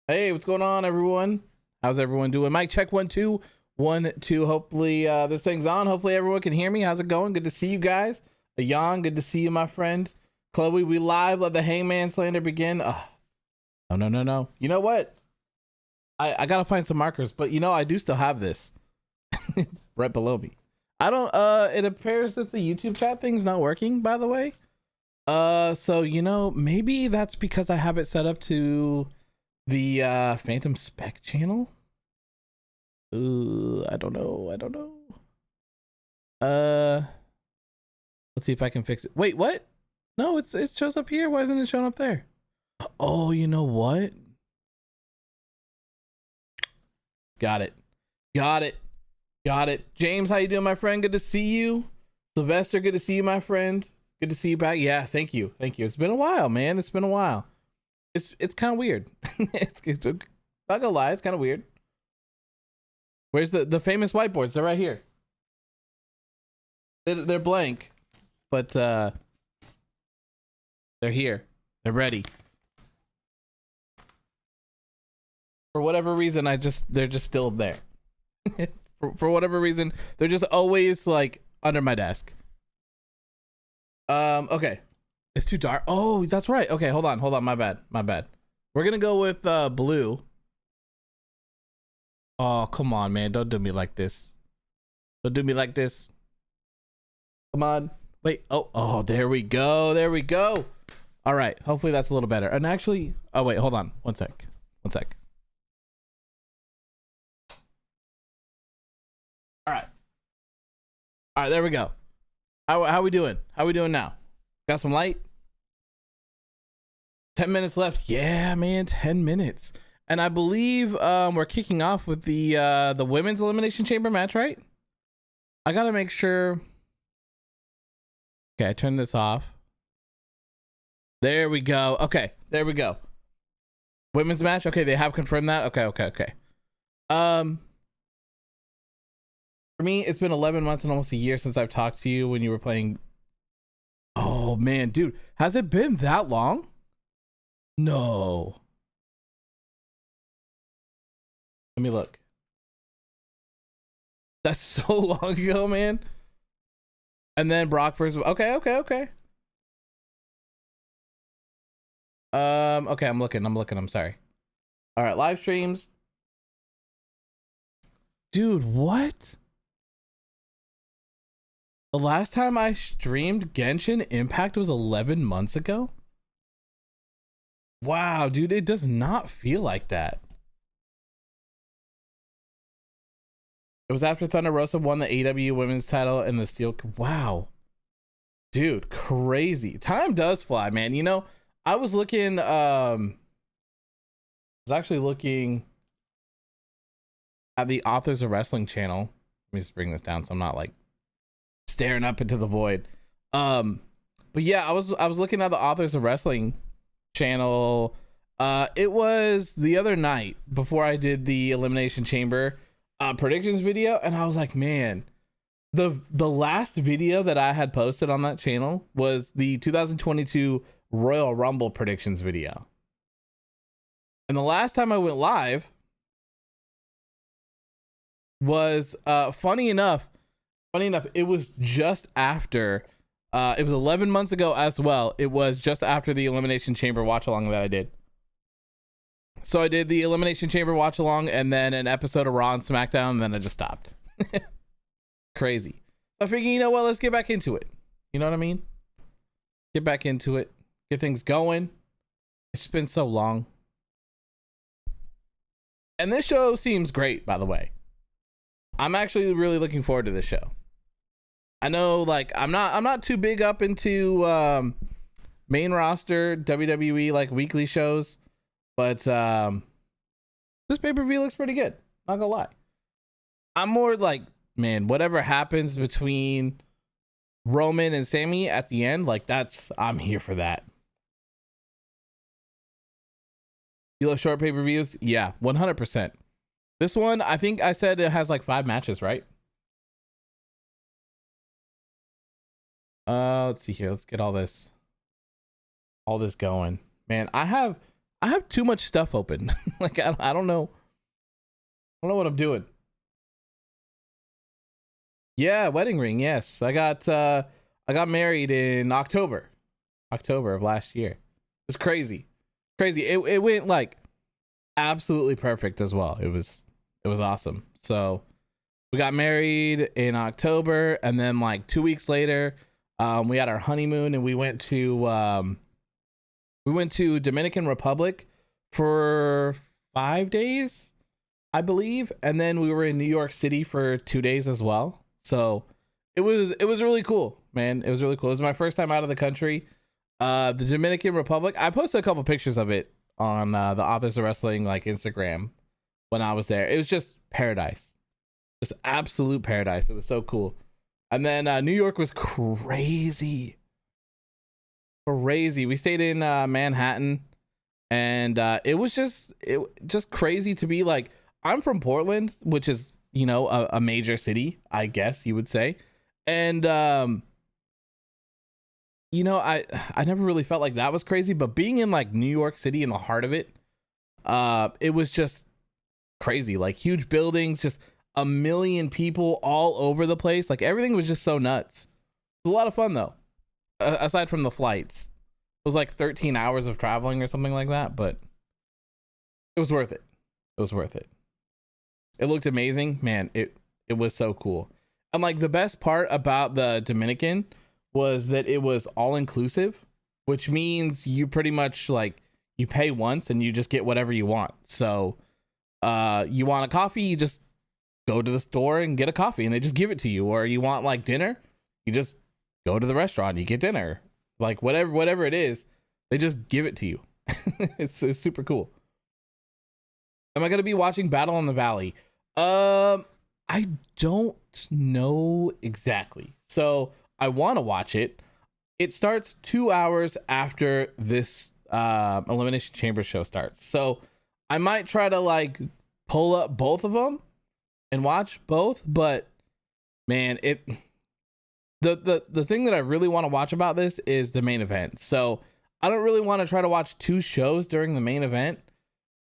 Hey, what's going on, everyone? How's everyone doing? Mic check 1 2 1 2. Hopefully this thing's on. Hopefully everyone can hear me. How's it going? Good to see you guys. Ayan, good to see you, my friend. Chloe, we live. Let the Hangman slander begin. Oh no. You know what? I gotta find some markers, but you know I do still have this right below me. I don't. It appears that the YouTube chat thing's not working, by the way. So you know, maybe that's because I have it set up to the Phantom Spec channel. I don't know. Let's see if I can fix it. Wait, what? No, it shows up here. Why isn't it showing up there? Oh, you know what? Got it. James, how you doing, my friend? Good to see you. Sylvester, good to see you, my friend. Good to see you back. Yeah, thank you. It's been a while, man. It's been a while. It's kind of weird. it's not gonna lie, it's kind of weird. Where's the famous whiteboards? They're right here. They're blank, but they're here. They're ready. For whatever reason, they're just still there. for whatever reason, they're just always like under my desk. Okay. It's too dark. Oh, that's right. Okay, hold on. My bad. We're gonna go with blue. Oh, come on, man. Don't do me like this. Come on. Wait. Oh, there we go. All right. Hopefully that's a little better. And actually, oh wait, hold on. One sec. All right, there we go. How we doing? Now? Got some light? 10 minutes left. Yeah, man, 10 minutes. And I believe we're kicking off with the women's elimination chamber match, right? I gotta make sure. Okay, I turned this off. There we go. Okay, there we go. Women's match. Okay, they have confirmed that. Okay. For me, it's been 11 months and almost a year since I've talked to you when you were playing. Oh man, dude, has it been that long? No. Let me look. That's so long ago, man. And then Brock versus. Okay. Okay, I'm looking. I'm sorry. All right, live streams. Dude, what? The last time I streamed Genshin Impact was 11 months ago? Wow, dude, it does not feel like that. It was after Thunder Rosa won the AEW Women's title and the Steel. Wow. Dude, crazy. Time does fly, man. You know, I was looking, actually looking at the Authors of Wrestling channel. Let me just bring this down so I'm not like staring up into the void. But yeah, I was looking at the Authors of Wrestling channel. It was the other night before I did the Elimination Chamber predictions video, and I was like, man, the last video that I had posted on that channel was the 2022 Royal Rumble predictions video. And the last time I went live was funny enough, it was just after it was 11 months ago as well. It was just after the Elimination Chamber watch along that I did. So I did the Elimination Chamber watch along and then an episode of Raw and SmackDown, and then I just stopped. Crazy. I figured, you know what, let's get back into it. You know what I mean? Get back into it. Get things going. It's been so long. And this show seems great, by the way. I'm actually really looking forward to this show. I know, like, I'm not too big up into main roster WWE like weekly shows, but this pay-per-view looks pretty good. Not gonna lie. I'm more like, man, whatever happens between Roman and Sami at the end, like, I'm here for that. You love short pay-per-views? Yeah, 100%. This one, I think I said it has like 5 matches, right? Let's see here. Let's get all this going. Man, I have too much stuff open. Like, I don't know. I don't know what I'm doing. Yeah, wedding ring. Yes, I got married in October of last year. It's crazy. It went like absolutely perfect as well. It was awesome. So we got married in October, and then like 2 weeks later, we had our honeymoon, and we went to Dominican Republic for 5 days, I believe, and then we were in New York City for 2 days as well. So it was really cool, man. It was really cool. It was my first time out of the country. The Dominican Republic, I posted a couple pictures of it on the Authors of Wrestling like Instagram when I was there. It was just paradise, just absolute paradise. It was so cool. And then New York was crazy. We stayed in Manhattan, and it was just crazy to be like, I'm from Portland, which is, you know, a major city, I guess you would say. And you know, I never really felt like that was crazy, but being in like New York City in the heart of it, it was just crazy. Like huge buildings, just a million people all over the place. Like everything was just so nuts. It was a lot of fun though. Aside from the flights, it was like 13 hours of traveling or something like that, but it was worth it. It was worth it. It looked amazing, man. It was so cool. And like the best part about the Dominican was that it was all inclusive, which means you pretty much like you pay once and you just get whatever you want. So you want a coffee, you just go to the store and get a coffee and they just give it to you. Or you want like dinner, you just go to the restaurant, you get dinner. Like whatever it is, they just give it to you. It's super cool. Am I going to be watching Battle on the Valley? I don't know exactly. So I want to watch it. It starts 2 hours after this Elimination Chamber show starts. So I might try to like pull up both of them and watch both. But man, the thing that I really want to watch about this is the main event. So I don't really want to try to watch 2 shows during the main event.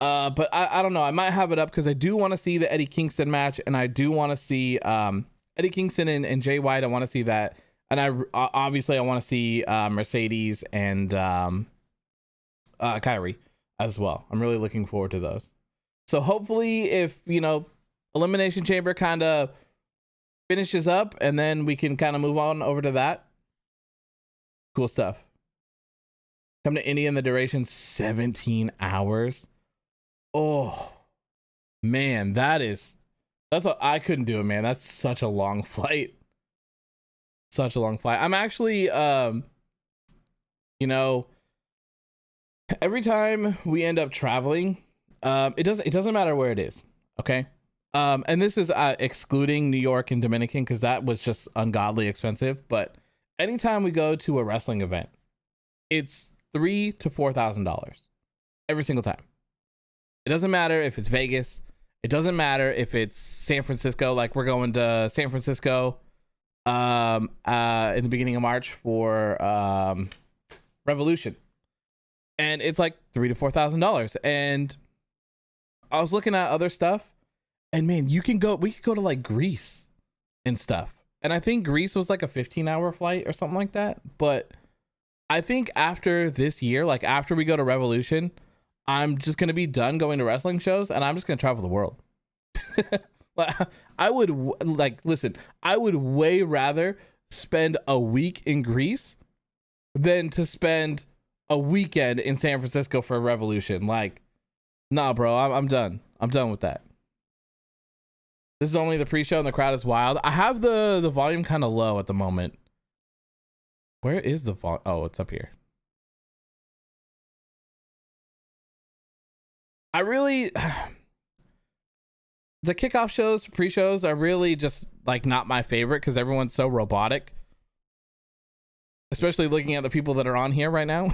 But I don't know. I might have it up because I do want to see the Eddie Kingston match, and I do want to see Eddie Kingston and Jay White. I want to see that, and I obviously want to see Mercedes and Kyrie as well. I'm really looking forward to those. So hopefully if, Elimination Chamber kind of finishes up and then we can kind of move on over to that. Cool stuff. Come to India in the duration 17 hours. Oh man, that's what I couldn't do it, man. That's such a long flight. Such a long flight. I'm actually every time we end up traveling, it doesn't matter where it is, okay? And this is excluding New York and Dominican because that was just ungodly expensive. But anytime we go to a wrestling event, it's $3,000 to $4,000 every single time. It doesn't matter if it's Vegas. It doesn't matter if it's San Francisco. Like we're going to San Francisco in the beginning of March for Revolution, and it's like $3,000 to $4,000. And I was looking at other stuff, and man, we could go to like Greece and stuff. And I think Greece was like a 15-hour flight or something like that. But I think after this year, like after we go to Revolution, I'm just going to be done going to wrestling shows and I'm just going to travel the world. I would way rather spend a week in Greece than to spend a weekend in San Francisco for a Revolution. Like, nah, bro, I'm done. I'm done with that. This is only the pre-show and the crowd is wild. I have the volume kind of low at the moment. Where is the volume? Oh, it's up here. The kickoff shows, pre-shows are really just like not my favorite because everyone's so robotic. Especially looking at the people that are on here right now.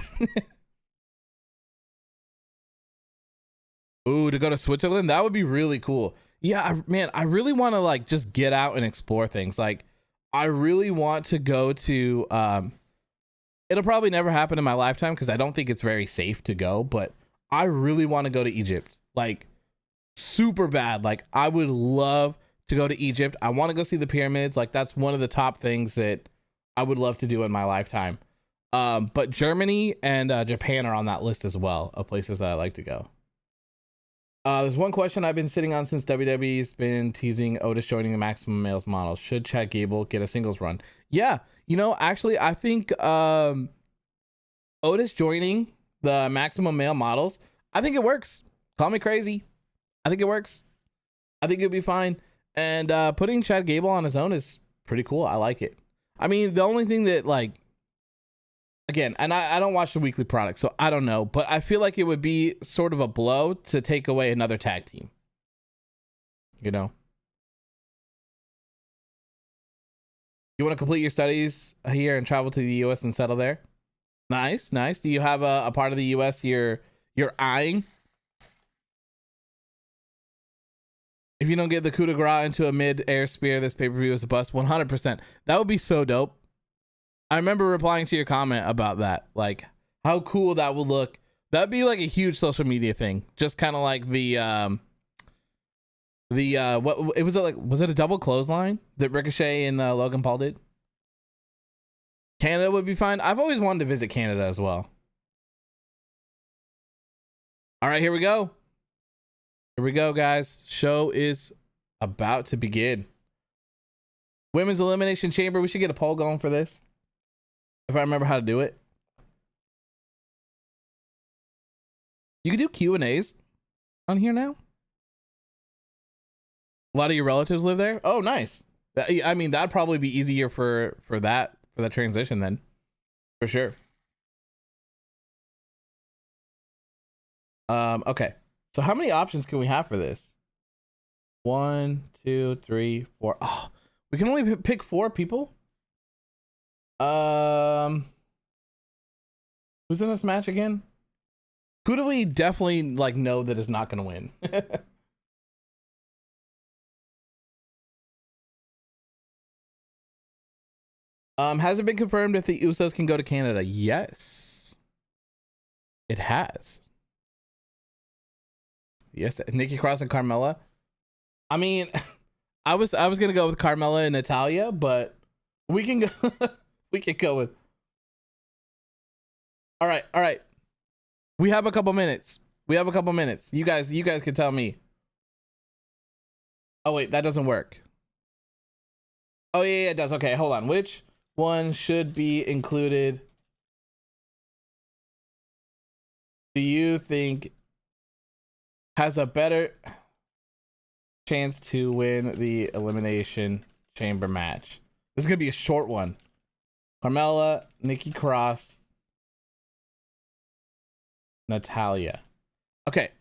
Ooh, to go to Switzerland? That would be really cool. Yeah, man, I really want to like just get out and explore things. Like, I really want to go to, it'll probably never happen in my lifetime because I don't think it's very safe to go, but I really want to go to Egypt. Like, super bad. Like, I would love to go to Egypt. I want to go see the pyramids. Like, that's one of the top things that I would love to do in my lifetime. But Germany and Japan are on that list as well of places that I like to go. There's one question I've been sitting on since WWE's been teasing Otis joining the Maximum Males model. Should Chad Gable get a singles run? Yeah, actually, I think Otis joining the Maximum Male models, I think it works. Call me crazy. I think it works. I think it'll be fine. And putting Chad Gable on his own is pretty cool. I like it. I mean, the only thing that, like, again, and I don't watch the weekly product, so I don't know, but I feel like it would be sort of a blow to take away another tag team. You want to complete your studies here and travel to the US and settle there? Nice. Do you have a part of the US you're eyeing? If you don't get the coup de grace into a mid-air spear, this pay-per-view is a bust. 100%. That would be so dope. I remember replying to your comment about that. Like, how cool that would look. That'd be like a huge social media thing. Just kind of like was it a double clothesline that Ricochet and Logan Paul did? Canada would be fine. I've always wanted to visit Canada as well. All right, here we go. Here we go, guys. Show is about to begin. Women's Elimination Chamber. We should get a poll going for this, if I remember how to do it. You can do Q&As on here now. A lot of your relatives live there. Oh, nice. I mean, that'd probably be easier for that transition then, for sure. Okay. So how many options can we have for this? 1, 2, 3, 4. Oh, we can only pick 4 people. Who's in this match again? Who do we definitely like know that is not going to win? Has it been confirmed if the Usos can go to Canada? Yes, it has. Yes, Nikki Cross and Carmella. I mean, I was gonna go with Carmella and Natalya, but we can go. We can go with. All right. We have a couple minutes. You guys can tell me. Oh wait, that doesn't work. Oh yeah, it does. Okay, hold on. Which one should be included? Do you think has a better chance to win the Elimination Chamber match? This is gonna be a short one. Carmella, Nikki Cross, Natalya. Okay,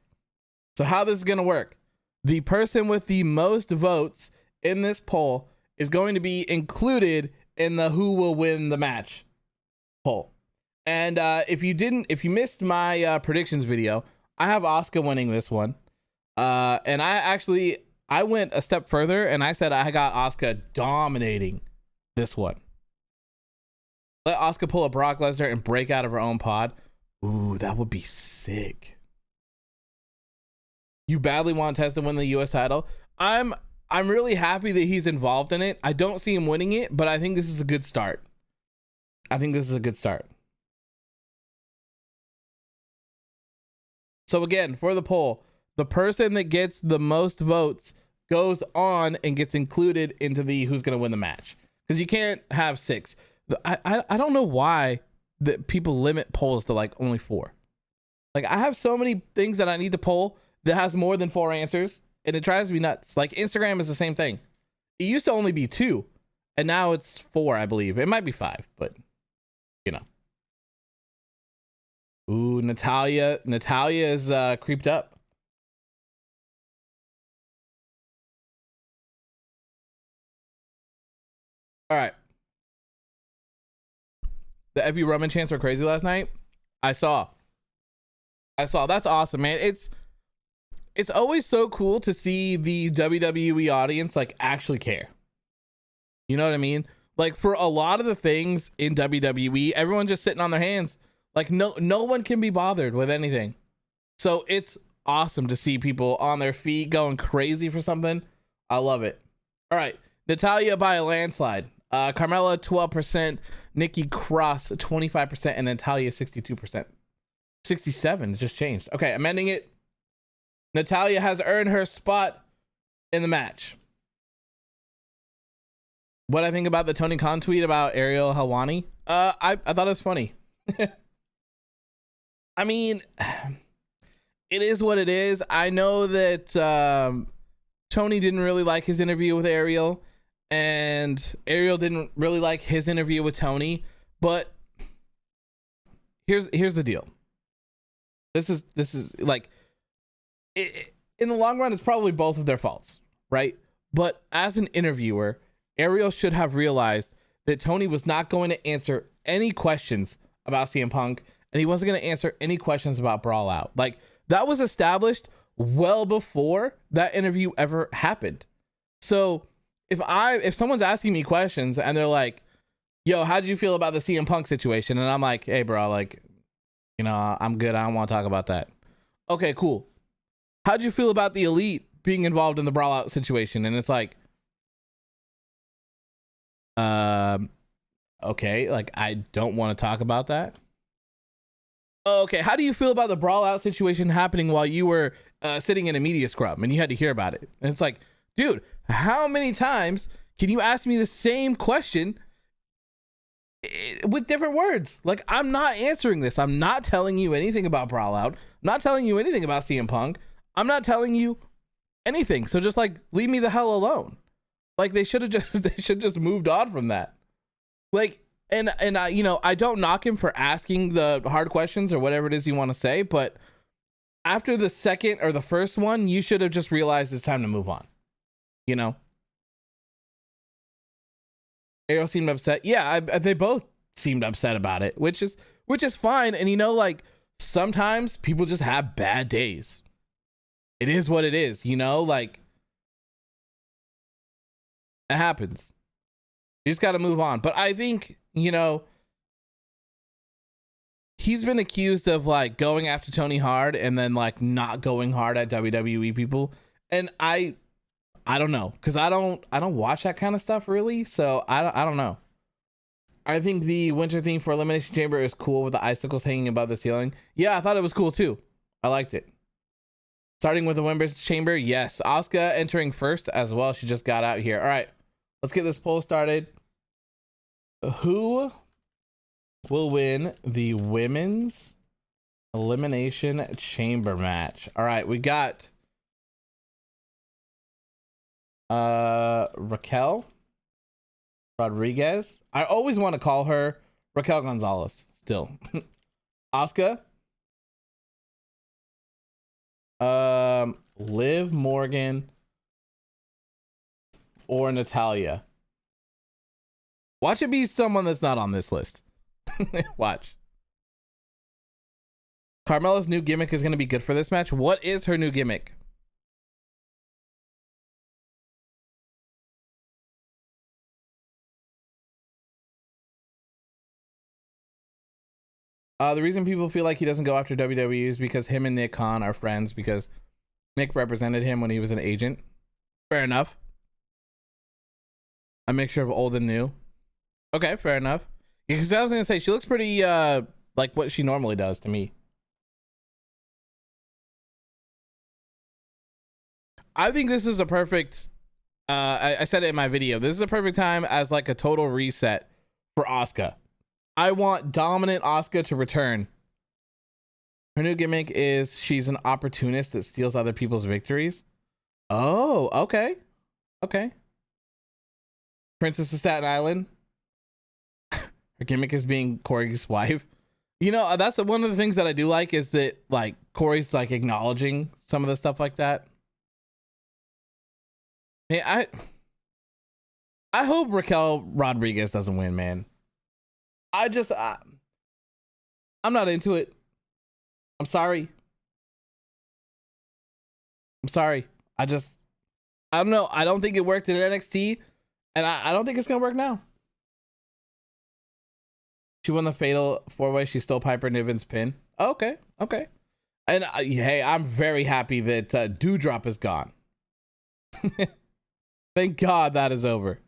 so how this is gonna work? The person with the most votes in this poll is going to be included in the who will win the match poll. And if you missed my predictions video, I have Asuka winning this one. And I went a step further and I said I got Asuka dominating this one. Let Asuka pull a Brock Lesnar and break out of her own pod. Ooh, that would be sick. You badly want Montez to win the US title. I'm really happy that he's involved in it. I don't see him winning it, but I think this is a good start. So again, for the poll, the person that gets the most votes goes on and gets included into the who's going to win the match. Because you can't have 6. I don't know why that people limit polls to like only 4. Like I have so many things that I need to poll that has more than 4 answers, and it drives me nuts. Like Instagram is the same thing. It used to only be 2, and now it's 4, I believe. It might be 5, but you know. Ooh, Natalya is creeped up. All right. The Evie Roman chants were crazy last night. I saw. That's awesome, man. It's always so cool to see the WWE audience like actually care. You know what I mean? Like for a lot of the things in WWE, everyone's just sitting on their hands. Like no one can be bothered with anything. So it's awesome to see people on their feet going crazy for something. I love it. All right. Natalya by a landslide. Carmella 12%, Nikki Cross 25%, and Natalya 62%. 67 just changed. Okay, amending it. Natalya has earned her spot in the match. What I think about the Tony Khan tweet about Ariel Helwani? I thought it was funny. I mean, it is what it is. I know that Tony didn't really like his interview with Ariel, and Ariel didn't really like his interview with Tony. But here's the deal. This is like, in the long run, it's probably both of their faults, right? But as an interviewer, Ariel should have realized that Tony was not going to answer any questions about CM Punk, and he wasn't going to answer any questions about Brawl Out. Like, that was established well before that interview ever happened. So if someone's asking me questions and they're like, yo, how did you feel about the CM Punk situation? And I'm like, hey, bro, like, you know, I'm good. I don't want to talk about that. Okay, cool. How'd you feel about the Elite being involved in the Brawl Out situation? And it's like, okay, like, I don't want to talk about that. Okay, how do you feel about the Brawl Out situation happening while you were sitting in a media scrum and you had to hear about it? And it's like, dude, how many times can you ask me the same question with different words? Like, I'm not answering this. I'm not telling you anything about Brawl Out. I'm not telling you anything about CM Punk. I'm not telling you anything. So just like, leave me the hell alone. Like, they should have just moved on from that. Like, and I, you know, I don't knock him for asking the hard questions or whatever it is you want to say, but after the second or the first one, you should have just realized it's time to move on. You know? Ariel seemed upset. Yeah, they both seemed upset about it, which is fine. And you know, like, sometimes people just have bad days. It is what it is, you know, like, it happens. You just got to move on. But I think, you know, he's been accused of like going after Tony hard and then like not going hard at WWE people. And I don't know, because I don't watch that kind of stuff really. So I don't know. I think the winter theme for Elimination Chamber is cool with the icicles hanging above the ceiling. Yeah, I thought it was cool too. I liked it. Starting with the Women's Chamber, yes. Asuka entering first as well. She just got out here. All right, let's get this poll started. Who will win the Women's Elimination Chamber match? All right, we got Raquel Rodriguez. I always want to call her Raquel Gonzalez still. Asuka. Liv Morgan or Natalya. Watch it be someone that's not on this list. Watch. Carmella's new gimmick is going to be good for this match. What is her new gimmick? The reason people feel like he doesn't go after WWE is because him and Nick Khan are friends, because Nick represented him when he was an agent. Fair enough. A mixture of old and new. Okay, fair enough. Because I was going to say, she looks pretty like what she normally does to me. I think this is a perfect, I said it in my video, this is a perfect time as like a total reset for Asuka. I want dominant Asuka to return. Her new gimmick is she's an opportunist that steals other people's victories. Oh, okay. Okay. Princess of Staten Island. Her gimmick is being Corey's wife. You know, that's one of the things that I do like, is that like Corey's like acknowledging some of the stuff like that. Hey, I hope Raquel Rodriguez doesn't win, man. I'm not into it. I'm sorry. I don't know. I don't think it worked in NXT, and I don't think it's gonna work now. She won the Fatal 4-Way. She stole Piper Niven's pin. Okay. And hey, I'm very happy that Dewdrop is gone. Thank God that is over.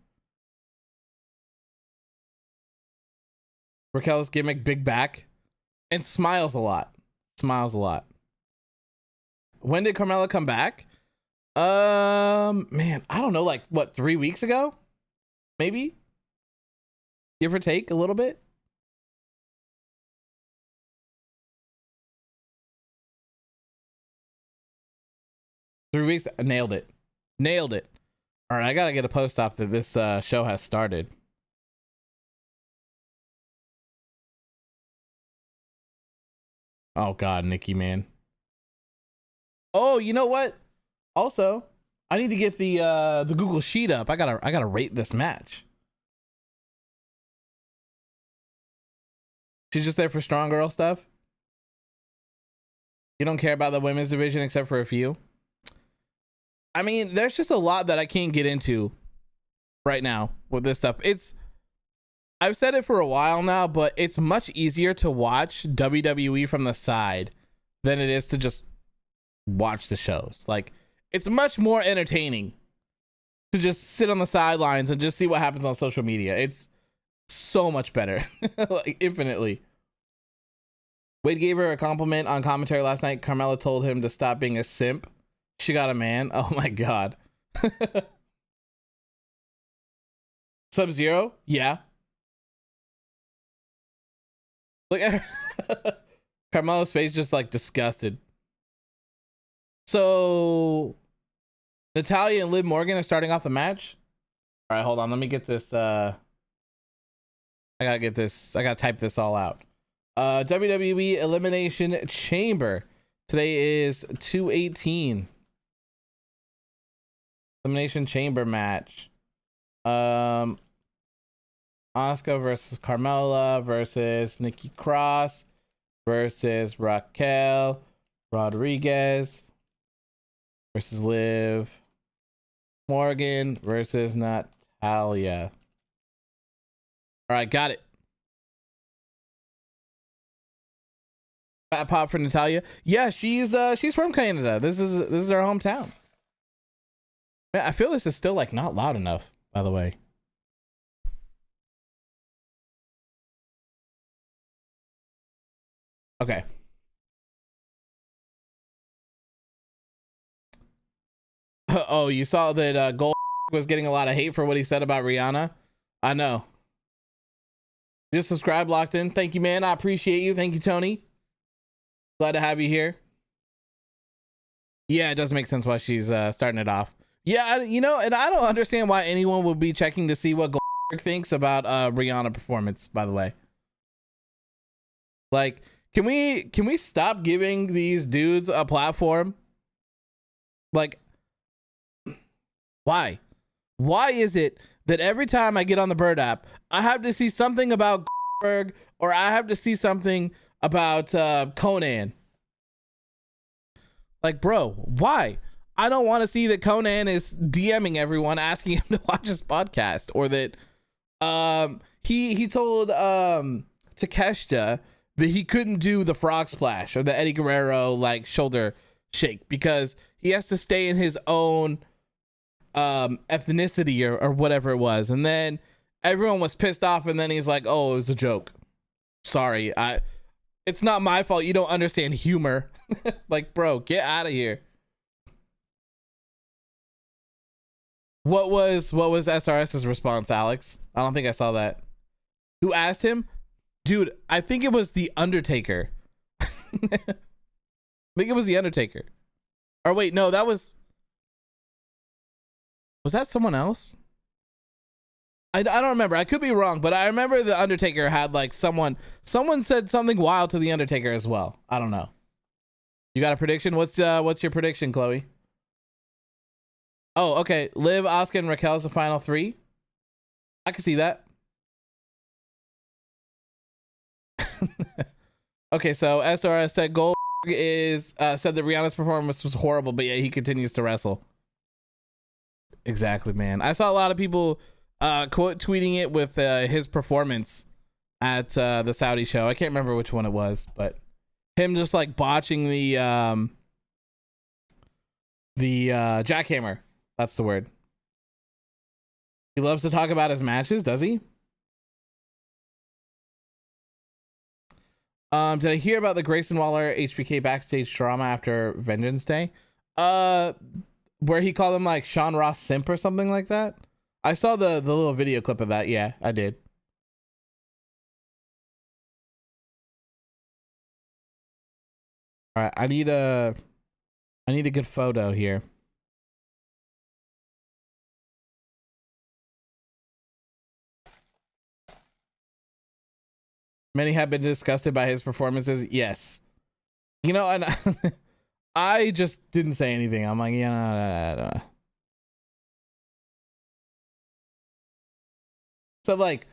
Raquel's gimmick, big back, and smiles a lot. When did Carmella come back? Man, I don't know, like what, 3 weeks ago? Maybe? Give or take a little bit? Three weeks, nailed it. All right, I gotta get a post op that this show has started. Oh God, Nikki, man. Oh, you know what? Also, I need to get the Google sheet up. I gotta rate this match. She's just there for strong girl stuff. You don't care about the women's division except for a few. I mean, there's just a lot that I can't get into right now with this stuff. I've said it for a while now, but it's much easier to watch WWE from the side than it is to just watch the shows. Like, it's much more entertaining to just sit on the sidelines and just see what happens on social media. It's so much better. Like, infinitely. Wade gave her a compliment on commentary last night. Carmella told him to stop being a simp. She got a man. Oh my God. Sub-Zero? Yeah. Look at her. Carmella's face, just like disgusted. So Natalya and Liv Morgan are starting off the match. All right, hold on. Let me get this. I gotta type this all out. WWE Elimination Chamber. Today is 2/18. Elimination Chamber match. Asuka versus Carmella versus Nikki Cross versus Raquel Rodriguez versus Liv Morgan versus Natalya. All right, got it. Fat pop for Natalya. Yeah, she's from Canada. This is her hometown. Man, I feel this is still like not loud enough, by the way. Okay. Oh, you saw that Gold was getting a lot of hate for what he said about Rihanna? I know. Just subscribe, locked in. Thank you, man. I appreciate you. Thank you, Tony. Glad to have you here. Yeah, it does make sense why she's starting it off. Yeah, you know, and I don't understand why anyone would be checking to see what Gold thinks about Rihanna performance, by the way. Like, can we stop giving these dudes a platform? Like, why is it that every time I get on the Bird app, I have to see something about Goldberg, or I have to see something about Conan? Like, bro, why? I don't want to see that Conan is DMing everyone asking him to watch his podcast, or that he told Takeshita that he couldn't do the frog splash or the Eddie Guerrero like shoulder shake because he has to stay in his own ethnicity or whatever it was. And then everyone was pissed off, and then he's like, oh, it was a joke. Sorry, it's not my fault you don't understand humor. Like, bro, get out of here. What was SRS's response, Alex? I don't think I saw that. Who asked him? Dude, I think it was The Undertaker. I think it was The Undertaker. Or wait, no, that was that someone else? I don't remember. I could be wrong, but I remember The Undertaker had like someone said something wild to The Undertaker as well. I don't know. You got a prediction? What's your prediction, Chloe? Oh, okay. Liv, Asuka, and Raquel's the final three. I can see that. Okay, so SRS said Goldberg said that Rihanna's performance was horrible, but yeah, he continues to wrestle. Exactly, man. I saw a lot of people quote tweeting it with his performance at the Saudi show. I can't remember which one it was, but him just like botching the jackhammer. That's the word. He loves to talk about his matches, does he? Did I hear about the Grayson Waller HBK backstage drama after Vengeance Day? Where he called him like Sean Ross simp or something like that? I saw the little video clip of that. Yeah, I did. All right, I need a good photo here. Many have been disgusted by his performances. Yes. You know, and I just didn't say anything. I'm like, yeah. So like,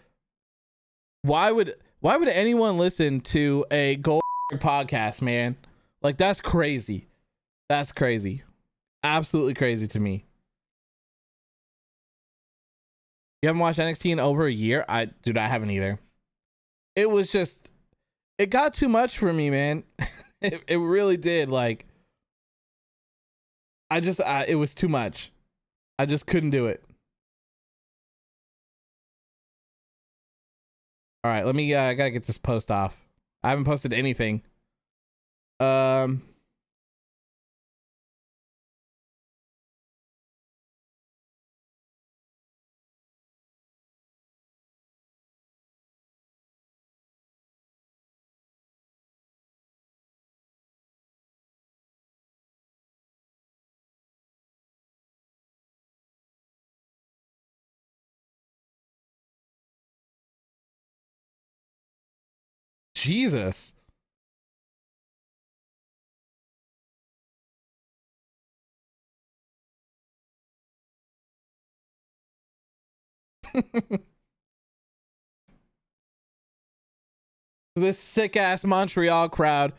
why would anyone listen to a Gold podcast, man? Like, that's crazy. That's crazy. Absolutely crazy to me. You haven't watched NXT in over a year? I haven't either. It was just, it got too much for me, man. It really did. Like, it was too much. I just couldn't do it. All right, let me, I gotta get this post off. I haven't posted anything. Jesus. This sick ass Montreal crowd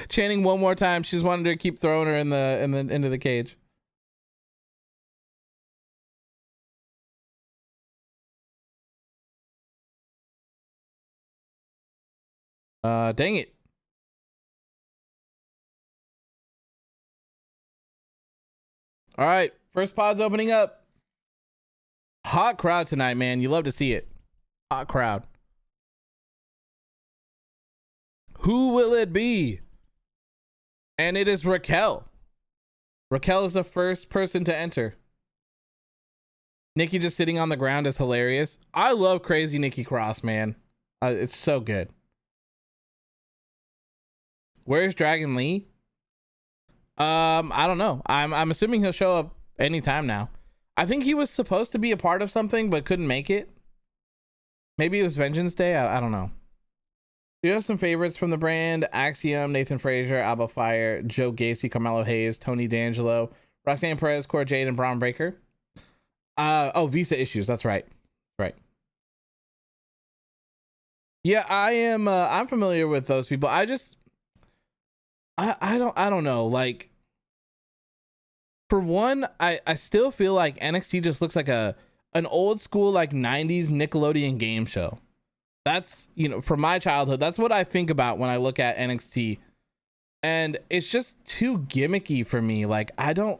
chanting one more time. She's wanted to keep throwing her into the cage. Dang it. All right, first pod's opening up. Hot crowd tonight, man. You love to see it. Hot crowd. Who will it be? And it is Raquel. Raquel is the first person to enter. Nikki just sitting on the ground is hilarious. I love crazy Nikki Cross, man. It's so good. Where's Dragon Lee? I don't know. I'm assuming he'll show up anytime now. I think he was supposed to be a part of something but couldn't make it. Maybe it was Vengeance Day. I don't know. Do you have some favorites from the brand? Axiom, Nathan Frazier, Alba Fire, Joe Gacy, Carmelo Hayes, Tony D'Angelo, Roxanne Perez, Cora Jade, and Braun Breaker. Oh, Visa Issues. That's right. Right. Yeah, I am. I'm familiar with those people. I don't know. Like, for one, I still feel like NXT just looks like an old school like 90s Nickelodeon game show. That's, you know, from my childhood, that's what I think about when I look at NXT. And it's just too gimmicky for me. Like, I don't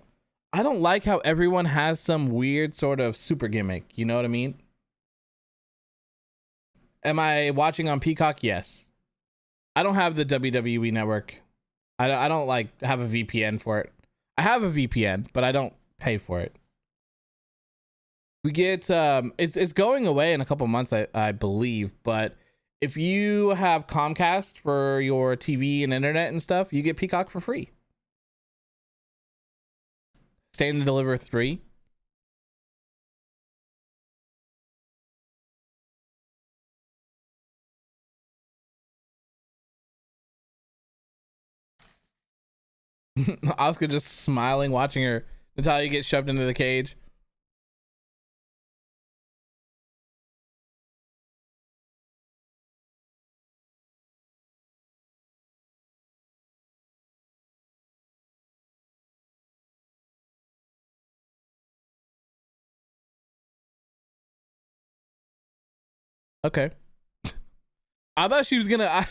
like how everyone has some weird sort of super gimmick. You know what I mean? Am I watching on Peacock? Yes. I don't have the WWE network. I don't like have a VPN for it. I have a VPN, but I don't pay for it. We get it's going away in a couple months, I believe, but if you have Comcast for your TV and internet and stuff, you get Peacock for free. Stand and Deliver 3. Asuka just smiling, watching her Natalya get shoved into the cage. Okay. I thought she was gonna.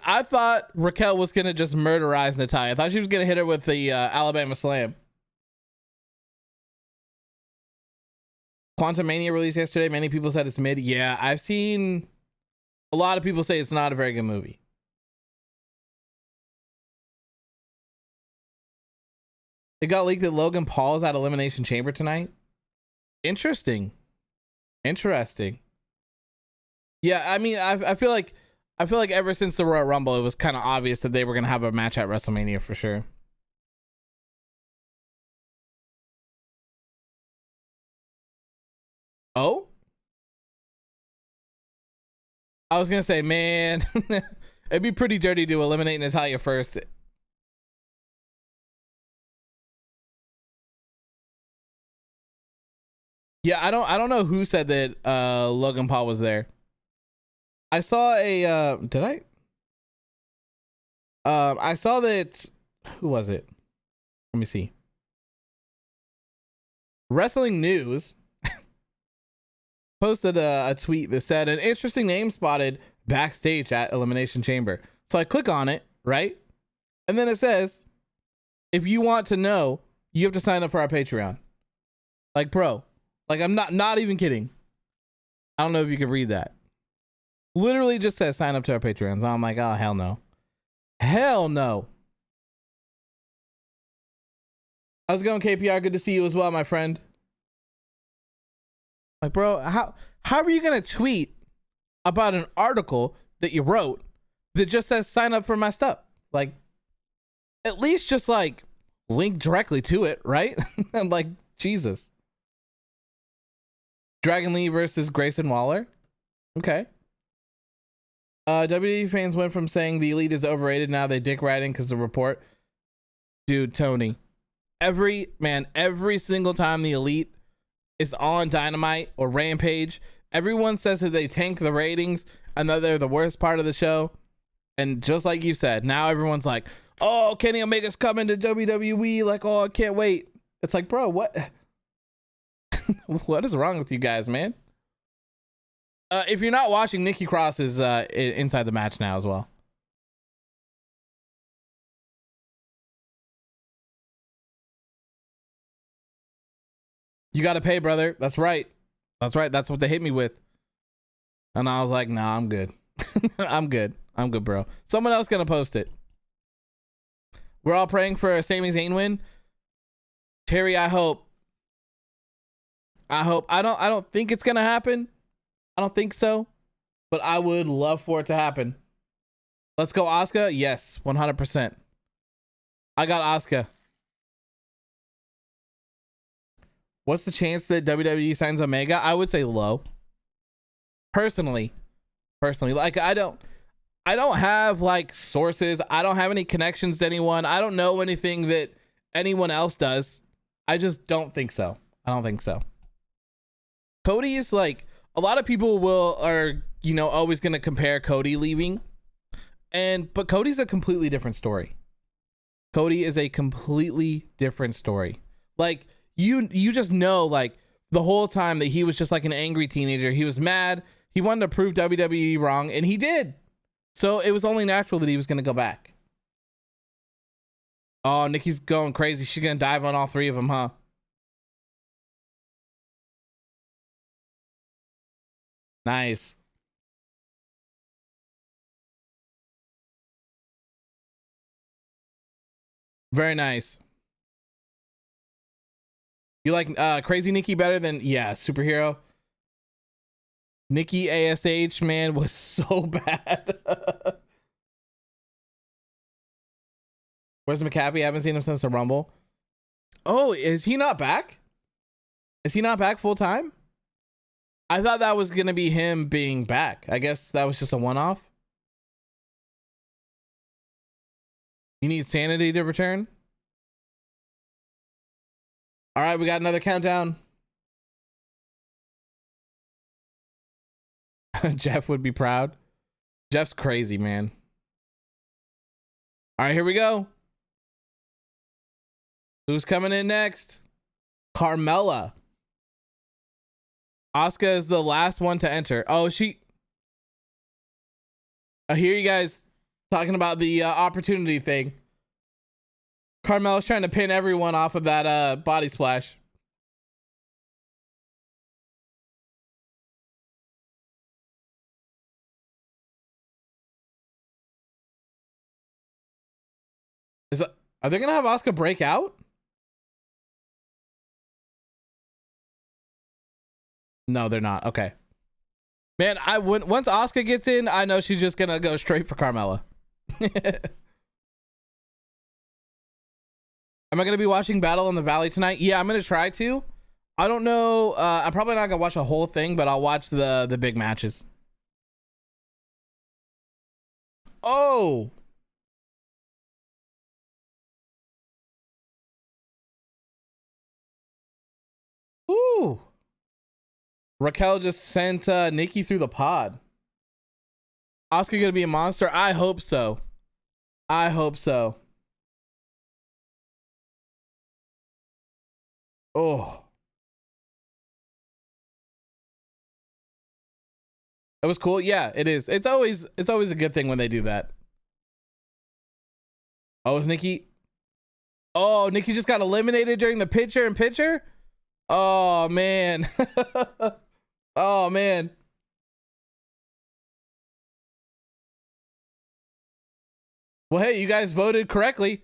I thought Raquel was gonna just murderize Natalya. I thought she was gonna hit her with the Alabama Slam. Quantum Mania released yesterday. Many people said it's mid. Yeah, I've seen a lot of people say it's not a very good movie. It got leaked that Logan Paul's at Elimination Chamber tonight. Interesting. Yeah, I mean, I feel like ever since the Royal Rumble, it was kind of obvious that they were gonna have a match at WrestleMania for sure. Oh, I was gonna say, man, it'd be pretty dirty to eliminate Natalya first. Yeah, I don't know who said that Logan Paul was there. I saw a did I? I saw that, who was it? Let me see. Wrestling News posted a tweet that said an interesting name spotted backstage at Elimination Chamber. So I click on it, right? And then it says, if you want to know, you have to sign up for our Patreon. Like, bro, like, I'm not even kidding. I don't know if you can read that. Literally just says sign up to our Patreons. I'm like, oh, hell no. Hell no. How's it going, KPR? Good to see you as well, my friend. Like, bro, how are you going to tweet about an article that you wrote that just says sign up for my stuff? Like, at least just like link directly to it, right? And like, Jesus. Dragon Lee versus Grayson Waller. Okay. WWE fans went from saying the Elite is overrated, now they dick riding because the report. Dude, Tony. Every single time the Elite is on Dynamite or Rampage, everyone says that they tank the ratings and that they're the worst part of the show. And just like you said, now everyone's like, oh, Kenny Omega's coming to WWE. Like, oh, I can't wait. It's like, bro, what? What is wrong with you guys, man? If you're not watching, Nikki Cross is inside the match now as well. You got to pay, brother. That's right. That's right. That's what they hit me with. And I was like, nah, I'm good. I'm good, bro. Someone else going to post it. We're all praying for a Sami Zayn win. Terry, I hope. I don't think it's gonna happen. I don't think so. But I would love for it to happen. Let's go, Asuka. Yes, 100%. I got Asuka. What's the chance that WWE signs Omega? I would say low. Personally, like I don't have like sources. I don't have any connections to anyone. I don't know anything that anyone else does. I just don't think so. I don't think so. Cody is like, a lot of people are always going to compare Cody leaving, but Cody's a completely different story. Cody is a completely different story. Like you just know, like the whole time that he was just like an angry teenager. He was mad. He wanted to prove WWE wrong, and he did. So it was only natural that he was going to go back. Oh, Nikki's going crazy. She's going to dive on all three of them, huh? Nice. Very nice. You like Crazy Nikki better than, yeah, superhero? Nikki ASH, man, was so bad. Where's McCappy? I haven't seen him since the Rumble. Oh, is he not back? Is he not back full time? I thought that was going to be him being back. I guess that was just a one-off. You need sanity to return? All right, we got another countdown. Jeff would be proud. Jeff's crazy, man. All right, here we go. Who's coming in next? Carmella. Asuka is the last one to enter. Oh, I hear you guys talking about the opportunity thing. Carmella's trying to pin everyone off of that body splash. Are they gonna have Asuka break out? No, they're not. Okay. Man, once Asuka gets in, I know she's just gonna go straight for Carmella. Am I gonna be watching Battle in the Valley tonight? Yeah, I'm gonna try to. I don't know. I'm probably not gonna watch a whole thing, but I'll watch the big matches. Oh. Ooh. Raquel just sent Nikki through the pod. Asuka gonna be a monster? I hope so. I hope so. Oh. That was cool. Yeah, it is. It's always a good thing when they do that. Oh, is Nikki? Oh, Nikki just got eliminated during the picture. Oh man. Oh man. Well, hey, you guys voted correctly.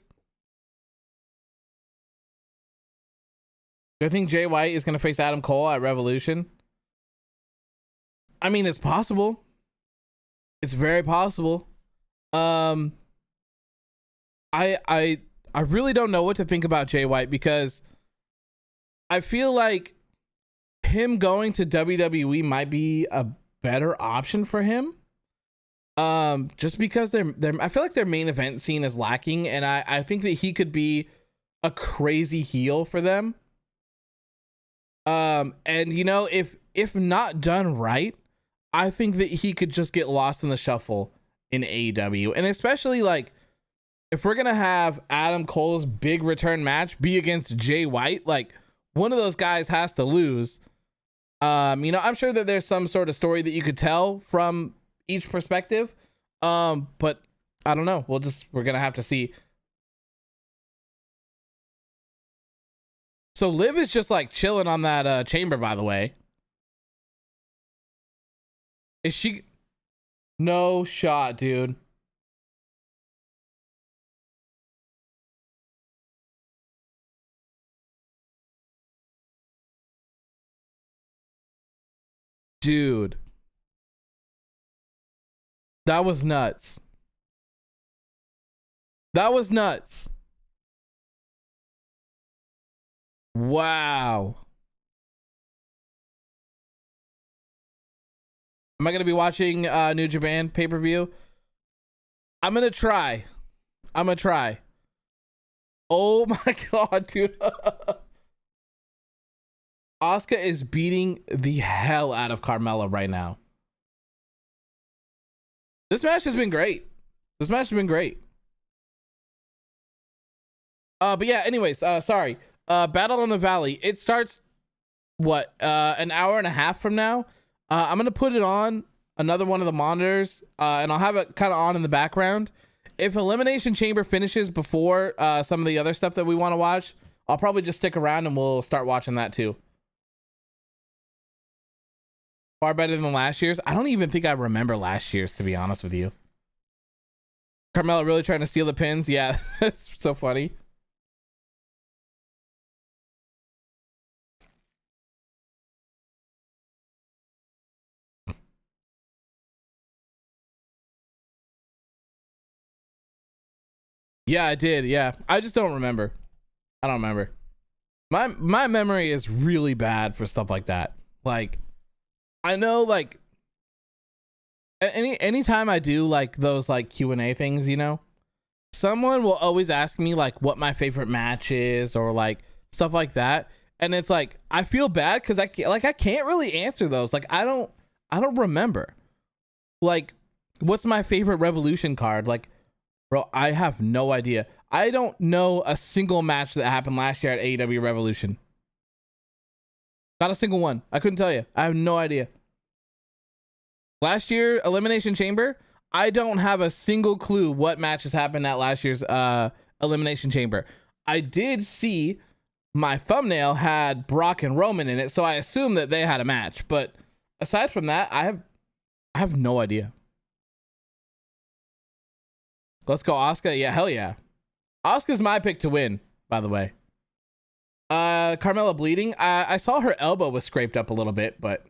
Do you think Jay White is going to face Adam Cole at Revolution? I mean, it's possible. It's very possible. I really don't know what to think about Jay White, because I feel like him going to WWE might be a better option for him. Just because I feel like their main event scene is lacking, and I think that he could be a crazy heel for them. And if not done right, I think that he could just get lost in the shuffle in AEW. And especially like if we're gonna have Adam Cole's big return match be against Jay White, like one of those guys has to lose. I'm sure that there's some sort of story that you could tell from each perspective. But I don't know. We're gonna have to see. So Liv is just like chilling on that chamber, by the way. Is she? No shot, dude. Dude, that was nuts. That was nuts. Wow. Am I going to be watching New Japan pay-per-view? I'm going to try. Oh my god, dude. Asuka is beating the hell out of Carmella right now. This match has been great. But yeah, anyways, sorry. Battle on the Valley. It starts what? An hour and a half from now. I'm gonna put it on another one of the monitors, and I'll have it kind of on in the background. If Elimination Chamber finishes before some of the other stuff that we want to watch, I'll probably just stick around and we'll start watching that too. Far better than last year's. I don't even think I remember last year's, to be honest with you. Carmella really trying to steal the pins. Yeah, that's so funny. Yeah, I did. Yeah, I just don't remember. I don't remember. My memory is really bad for stuff like that. Like, I know, like, anytime I do like those like Q&A things, you know, someone will always ask me like what my favorite match is or like stuff like that, and it's like I feel bad because I can't really answer those. Like I don't remember. Like, what's my favorite Revolution card? Like, bro, I have no idea. I don't know a single match that happened last year at AEW Revolution. Not a single one. I couldn't tell you. I have no idea. Last year, Elimination Chamber, I don't have a single clue what matches happened at last year's Elimination Chamber. I did see my thumbnail had Brock and Roman in it, so I assume that they had a match. But aside from that, I have no idea. Let's go Asuka. Yeah, hell yeah. Asuka's my pick to win, by the way. Carmella bleeding. I saw her elbow was scraped up a little bit, but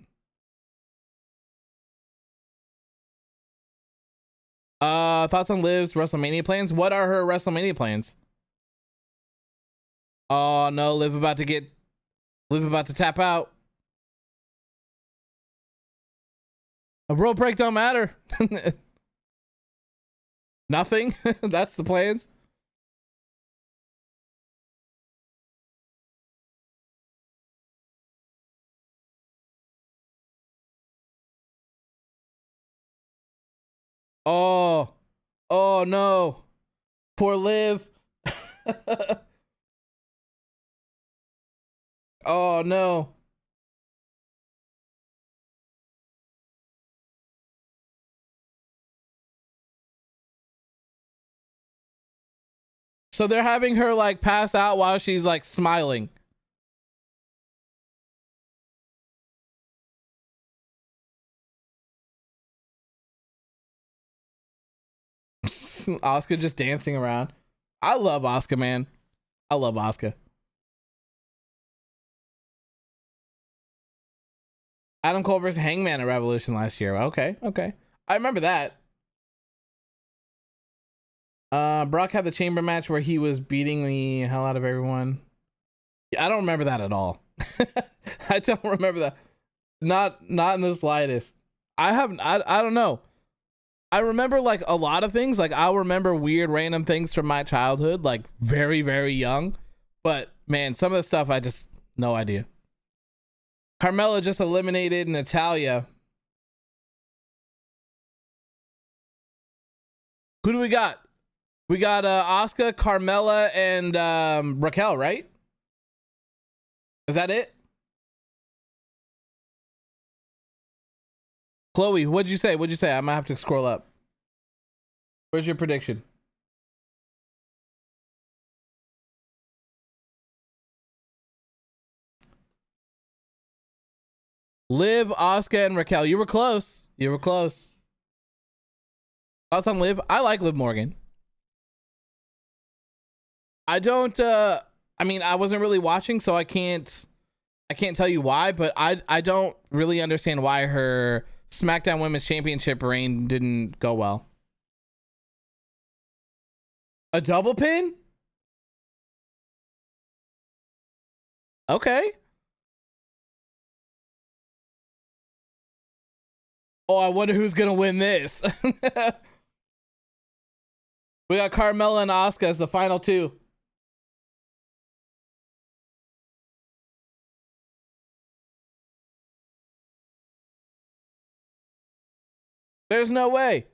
thoughts on Liv's WrestleMania plans? What are her WrestleMania plans? Oh no, Liv about to tap out. A rope break don't matter. Nothing. That's the plans. Oh no, poor Liv. Oh no. So they're having her like pass out while she's like smiling. Asuka just dancing around. I love Asuka, man. I love Asuka. Adam Cole versus Hangman at Revolution last year. Okay. I remember that. Brock had the chamber match where he was beating the hell out of everyone. Yeah, I don't remember that at all. I don't remember that. Not in the slightest. I don't know. I remember like a lot of things. Like I'll remember weird random things from my childhood, like very, very young. But man, some of the stuff I just no idea. Carmella just eliminated Natalya. Who do we got? We got Asuka, Carmella, and Raquel, right? Is that it? Chloe, what'd you say? I might have to scroll up. Where's your prediction? Liv, Asuka, and Raquel. You were close. Thoughts on Liv? I like Liv Morgan. I don't I mean, I wasn't really watching, so I can't I can't tell you why, but I don't really understand why her SmackDown Women's Championship reign didn't go well. A double pin? Okay. Oh, I wonder who's gonna win this. We got Carmella and Asuka as the final two. There's no way.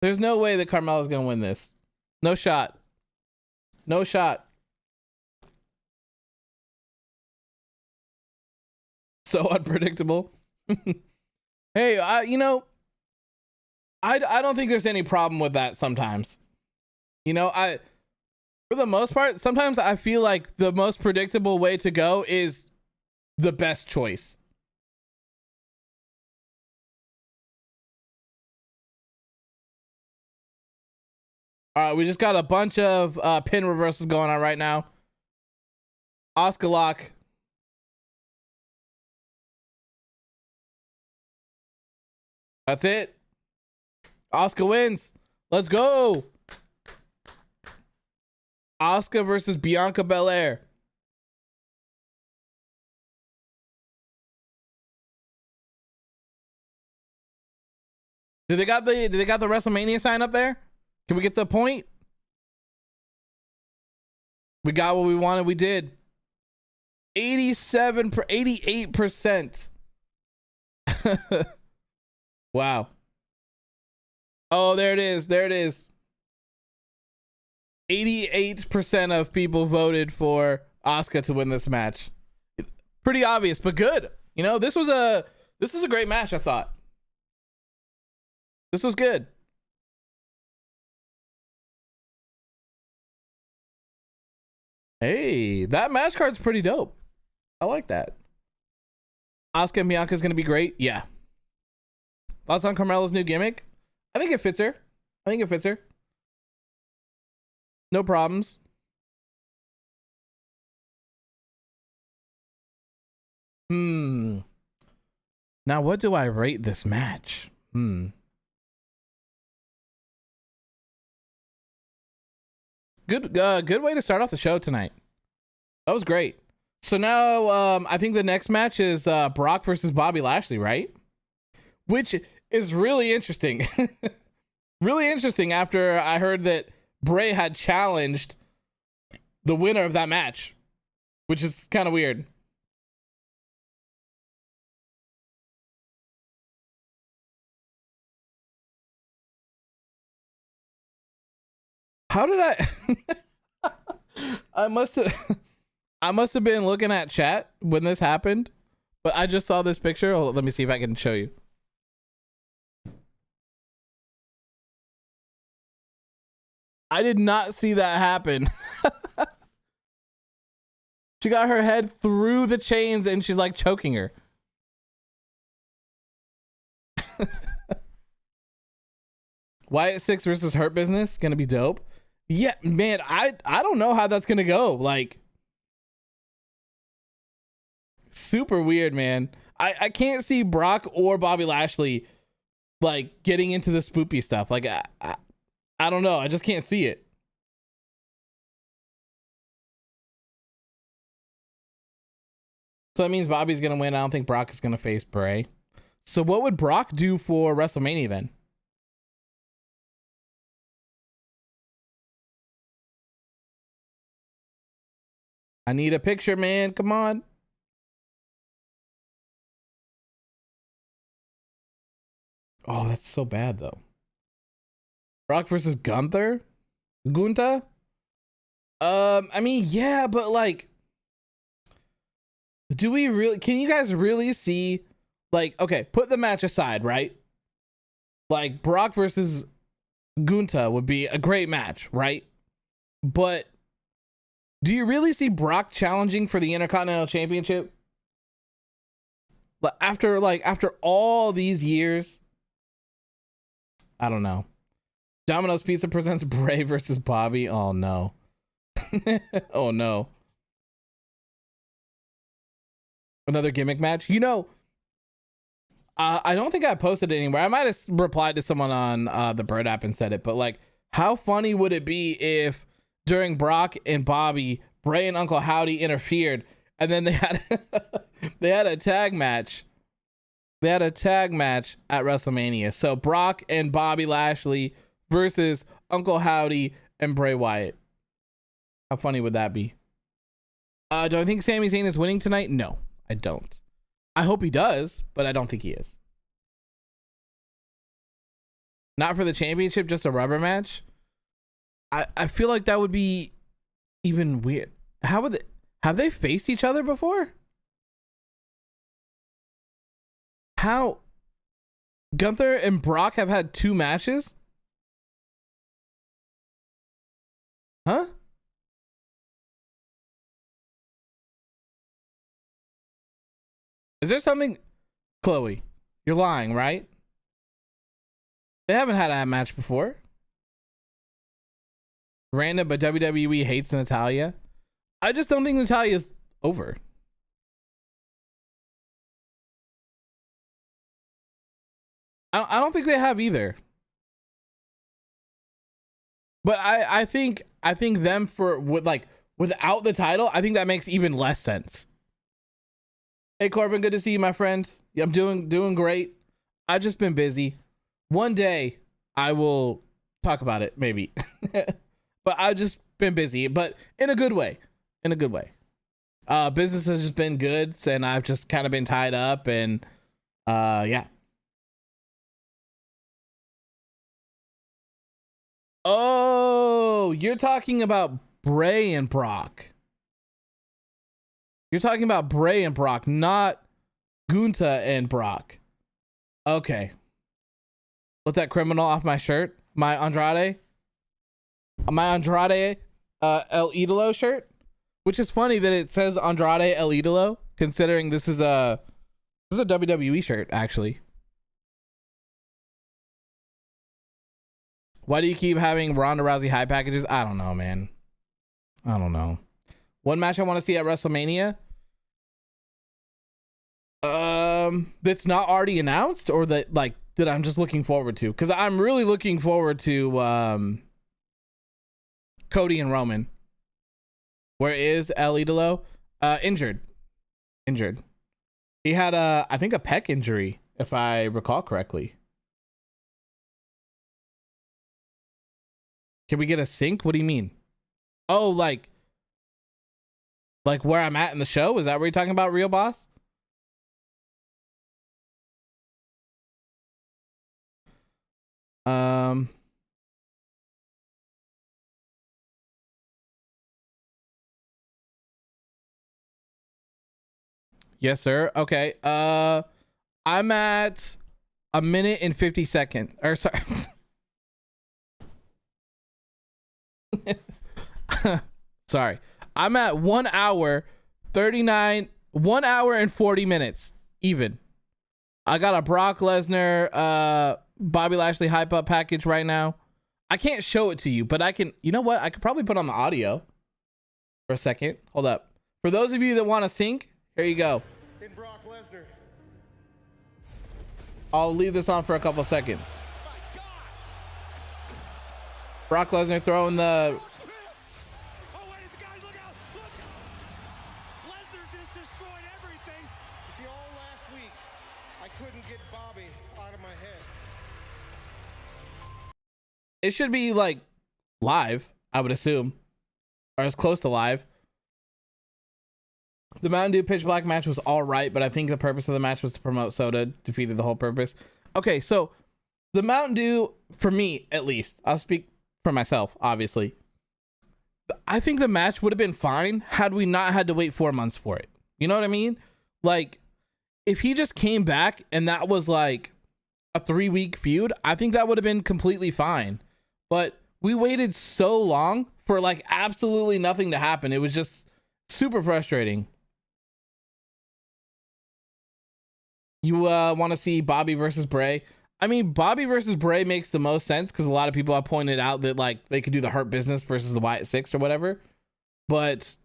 There's no way that Carmella's gonna win this. No shot. No shot. So unpredictable. Hey, you know, I don't think there's any problem with that sometimes. You know, for the most part, sometimes I feel like the most predictable way to go is the best choice. All right, we just got a bunch of pin reversals going on right now. Asuka lock. That's it. Asuka wins. Let's go. Asuka versus Bianca Belair. Did they got the WrestleMania sign up there? Can we get the point? We got what we wanted. We did. 88%. Wow. Oh, there it is. There it is. 88% of people voted for Asuka to win this match. Pretty obvious, but good. You know, this was a great match, I thought. This was good. Hey, that match card's pretty dope. I like that. Asuka and Bianca is going to be great. Yeah. Thoughts on Carmella's new gimmick? I think it fits her. No problems. Now, what do I rate this match? Good way to start off the show tonight. That was great. So now, I think the next match is Brock versus Bobby Lashley, right? Which is really interesting. Really interesting after I heard that Bray had challenged the winner of that match, which is kind of weird. How did I must have been looking at chat when this happened, but I just saw this picture. Oh, let me see if I can show you. I did not see that happen. She got her head through the chains and she's like choking her. Wyatt 6 versus Hurt Business gonna be dope. Yeah, man, I don't know how that's gonna go. Like, super weird, man. I can't see Brock or Bobby Lashley like getting into the spoopy stuff. Like, I don't know. I just can't see it. So that means Bobby's gonna win. I don't think Brock is gonna face Bray. So what would Brock do for WrestleMania then? I need a picture, man. Come on. Oh, that's so bad though. Brock versus Gunther? Gunta? I mean, yeah, but like, do we really, can you guys really see, like, okay, put the match aside, right? Like, Brock versus Gunta would be a great match, right? But do you really see Brock challenging for the Intercontinental Championship? But after all these years, I don't know. Domino's Pizza presents Bray versus Bobby. Oh no. Oh no. Another gimmick match. You know, I don't think I posted it anywhere. I might have replied to someone on the Bird app and said it, but like, how funny would it be if during Brock and Bobby, Bray and Uncle Howdy interfered, and then they had they had a tag match. They had a tag match at WrestleMania. So Brock and Bobby Lashley versus Uncle Howdy and Bray Wyatt. How funny would that be? Do I think Sami Zayn is winning tonight? No, I don't. I hope he does, but I don't think he is. Not for the championship, just a rubber match. I feel like that would be even weird. How would they, have they faced each other before? How Gunther and Brock have had 2 matches? Huh? Is there something? Chloe, you're lying, right? They haven't had a match before. Random, but WWE hates Natalya. I just don't think Natalya's over. I don't think they have either. But I think them for without the title, I think that makes even less sense. Hey Corbin, good to see you, my friend. I'm doing great. I've just been busy. One day I will talk about it, maybe. But I've just been busy, but in a good way. In a good way. Business has just been good, and I've just kind of been tied up, and yeah. Oh, you're talking about Bray and Brock. You're talking about Bray and Brock, not Gunta and Brock. Okay. Let that criminal off my shirt. My Andrade El Idolo shirt. Which is funny that it says Andrade El Idolo, considering this is a WWE shirt, actually. Why do you keep having Ronda Rousey high packages? I don't know, man. I don't know. One match I want to see at WrestleMania. That's not already announced, or that I'm just looking forward to. Because I'm really looking forward to Cody and Roman. Where is El Idolo? Injured. He had I think a pec injury, if I recall correctly. Can we get a sync? What do you mean? Oh, like where I'm at in the show? Is that what you're talking about, Real Boss? Yes, sir. Okay. I'm at 1 minute and 50 seconds. Or sorry. Sorry. I'm at 1 hour 39, 1 hour and 40 minutes even. I got a Brock Lesnar, Bobby Lashley hype up package right now. I can't show it to you, but I can, you know what? I could probably put on the audio for a second. Hold up. For those of you that want to sync, here you go. In Brock Lesnar. I'll leave this on for a couple seconds. Brock Lesnar throwing the... Oh, wait, guys, look out! Look! Lesnar just destroyed everything. You see, all last week, I couldn't get Bobby out of my head. It should be like live, I would assume, or as close to live. The Mountain Dew Pitch Black match was all right, but I think the purpose of the match was to promote soda, defeated the whole purpose. Okay, so the Mountain Dew, for me at least, I'll speak for myself, obviously. I think the match would have been fine had we not had to wait 4 months for it. You know what I mean? Like, if he just came back and that was like a 3-week feud, I think that would have been completely fine. But we waited so long for like absolutely nothing to happen. It was just super frustrating. You want to see Bobby versus Bray? I mean, Bobby versus Bray makes the most sense because a lot of people have pointed out that like they could do the Hurt Business versus the Wyatt Six or whatever. But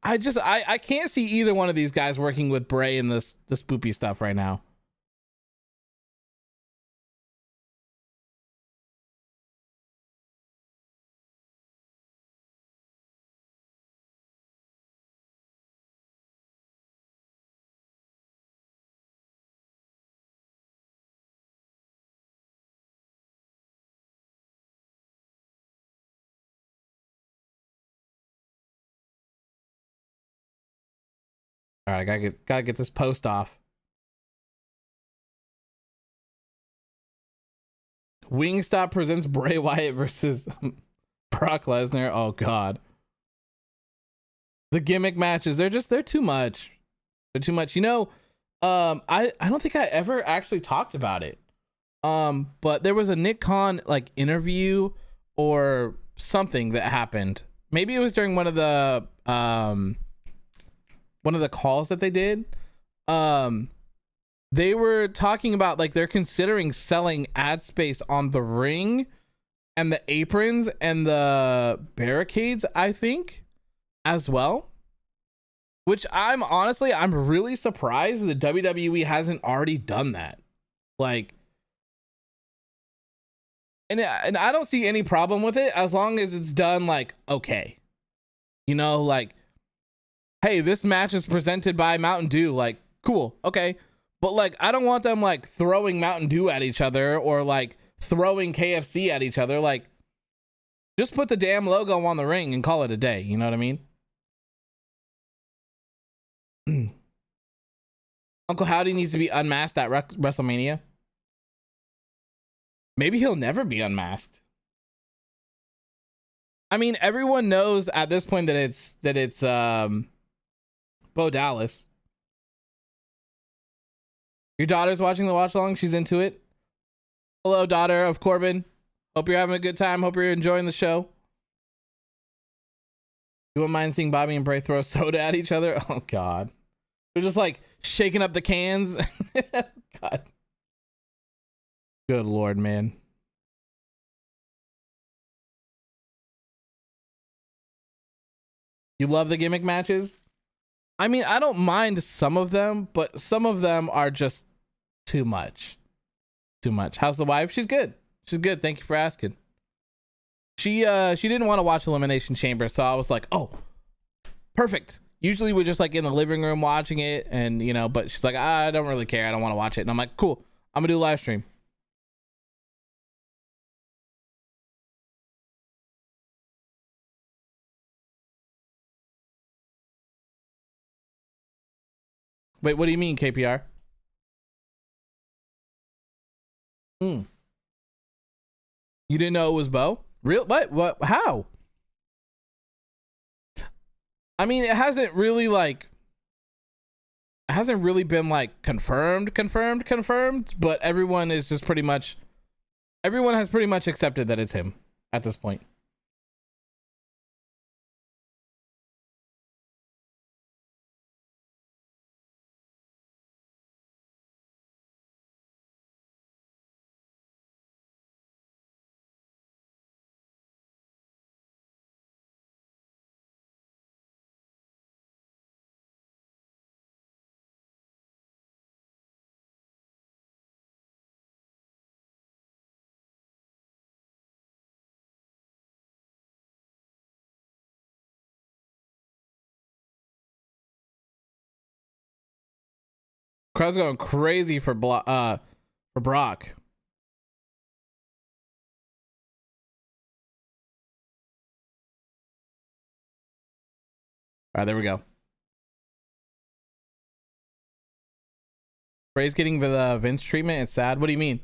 I can't see either one of these guys working with Bray in this spoopy stuff right now. All right, I gotta get this post off. Wingstop presents Bray Wyatt versus Brock Lesnar. Oh God. The gimmick matches, they're too much. They're too much. You know, I don't think I ever actually talked about it. But there was a Nick Khan like interview or something that happened. Maybe it was during one of the calls that they did. They were talking about like they're considering selling ad space on the ring and the aprons and the barricades, I think, as well. Which I'm really surprised that WWE hasn't already done that. Like, and I don't see any problem with it as long as it's done like okay. You know, like, hey, this match is presented by Mountain Dew. Like, cool, okay. But like, I don't want them like throwing Mountain Dew at each other or like throwing KFC at each other. Like, just put the damn logo on the ring and call it a day. You know what I mean? Uncle Howdy needs to be unmasked at WrestleMania. Maybe he'll never be unmasked. I mean, everyone knows at this point that it's Bo Dallas. Your daughter's watching the watch along. She's into it. Hello, daughter of Corbin. Hope you're having a good time. Hope you're enjoying the show. You wouldn't mind seeing Bobby and Bray throw soda at each other? Oh, God. They're just like shaking up the cans. God. Good Lord, man. You love the gimmick matches? I mean, I don't mind some of them, but some of them are just too much. Too much. How's the wife? She's good. She's good. Thank you for asking. She didn't want to watch Elimination Chamber, so I was like, oh, perfect. Usually we're just like in the living room watching it, and you know, but she's like, I don't really care. I don't want to watch it. And I'm like, cool. I'm gonna do a live stream. Wait, what do you mean, KPR? You didn't know it was Bo? Real? What? How? I mean, it hasn't really been like confirmed, but everyone has pretty much accepted that it's him at this point. Crowd's going crazy for Brock. All right, there we go. Bray's getting the Vince treatment. It's sad. What do you mean?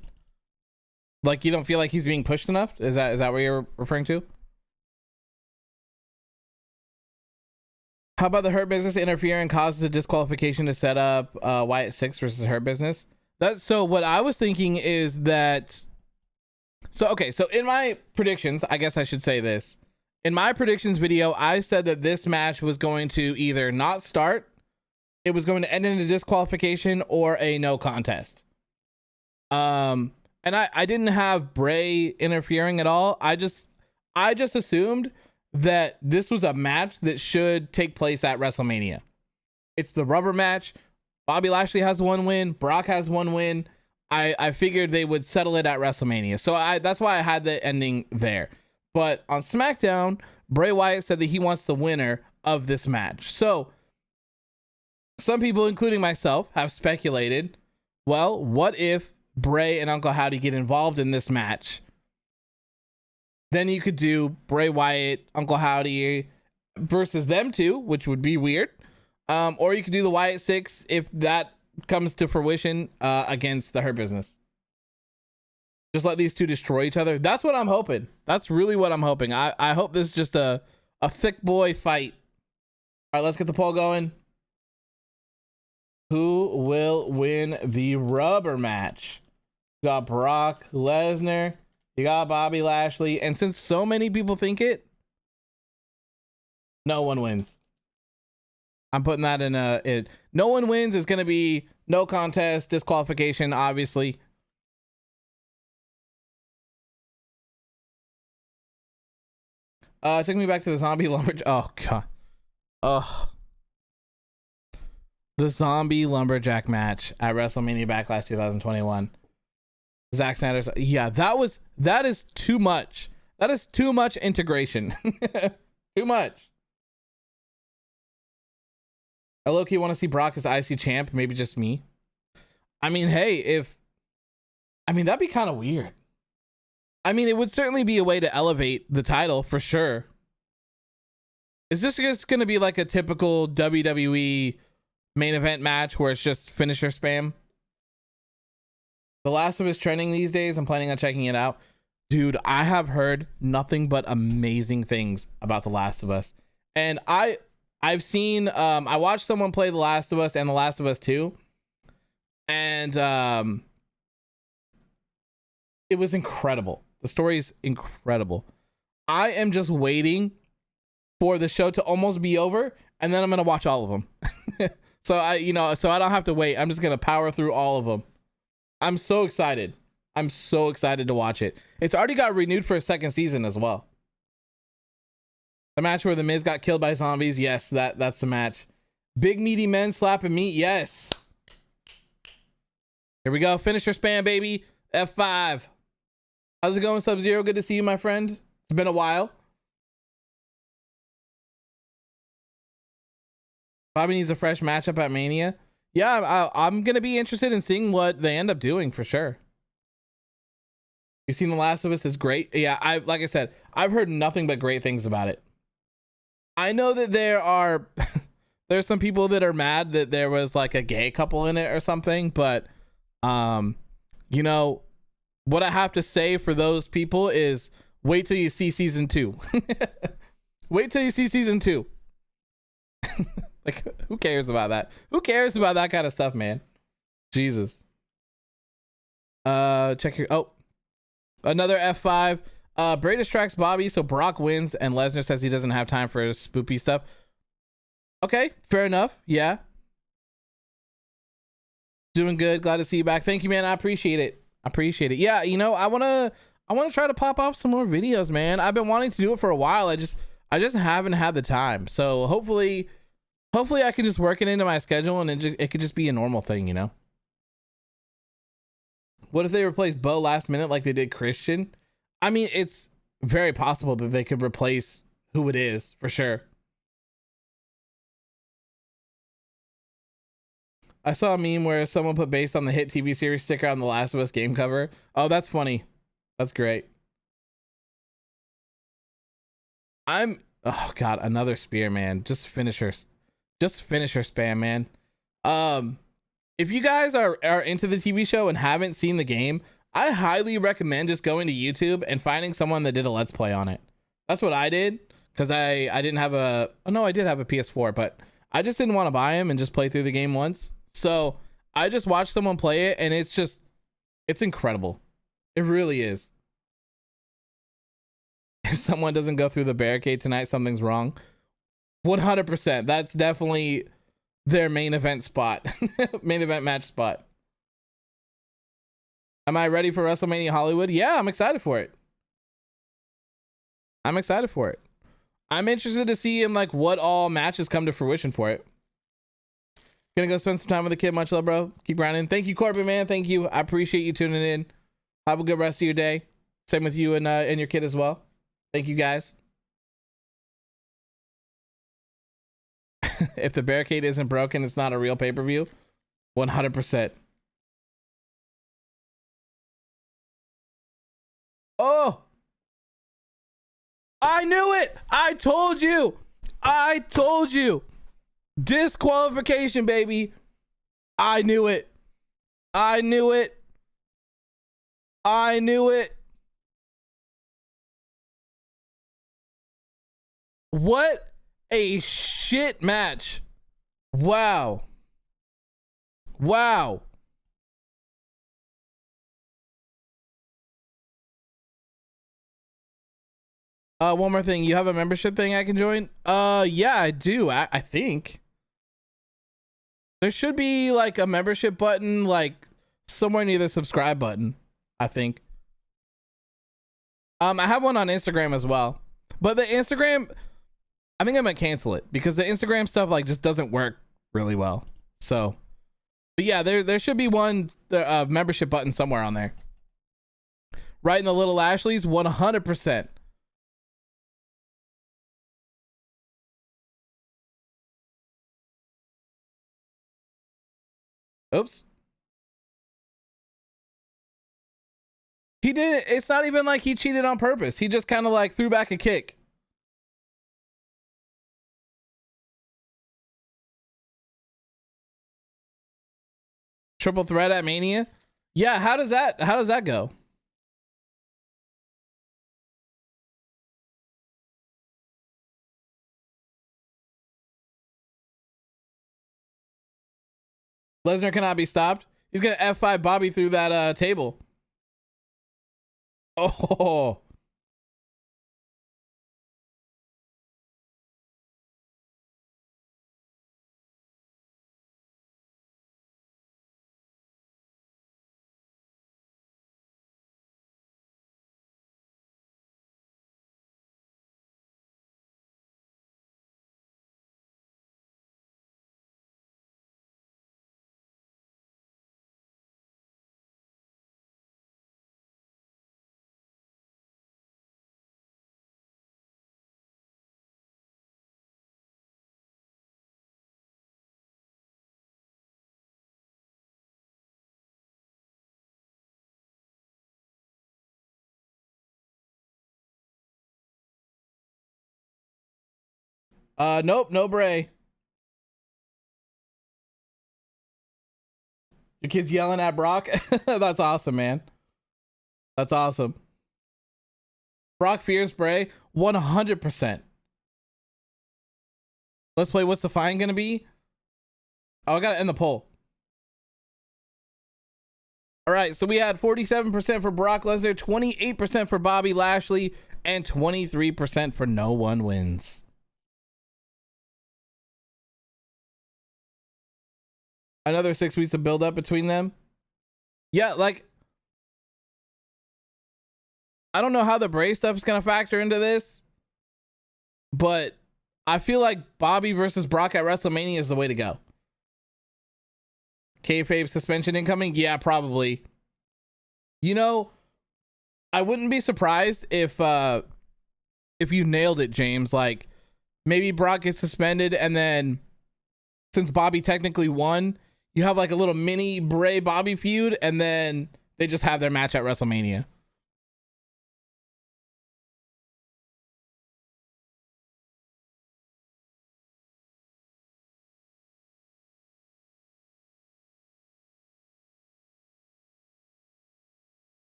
Like, you don't feel like he's being pushed enough? Is that what you're referring to? How about the Hurt Business interfering causes a disqualification to set up Wyatt 6 versus Hurt Business? So what I was thinking is that... So in my predictions, I guess I should say this. In my predictions video, I said that this match was going to either not start, it was going to end in a disqualification, or a no contest. And I didn't have Bray interfering at all. I just assumed that this was a match that should take place at WrestleMania. It's the rubber match. Bobby Lashley has one win. Brock has one win. I figured they would settle it at WrestleMania. So that's why I had the ending there. But on SmackDown, Bray Wyatt said that he wants the winner of this match. So some people, including myself, have speculated, well, what if Bray and Uncle Howdy get involved in this match? Then you could do Bray Wyatt, Uncle Howdy versus them two, which would be weird. Or you could do the Wyatt Six if that comes to fruition against the Hurt Business. Just let these two destroy each other. That's what I'm hoping. That's really what I'm hoping. I hope this is just a thick boy fight. All right, let's get the poll going. Who will win the rubber match? You got Brock Lesnar. You got Bobby Lashley. And since so many people think it, no one wins. I'm putting that in no one wins is going to be no contest, disqualification, obviously. Took me back to the zombie lumberjack. Oh god. Oh. The zombie lumberjack match at WrestleMania Backlash 2021. Zack Snyder's. Yeah, that is too much. That is too much integration. Too much. I low-key want to see Brock as IC champ, maybe just me. I mean, hey, that'd be kind of weird. I mean, it would certainly be a way to elevate the title for sure. Is this just going to be like a typical WWE main event match where it's just finisher spam? The Last of Us trending these days. I'm planning on checking it out. Dude, I have heard nothing but amazing things about The Last of Us. And I've seen, I watched someone play The Last of Us and The Last of Us 2. And it was incredible. The story's incredible. I am just waiting for the show to almost be over, and then I'm going to watch all of them. So I don't have to wait. I'm just going to power through all of them. I'm so excited. I'm so excited to watch it. It's already got renewed for a second season as well. The match where The Miz got killed by zombies. Yes, that's the match. Big meaty men slapping meat. Yes. Here we go. Finisher spam, baby. F5. How's it going, Sub-Zero? Good to see you, my friend. It's been a while. Bobby needs a fresh matchup at Mania. Yeah, I'm going to be interested in seeing what they end up doing for sure. You've seen The Last of Us is great. Yeah, like I said, I've heard nothing but great things about it. I know that there's some people that are mad that there was like a gay couple in it or something, but you know, what I have to say for those people is wait till you see season 2. Wait till you see season 2. Like, who cares about that? Who cares about that kind of stuff, man? Jesus. Check your another F5. Bray distracts Bobby, so Brock wins, and Lesnar says he doesn't have time for spoopy stuff. Okay, fair enough. Yeah. Doing good. Glad to see you back. Thank you, man. I appreciate it. Yeah, you know, I wanna try to pop off some more videos, man. I've been wanting to do it for a while. I just haven't had the time. So hopefully I can just work it into my schedule and it could just be a normal thing, you know? What if they replace Bo last minute like they did Christian? I mean, it's very possible that they could replace who it is for sure. I saw a meme where someone put based on the hit TV series sticker on the Last of Us game cover. Oh, that's funny. That's great. Oh God, another spear, man. Just finish her spam, man. If you guys are into the TV show and haven't seen the game, I highly recommend just going to YouTube and finding someone that did a Let's Play on it. That's what I did, because I didn't have a... Oh, no, I did have a PS4, but I just didn't want to buy him and just play through the game once. So I just watched someone play it, and it's incredible. It really is. If someone doesn't go through the barricade tonight, something's wrong. 100%. That's definitely their main event spot. Main event match spot. Am I ready for WrestleMania Hollywood? Yeah, I'm excited for it. I'm interested to see in like what all matches come to fruition for it. Gonna go spend some time with the kid. Much love, bro. Keep grinding. Thank you, Corbin, man. Thank you. I appreciate you tuning in. Have a good rest of your day. Same with you and your kid as well. Thank you, guys. If the barricade isn't broken, it's not a real pay-per-view. 100%. Oh, I knew it. I told you. I told you. Disqualification, baby. I knew it. I knew it. I knew it. What a shit match. Wow. Wow. One more thing. You have a membership thing I can join? Yeah, I do. I think there should be like a membership button, like somewhere near the subscribe button, I think. I have one on Instagram as well, but the Instagram, I think I'm gonna cancel it because the Instagram stuff like just doesn't work really well. So, but yeah, there should be one membership button somewhere on there. Right in the little Lashley's, 100%. Oops. He didn't. It's not even like he cheated on purpose. He just kind of like threw back a kick. Triple threat at Mania. Yeah. How does that go? Lesnar cannot be stopped. He's gonna F5 Bobby through that table. Oh. Nope, no Bray. Your kid's yelling at Brock. That's awesome, man. That's awesome. Brock fears Bray, 100%. Let's play. What's the fine gonna be? Oh, I gotta end the poll. All right, so we had 47% for Brock Lesnar, 28% for Bobby Lashley, and 23% for no one wins. Another 6 weeks of build up between them. Yeah, like I don't know how the Bray stuff is gonna factor into this, but I feel like Bobby versus Brock at WrestleMania is the way to go. Kayfabe suspension incoming? Yeah, probably. You know, I wouldn't be surprised if you nailed it, James. Like maybe Brock gets suspended, and then since Bobby technically won, you have like a little mini Bray Bobby feud, and then they just have their match at WrestleMania.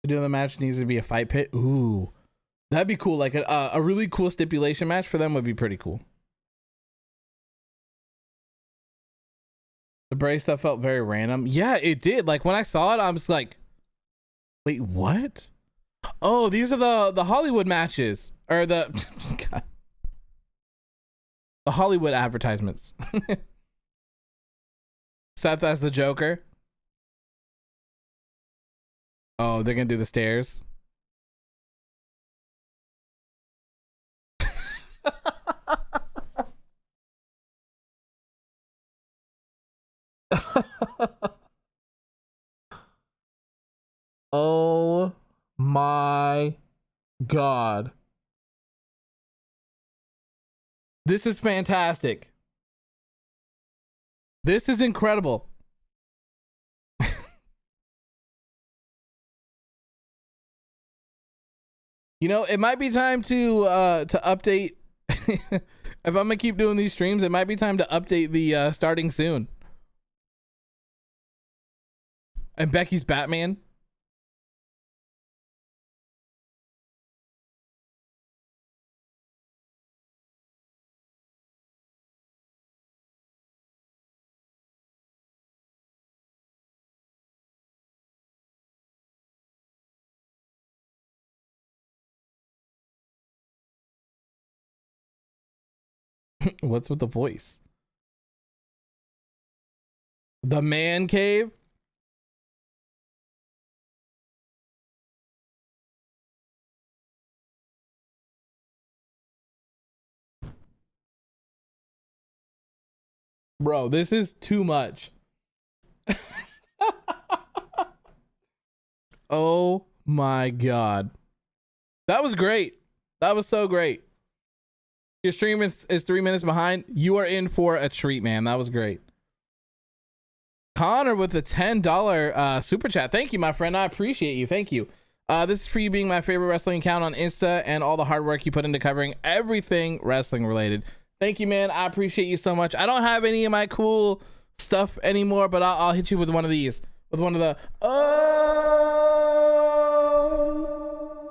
Doing the match needs to be a fight pit. Ooh, that'd be cool. Like a really cool stipulation match for them would be pretty cool. The Bray stuff felt very random. Yeah, it did. Like when I saw it, I was like, wait, what? Oh, these are the Hollywood matches, or the God. The Hollywood advertisements. Seth as the Joker. Oh, they're gonna do the stairs. Oh my God. This is fantastic. This is incredible. You know, it might be time to update. If I'm gonna keep doing these streams, it might be time to update the starting soon. And Becky's Batman. What's with the voice? The man cave. Bro, this is too much. Oh my God. That was great. That was so great. Your stream is 3 minutes behind. You are in for a treat, man. That was great. Connor with the $10 super chat. Thank you, my friend. I appreciate you. Thank you. This is for you being my favorite wrestling account on Insta and all the hard work you put into covering everything wrestling related. Thank you, man. I appreciate you so much. I don't have any of my cool stuff anymore, but I'll hit you with one of these. With one of the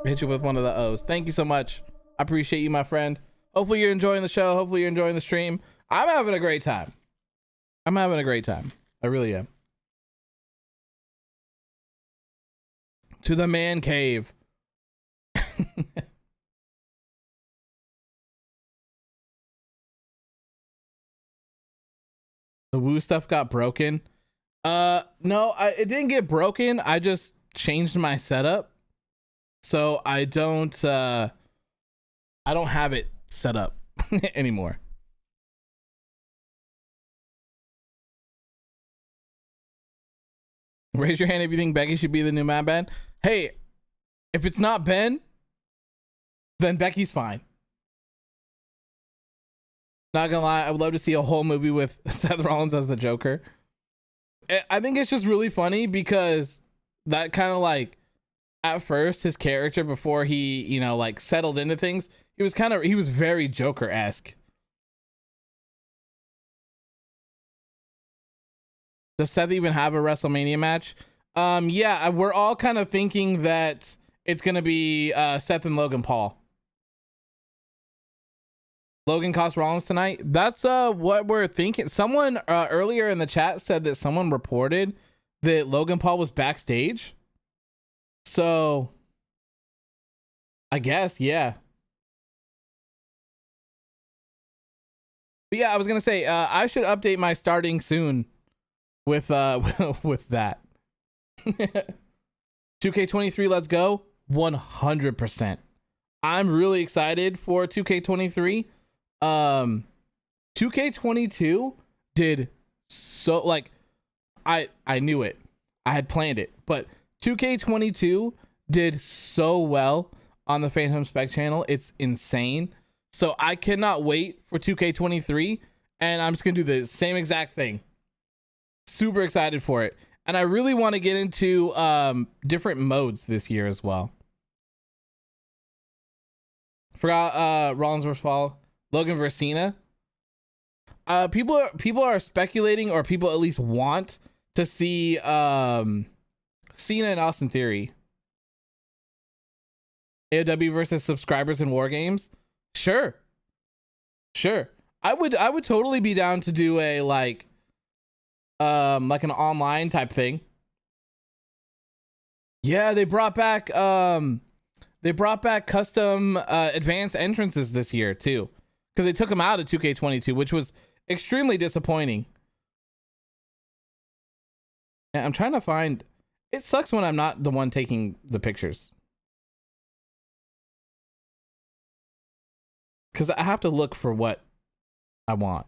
hit you with one of the O's. Thank you so much. I appreciate you, my friend. Hopefully you're enjoying the show. Hopefully you're enjoying the stream. I'm having a great time. I'm having a great time. I really am. To the man cave. The Woo stuff got broken. No, it didn't get broken. I just changed my setup. So I don't have it set up anymore. Raise your hand if you think Becky should be the new man Ben. Hey, if it's not Ben, then Becky's fine. Not gonna lie, I would love to see a whole movie with Seth Rollins as the Joker. I think it's just really funny because that kind of like at first his character before he, you know, like settled into things, he was very Joker-esque. Does Seth even have a WrestleMania match? Yeah, we're all kind of thinking that it's gonna be Seth and Logan Paul. Logan cost Rollins tonight. That's what we're thinking. Someone earlier in the chat said that someone reported that Logan Paul was backstage. So I guess, yeah. But yeah, I was gonna say I should update my starting soon with with that. 2K23, let's go. 100%. I'm really excited for 2K23. 2K22 did so, like, I knew it. I had planned it, but 2K22 did so well on the Phantom Spec channel. It's insane. So I cannot wait for 2K23, and I'm just gonna do the same exact thing. Super excited for it. And I really want to get into different modes this year as well. Forgot Rollins vs. Fall, Logan vs. Cena. People are speculating, or people at least want to see Cena and Austin Theory. AOW versus subscribers in War Games. Sure. I would totally be down to do a like an online type thing. Yeah, they brought back custom advanced entrances this year too, because they took them out of 2K22, which was extremely disappointing. And I'm trying to find, it sucks when I'm not the one taking the pictures, because I have to look for what I want.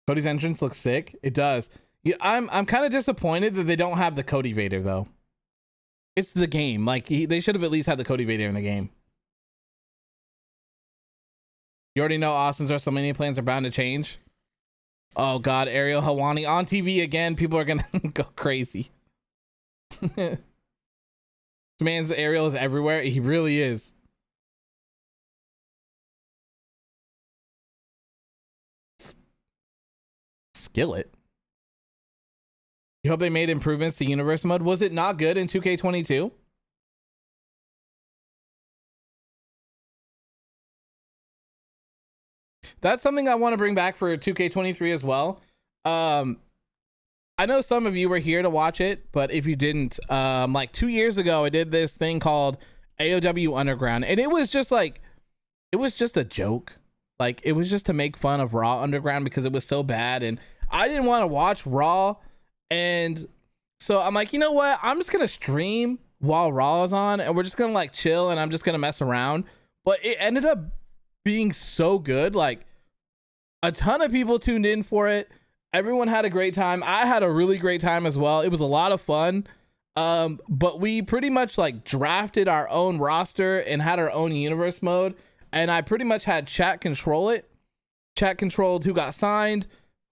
Cody's entrance looks sick. It does. Yeah, I'm kind of disappointed that they don't have the Cody Vader though. It's the game. Like they should have at least had the Cody Vader in the game. You already know Austin's WrestleMania plans are bound to change. Oh God, Ariel Helwani on TV again. People are gonna go crazy. This man's Ariel is everywhere. He really is. Skillet. You hope they made improvements to universe mode. Was it not good in 2K22? That's something I want to bring back for 2K23 as well. I know some of you were here to watch it, but if you didn't, like 2 years ago, I did this thing called AOW Underground, and it was just a joke. Like, it was just to make fun of Raw Underground because it was so bad, and I didn't want to watch Raw, and so I'm like, you know what? I'm just gonna stream while Raw is on, and we're just gonna like chill, and I'm just gonna mess around. But it ended up being so good. Like, a ton of people tuned in for it. Everyone had a great time. I had a really great time as well. It was a lot of fun. But we pretty much like drafted our own roster and had our own universe mode. And I pretty much had chat control it. Chat controlled who got signed,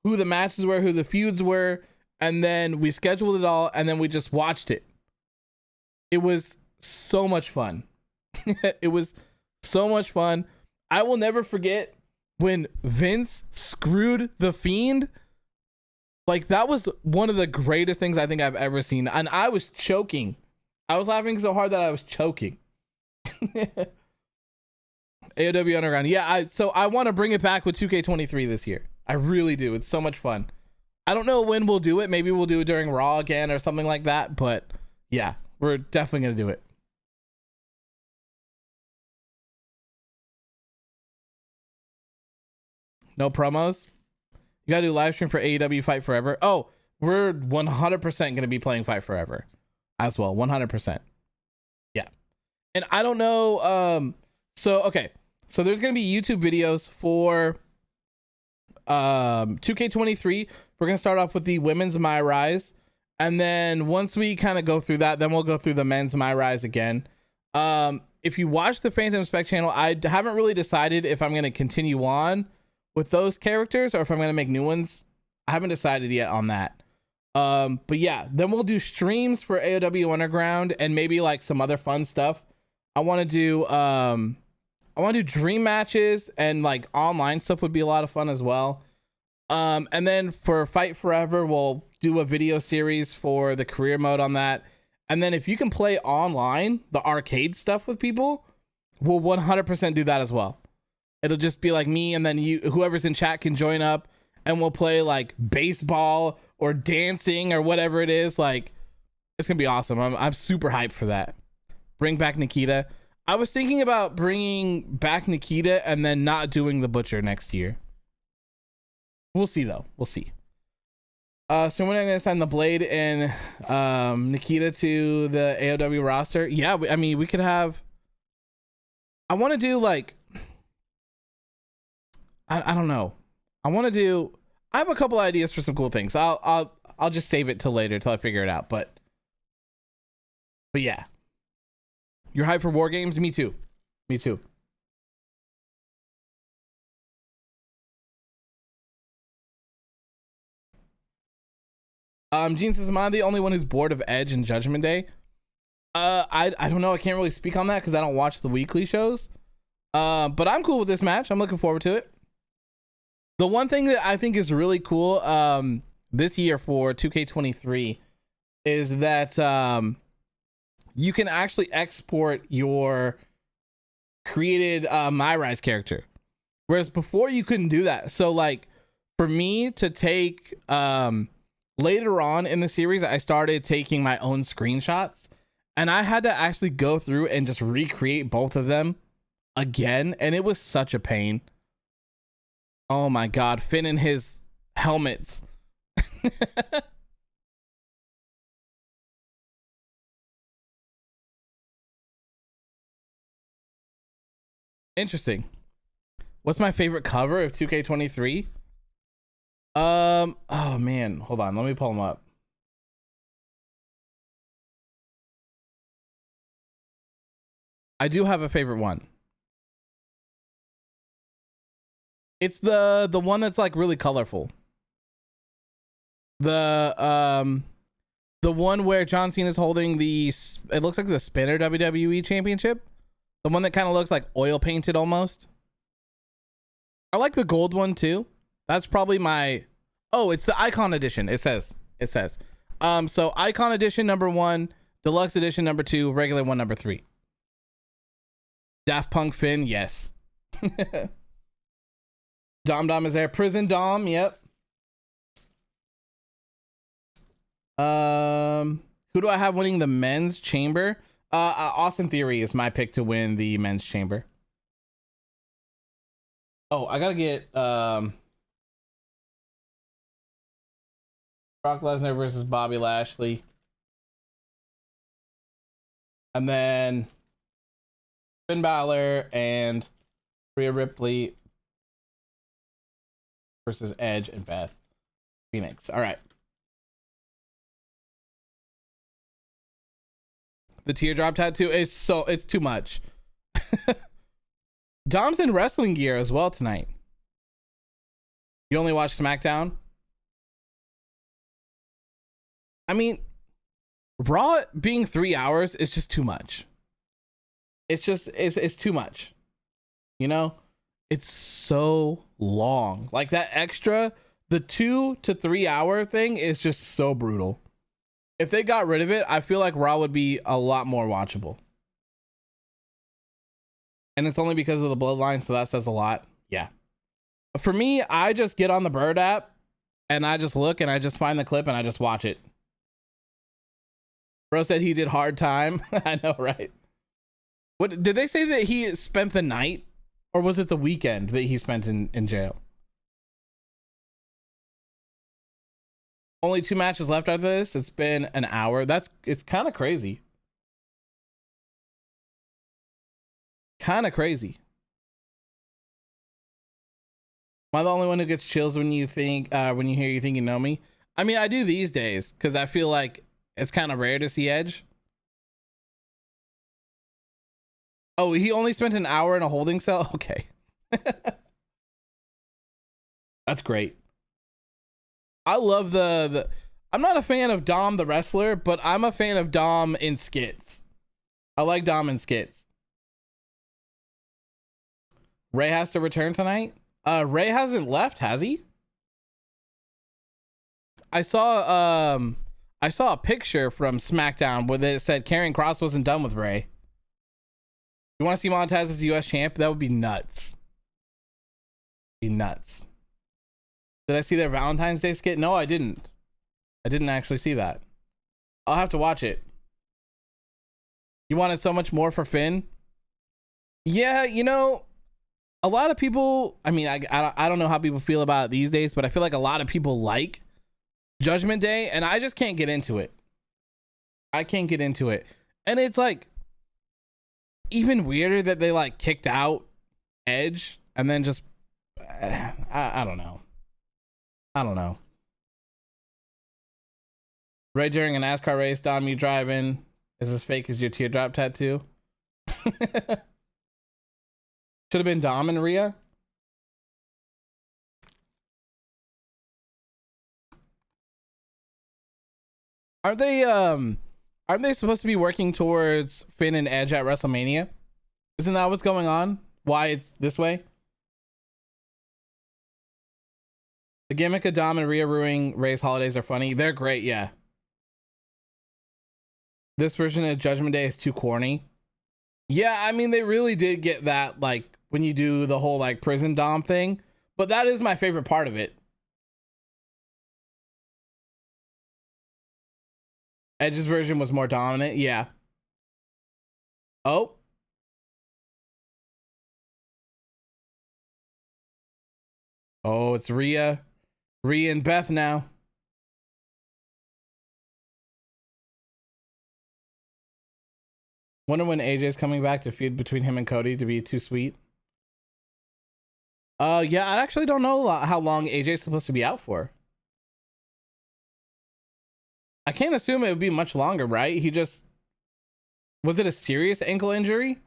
who the matches were, who the feuds were. And then we scheduled it all, and then we just watched it. It was so much fun. It was so much fun. I will never forget when Vince screwed the Fiend. Like, that was one of the greatest things I think I've ever seen. And I was choking. I was laughing so hard that I was choking. AOW Underground. Yeah, so I want to bring it back with 2K23 this year. I really do. It's so much fun. I don't know when we'll do it. Maybe we'll do it during Raw again or something like that. But yeah, we're definitely going to do it. No promos. You gotta do live stream for AEW Fight Forever. Oh, we're 100% gonna be playing Fight Forever as well. 100%. Yeah. And I don't know. So okay. So there's gonna be YouTube videos for 2K23. We're gonna start off with the women's My Rise, and then once we kind of go through that, then we'll go through the men's My Rise again. If you watch the Phantom Spec channel, I haven't really decided if I'm gonna continue on with those characters or if I'm gonna make new ones. I haven't decided yet on that. But yeah, then we'll do streams for AOW Underground and maybe like some other fun stuff. I want to do dream matches, and like online stuff would be a lot of fun as well. And then for Fight Forever, we'll do a video series for the career mode on that. And then if you can play online, the arcade stuff with people, we'll 100% do that as well. It'll just be like me, and then whoever's in chat can join up, and we'll play like baseball or dancing or whatever it is. Like, it's gonna be awesome. I'm super hyped for that. Bring back Nikita. I was thinking about bringing back Nikita and then not doing the Butcher next year. We'll see though. We'll see. So when I'm gonna send the Blade and Nikita to the AOW roster. Yeah, I mean, we could have. I want to do like. I don't know. I have a couple ideas for some cool things. I'll just save it till later till I figure it out. But yeah. You're hyped for War Games? Me too. Me too. Gene says, am I the only one who's bored of Edge and Judgment Day? I don't know. I can't really speak on that because I don't watch the weekly shows. But I'm cool with this match. I'm looking forward to it. The one thing that I think is really cool this year for 2K23 is that you can actually export your created My Rise character, whereas before you couldn't do that. So like for me to take later on in the series, I started taking my own screenshots, and I had to actually go through and just recreate both of them again, and it was such a pain. Oh my God, Finn and his helmets. Interesting. What's my favorite cover of 2K23? Oh man, hold on. Let me pull them up. I do have a favorite one. It's the one that's like really colorful. The one where John Cena's holding it looks like the spinner WWE Championship. The one that kind of looks like oil painted almost. I like the gold one too. That's probably my... Oh, it's the Icon Edition. It says. So Icon Edition #1, Deluxe Edition #2, regular one #3. Daft Punk Finn, yes. Dom is there. Prison Dom, yep. Who do I have winning the men's chamber? Austin Theory is my pick to win the men's chamber. Oh, I gotta get Brock Lesnar versus Bobby Lashley. And then Finn Balor and Rhea Ripley versus Edge and Beth Phoenix. All right. The teardrop tattoo is it's too much. Dom's in wrestling gear as well tonight. You only watch SmackDown? I mean, Raw being 3 hours is just too much. It's too much. You know? It's so long. Like that extra, the 2 to 3 hour thing is just so brutal. If they got rid of it, I feel like Raw would be a lot more watchable. And it's only because of the bloodline, so that says a lot. Yeah. For me, I just get on the Bird app and I just look and I just find the clip and I just watch it. Bro said he did hard time. I know, right? What did they say that he spent the night, or was it the weekend that he spent in jail? Only 2 matches left after this. It's been an hour. It's kind of crazy. Kind of crazy. Am I the only one who gets chills when you think when you hear you think you know me? I mean, I do these days because I feel like it's kind of rare to see Edge. Oh, he only spent an hour in a holding cell? Okay. That's great. I love the I'm not a fan of Dom the wrestler, but I'm a fan of Dom in skits. I like Dom in skits. Ray has to return tonight. Ray hasn't left, has he? I saw a picture from SmackDown where it said Karrion Kross wasn't done with Ray. You want to see Montez as the US champ? That would be nuts. Be nuts. Did I see their Valentine's Day skit? No, I didn't. I didn't actually see that. I'll have to watch it. You wanted so much more for Finn? Yeah, you know, a lot of people, I mean, I don't know how people feel about it these days, but I feel like a lot of people like Judgment Day, and I just can't get into it. I can't get into it. And it's like even weirder that they like kicked out Edge and then just I don't know. I don't know. Right during a NASCAR race, Dom, you driving is as fake as your teardrop tattoo. Should have been Dom and Rhea. Aren't they supposed to be working towards Finn and Edge at WrestleMania? Isn't that what's going on? Why it's this way? The gimmick of Dom and Rhea ruining Ray's holidays are funny. They're great, yeah. This version of Judgment Day is too corny. Yeah, I mean, they really did get that, like, when you do the whole, like, prison Dom thing. But that is my favorite part of it. Edge's version was more dominant, yeah. Oh. Oh, it's Rhea. Rhea and Beth now. Wonder when AJ's coming back to feud between him and Cody to be too sweet. Yeah, I actually don't know how long AJ's supposed to be out for. I can't assume it would be much longer, right? Was it a serious ankle injury?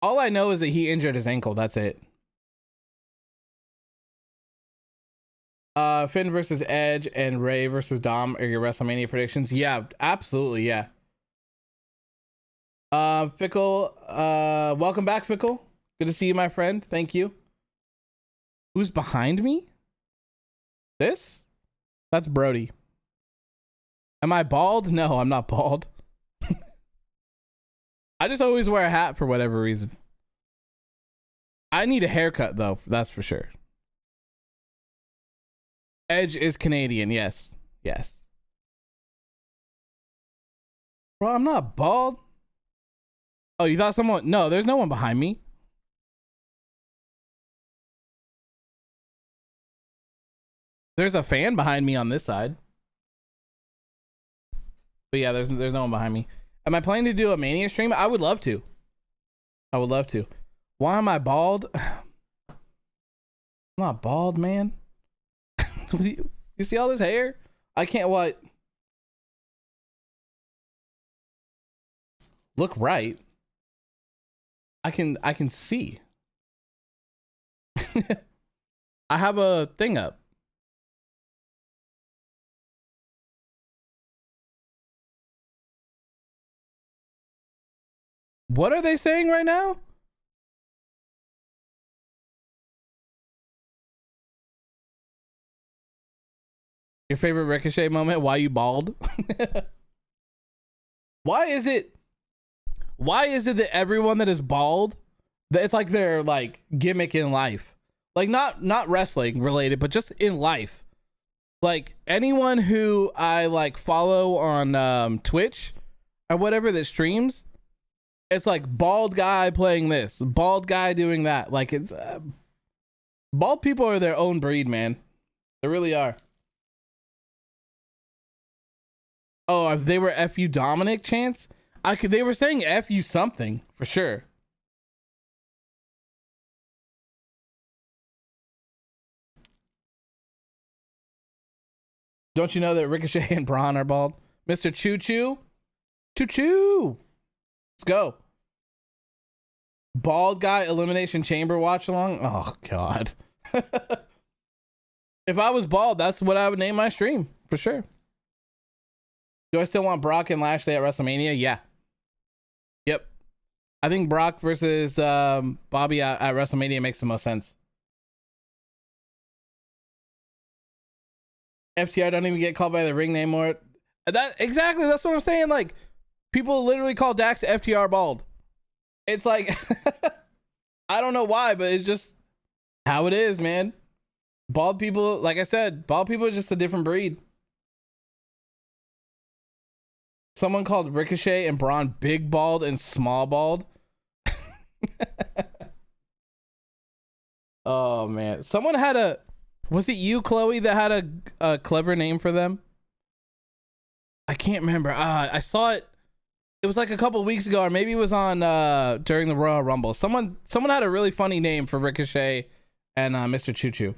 All I know is that he injured his ankle. That's it. Finn versus Edge and Ray versus Dom are your WrestleMania predictions. Yeah, absolutely. Yeah. Fickle, welcome back, Fickle. Good to see you, my friend. Thank you. Who's behind me? This? That's Brody. Am I bald? No, I'm not bald. I just always wear a hat for whatever reason. I need a haircut though, that's for sure. Edge is Canadian, yes. Yes. Bro, I'm not bald. Oh, you thought someone... No, there's no one behind me. There's a fan behind me on this side. But yeah, there's no one behind me. Am I planning to do a Mania stream? I would love to. I would love to. Why am I bald? I'm not bald, man. You see all this hair? I can't what? Look right. I can see. I have a thing up. What are they saying right now? Your favorite Ricochet moment? Why you bald? Why is it that everyone that is bald, that it's like their like gimmick in life? Like not wrestling related, but just in life. Like anyone who I like follow on Twitch or whatever that streams, it's like bald guy playing this, bald guy doing that. Like it's bald people are their own breed, man. They really are. Oh, if they were F you Dominic chants, they were saying F you something for sure. Don't you know that Ricochet and Braun are bald? Mr. Choo Choo? Choo Choo! Let's go. Bald guy Elimination Chamber watch along? Oh, God. If I was bald, that's what I would name my stream, for sure. Do I still want Brock and Lashley at WrestleMania? Yeah. Yep. I think Brock versus Bobby at WrestleMania makes the most sense. FTR don't even get called by the ring name more. Exactly, that's what I'm saying. Like, people literally call Dax FTR bald. It's like, I don't know why, but it's just how it is, man. Bald people, like I said, bald people are just a different breed. Someone called Ricochet and Braun big bald and small bald. Oh, man. Someone had was it you, Chloe, that had a clever name for them? I can't remember. I saw it. It was like a couple weeks ago, or maybe it was on during the Royal Rumble. Someone had a really funny name for Ricochet and Mr. Choo Choo.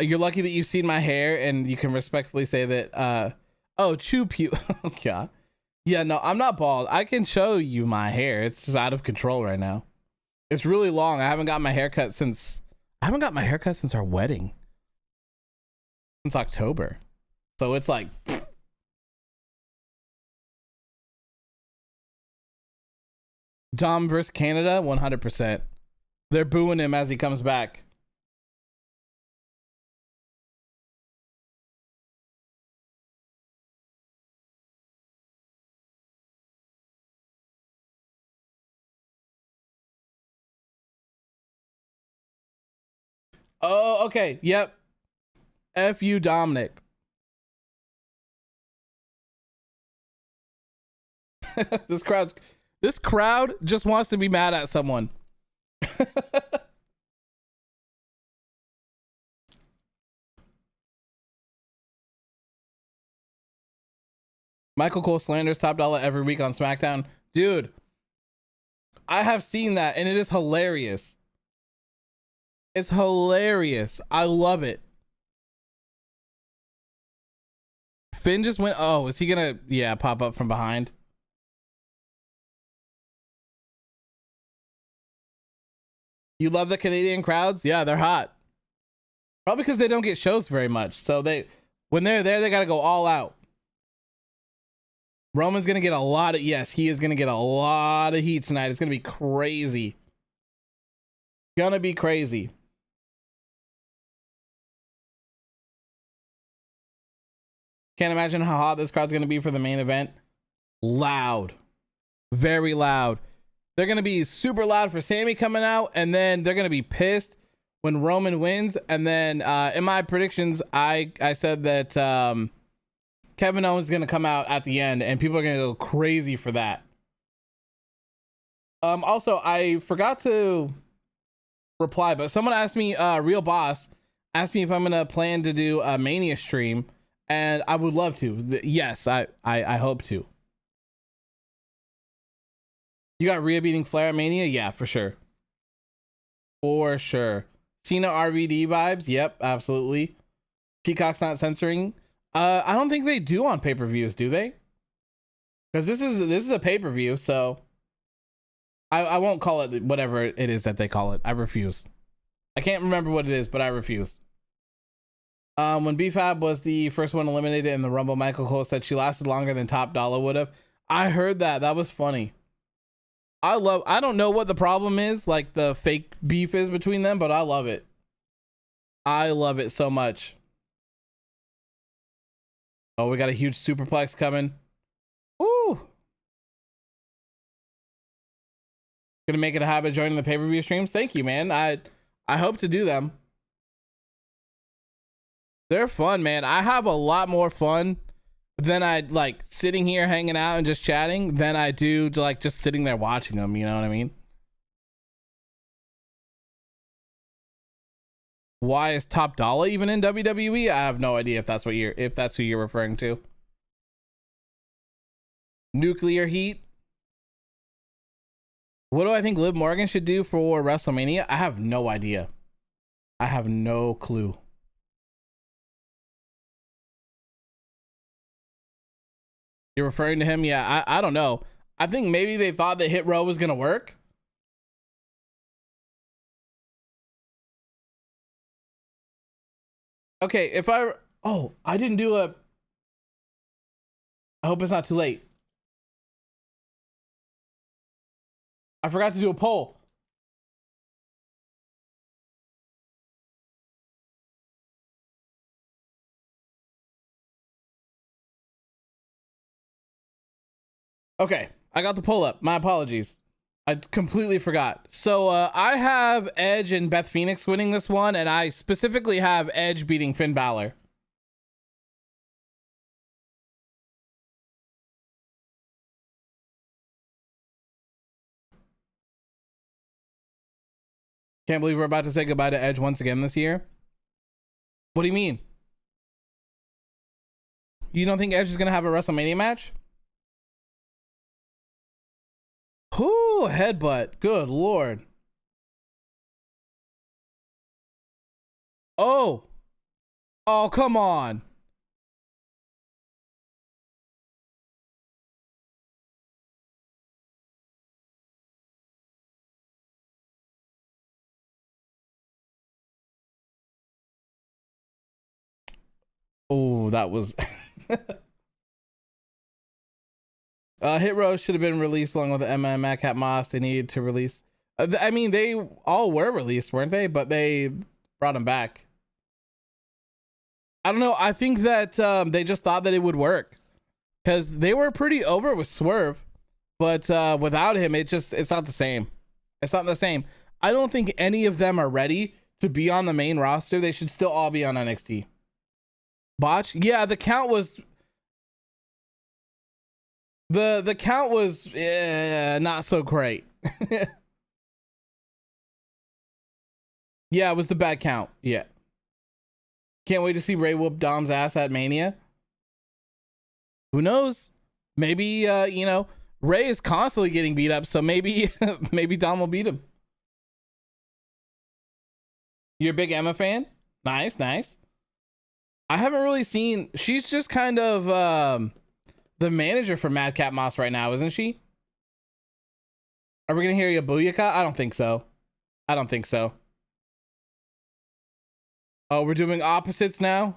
You're lucky that you've seen my hair and you can respectfully say that. Oh, Choo Pew. Oh, God. Yeah, no, I'm not bald. I can show you my hair. It's just out of control right now. It's really long. I haven't got my haircut since our wedding. Since October. So it's like. Dom versus Canada, 100%. They're booing him as he comes back. Oh, okay. Yep. F you, Dominic. This crowd just wants to be mad at someone. Michael Cole slanders Top Dollar every week on SmackDown. Dude, I have seen that and it is hilarious. It's hilarious. I love it. Finn just went. Oh, is he gonna? Yeah, pop up from behind. You love the Canadian crowds? Yeah, they're hot. Probably because they don't get shows very much. So when they're there, they got to go all out. Roman's going to get a lot of, yes, he is going to get a lot of heat tonight. It's going to be crazy. Gonna be crazy. Can't imagine how hot this crowd's going to be for the main event. Loud. Very loud. They're going to be super loud for Sami coming out, and then they're going to be pissed when Roman wins. And then in my predictions, I said that Kevin Owens is going to come out at the end, and people are going to go crazy for that. Also, I forgot to reply, but someone asked me, Real Boss asked me if I'm going to plan to do a Mania stream, and I would love to. Yes, I hope to. You got Rhea beating Flair at Mania? Yeah, for sure. For sure. Cena RVD vibes? Yep, absolutely. Peacock's not censoring. I don't think they do on pay-per-views, do they? Because this is a pay-per-view, so I won't call it whatever it is that they call it. I refuse. I can't remember what it is, but I refuse. When B-Fab was the first one eliminated in the Rumble, Michael Cole said she lasted longer than Top Dollar would have. I heard that. That was funny. I don't know what the problem is, like the fake beef is between them, but I love it. I love it so much. Oh, we got a huge superplex coming. Woo! Gonna make it a habit joining the pay-per-view streams. Thank you, man. I hope to do them. They're fun, man. I have a lot more fun than I like sitting here hanging out and just chatting than I do to like just sitting there watching them. You know what I mean? Why is Top Dollar even in WWE? I have no idea if that's who you're referring to. Nuclear heat. What do I think Liv Morgan should do for WrestleMania? I have no idea. I have no clue. You're referring to him? Yeah, I don't know. I think maybe they thought that Hit Row was going to work. Okay, I didn't do I hope it's not too late. I forgot to do a poll. Okay, I got the poll up. My apologies. I completely forgot. So I have Edge and Beth Phoenix winning this one, and I specifically have Edge beating Finn Balor. Can't believe we're about to say goodbye to Edge once again this year. What do you mean? You don't think Edge is going to have a WrestleMania match? Whoo, headbutt. Good Lord. Oh. Oh, come on. Oh, that was... Hit Row should have been released along with the Emma and Cat Moss. They needed to release. I mean, they all were released, weren't they? But they brought them back. I don't know. I think that they just thought that it would work because they were pretty over with Swerve, but without him, it's not the same. It's not the same. I don't think any of them are ready to be on the main roster. They should still all be on NXT. Botch? Yeah, the count was. The count was not so great. Yeah, it was the bad count. Yeah. Can't wait to see Ray whoop Dom's ass at Mania. Who knows? Maybe Ray is constantly getting beat up, so maybe maybe Dom will beat him. You're a big Emma fan? Nice, nice. I haven't really seen. She's just kind of the manager for Madcap Moss right now, isn't she? Are we gonna hear you booyaka? I don't think so. I don't think so. Oh, we're doing opposites now.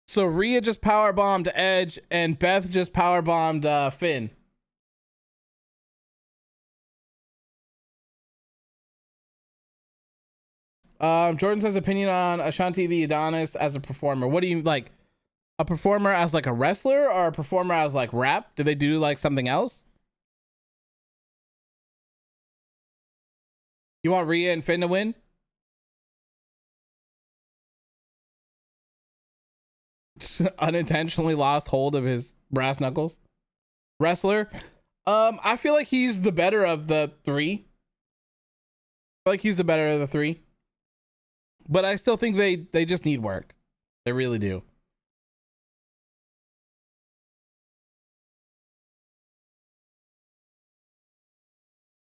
So Rhea just power bombed Edge, and Beth just power bombed Finn. Jordan says opinion on Ashanti the Adonis as a performer. What do you like? A performer as like a wrestler, or a performer as like rap? Do they do like something else? You want Rhea and Finn to win? Unintentionally lost hold of his brass knuckles. Wrestler. I feel like he's the better of the three. I feel like he's the better of the three. But I still think they just need work. They really do.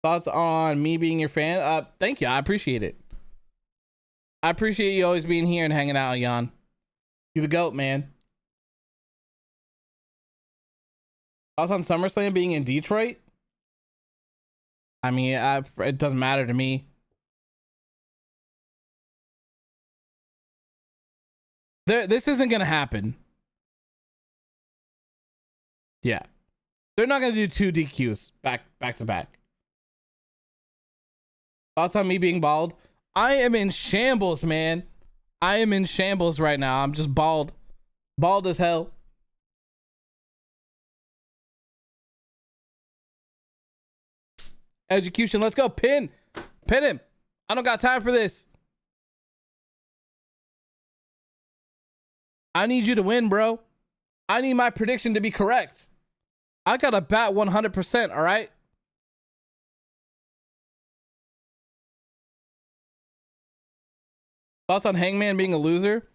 Thoughts on me being your fan? Thank you. I appreciate it. I appreciate you always being here and hanging out, Jan. You're the GOAT, man. Thoughts on SummerSlam being in Detroit? I mean, it doesn't matter to me. This isn't gonna happen. Yeah, they're not gonna do 2 DQs back to back. Thoughts on me being bald? I am in shambles, man. I am in shambles right now. I'm just bald as hell. Execution, let's go. Pin him. I don't got time for this. I need you to win, bro. I need my prediction to be correct. I gotta bat 100%, all right? Thoughts on Hangman being a loser?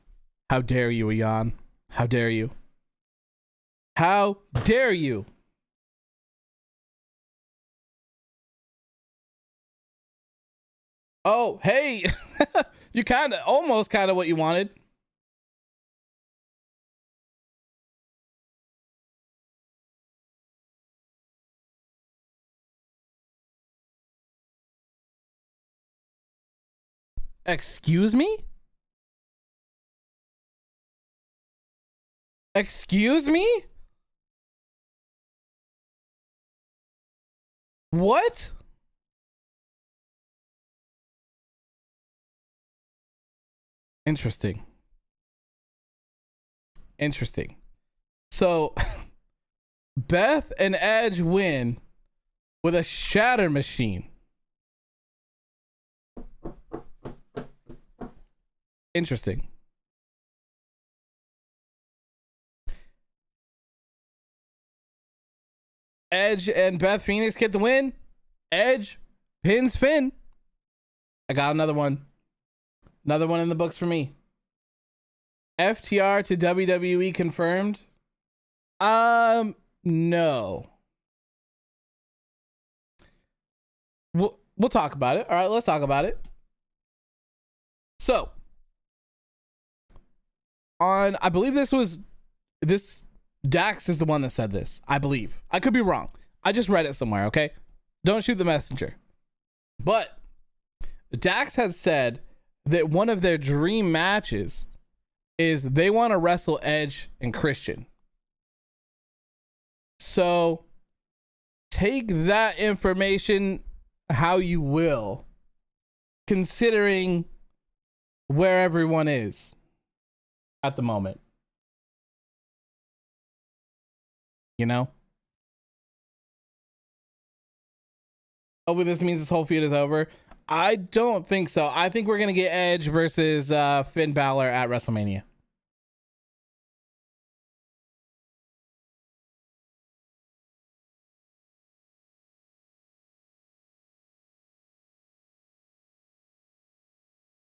How dare you, Ian? How dare you? How dare you? Oh, hey. You almost what you wanted. Excuse me? Excuse me? What? Interesting. So, Beth and Edge win with a shatter machine. Interesting. Edge and Beth Phoenix get the win. Edge pins Finn. I got another one. Another one in the books for me. FTR to WWE confirmed. No. We'll talk about it. All right, let's talk about it. So, I believe this Dax is the one that said this. I believe. I could be wrong. I just read it somewhere, okay? Don't shoot the messenger. But Dax has said that one of their dream matches is they want to wrestle Edge and Christian. So take that information how you will, considering where everyone is at the moment. You know? Oh, this means this whole feud is over. I don't think so. I think we're going to get Edge versus Finn Balor at WrestleMania.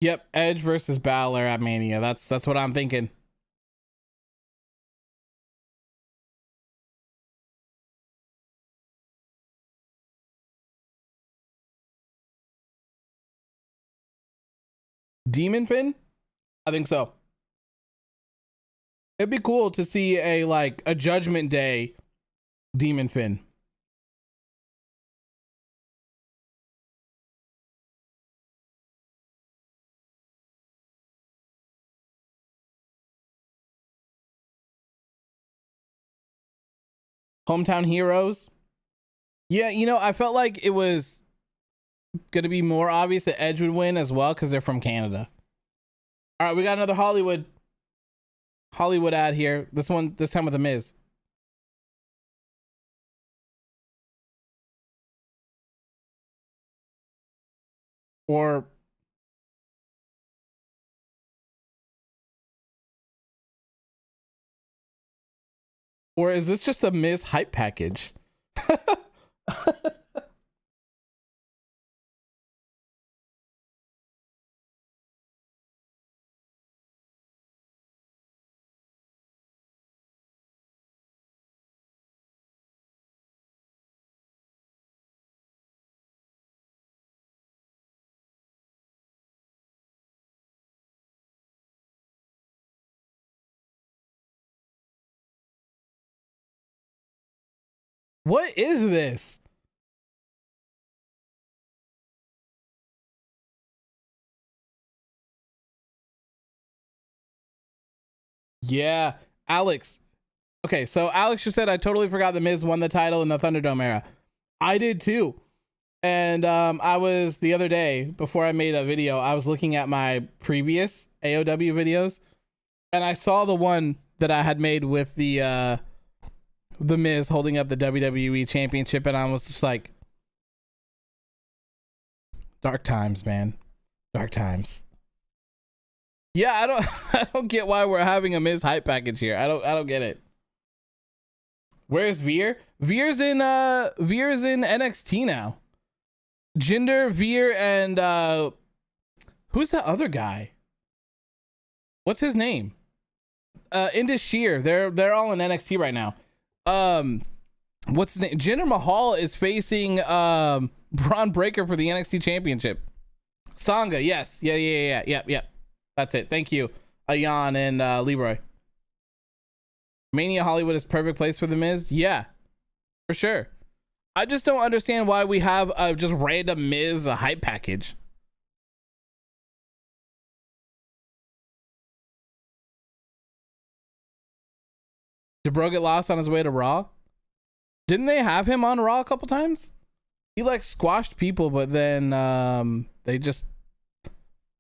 Yep, Edge versus Balor at Mania. That's what I'm thinking. Demon Finn? I think so. It'd be cool to see a Judgment Day Demon Finn. Hometown Heroes. Yeah, you know, I felt like it was going to be more obvious that Edge would win as well because they're from Canada. All right, we got another Hollywood ad here. This time with The Miz. Or is this just a Miz hype package? What is this? Yeah, Alex. Okay, so Alex just said I totally forgot the Miz won the title in the Thunderdome era. I did too. And I was the other day before I made a video, I was looking at my previous AOW videos, and I saw the one that I had made with the Miz holding up the WWE Championship, and I was just like, dark times, man, dark times. Yeah, I don't get why we're having a Miz hype package here. I don't get it. Where's Veer? Veer's in NXT now. Jinder, Veer, and who's the other guy? What's his name? Indus Sheer. They're all in NXT right now. What's his name? Jinder Mahal is facing Braun Breaker for the NXT Championship. Sangha, yes. Yeah. That's it. Thank you, Ayan and Leroy. Mania Hollywood is perfect place for the Miz. Yeah, for sure. I just don't understand why we have just random Miz hype package. Did Bro get lost on his way to Raw? Didn't they have him on Raw a couple times? He like squashed people, but then they just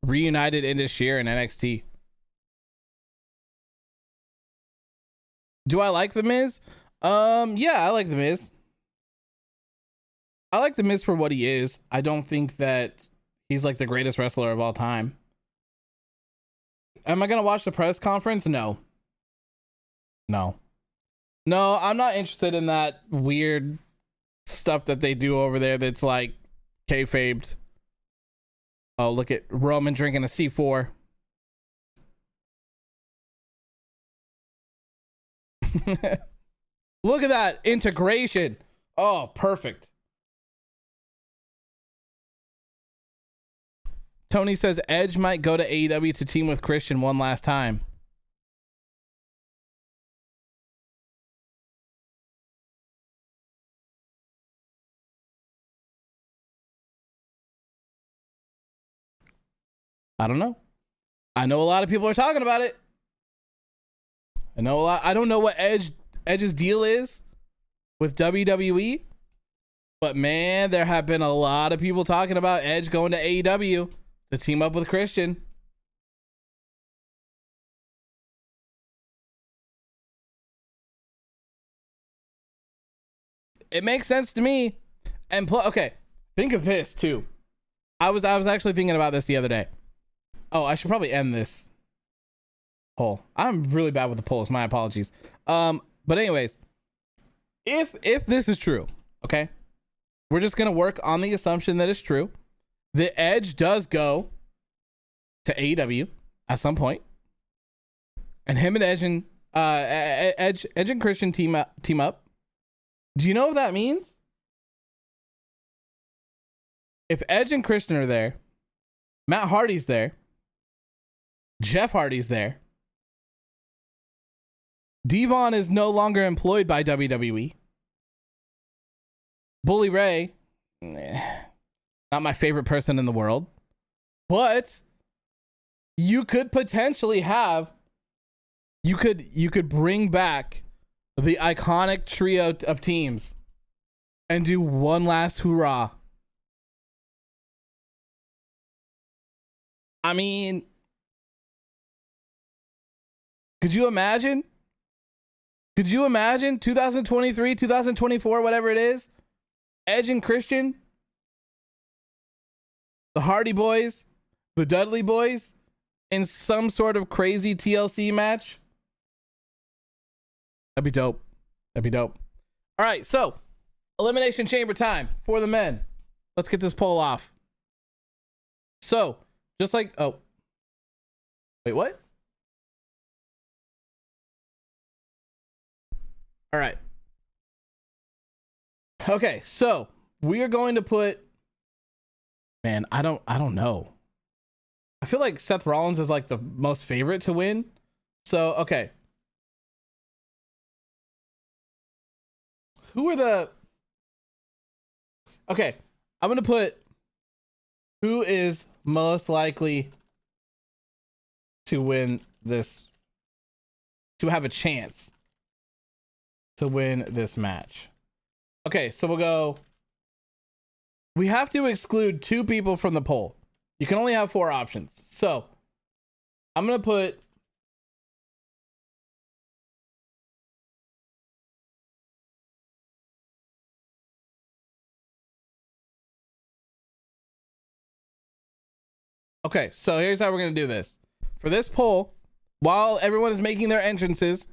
reunited Indus Sheer in NXT. Do I like The Miz? Yeah, I like The Miz. I like The Miz for what he is. I don't think that he's like the greatest wrestler of all time. Am I gonna watch the press conference? No, I'm not interested in that weird stuff that they do over there that's like kayfabed. Oh, look at Roman drinking a C4. Look at that integration. Oh, perfect. Tony says Edge might go to AEW to team with Christian one last time. I don't know. I know a lot of people are talking about it. I know a lot. I don't know what Edge's deal is with WWE, but man, there have been a lot of people talking about Edge going to AEW to team up with Christian. It makes sense to me. And okay, think of this too. I was actually thinking about this the other day. Oh, I should probably end this poll. I'm really bad with the polls. My apologies. But anyways, if this is true, okay, we're just gonna work on the assumption that it's true. The Edge does go to AEW at some point, and him and Edge and Christian team up. Do you know what that means? If Edge and Christian are there, Matt Hardy's there, Jeff Hardy's there. Devon is no longer employed by WWE. Bully Ray, not my favorite person in the world, but you could potentially have, you could bring back the iconic trio of teams and do one last hoorah. I mean, could you imagine? Could you imagine 2023, 2024, whatever it is? Edge and Christian, the Hardy Boys, the Dudley Boys, in some sort of crazy TLC match? That'd be dope. That'd be dope. All right, so Elimination Chamber time for the men. Let's get this poll off. So, just like, oh, wait, what? All right. Okay, so we are going to put, man, I don't know. I feel like Seth Rollins is like the most favorite to win. So, okay. Who are the, okay, I'm going to put who is most likely to win this, to have a chance to win this match. Okay, so we'll go. We have to exclude 2 people from the poll. You can only have 4 options. So I'm going to put okay, so here's how we're going to do this. For this poll, while everyone is making their entrances,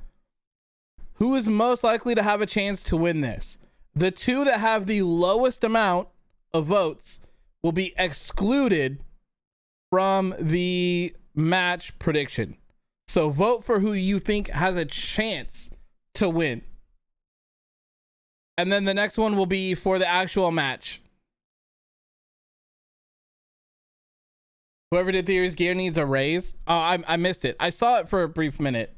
who is most likely to have a chance to win this? The 2 that have the lowest amount of votes will be excluded from the match prediction. So vote for who you think has a chance to win. And then the next one will be for the actual match. Whoever did Theory's gear needs a raise. Oh, I missed it. I saw it for a brief minute.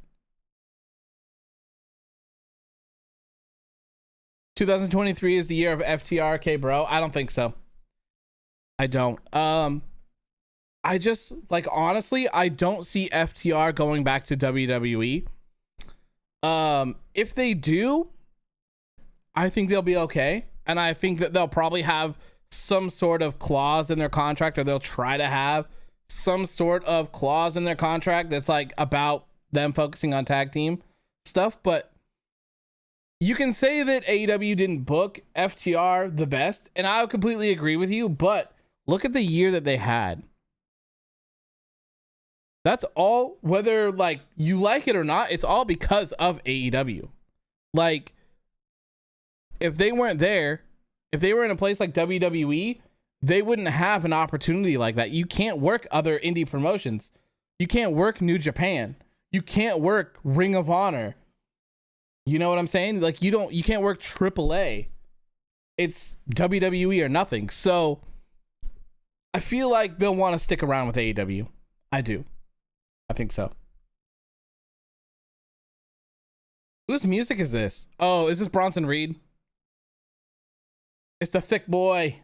2023 is the year of FTR, okay, bro? I don't think so. I don't. I just, like, honestly, I don't see FTR going back to WWE. If they do, I think they'll be okay. And I think that they'll probably have some sort of clause in their contract, or they'll try to have some sort of clause in their contract that's like about them focusing on tag team stuff. But you can say that AEW didn't book FTR the best, and I completely agree with you, but look at the year that they had. That's all, whether like you like it or not, it's all because of AEW. Like, if they weren't there, if they were in a place like WWE, they wouldn't have an opportunity like that. You can't work other indie promotions. You can't work New Japan. You can't work Ring of Honor. You know what I'm saying? Like, you can't work AAA. It's WWE or nothing. So I feel like they'll want to stick around with AEW. I do. I think so. Whose music is this? Oh, is this Bronson Reed? It's the thick boy.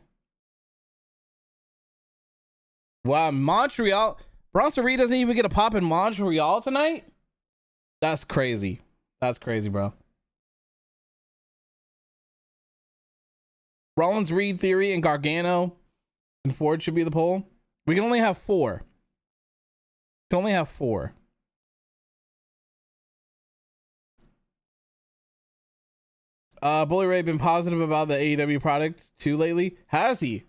Wow, Montreal. Bronson Reed doesn't even get a pop in Montreal tonight? That's crazy. That's crazy, bro. Rollins, Reed, Theory, and Gargano and Ford should be the poll. We can only have 4. We can only have 4. Bully Ray been positive about the AEW product too lately. Has he?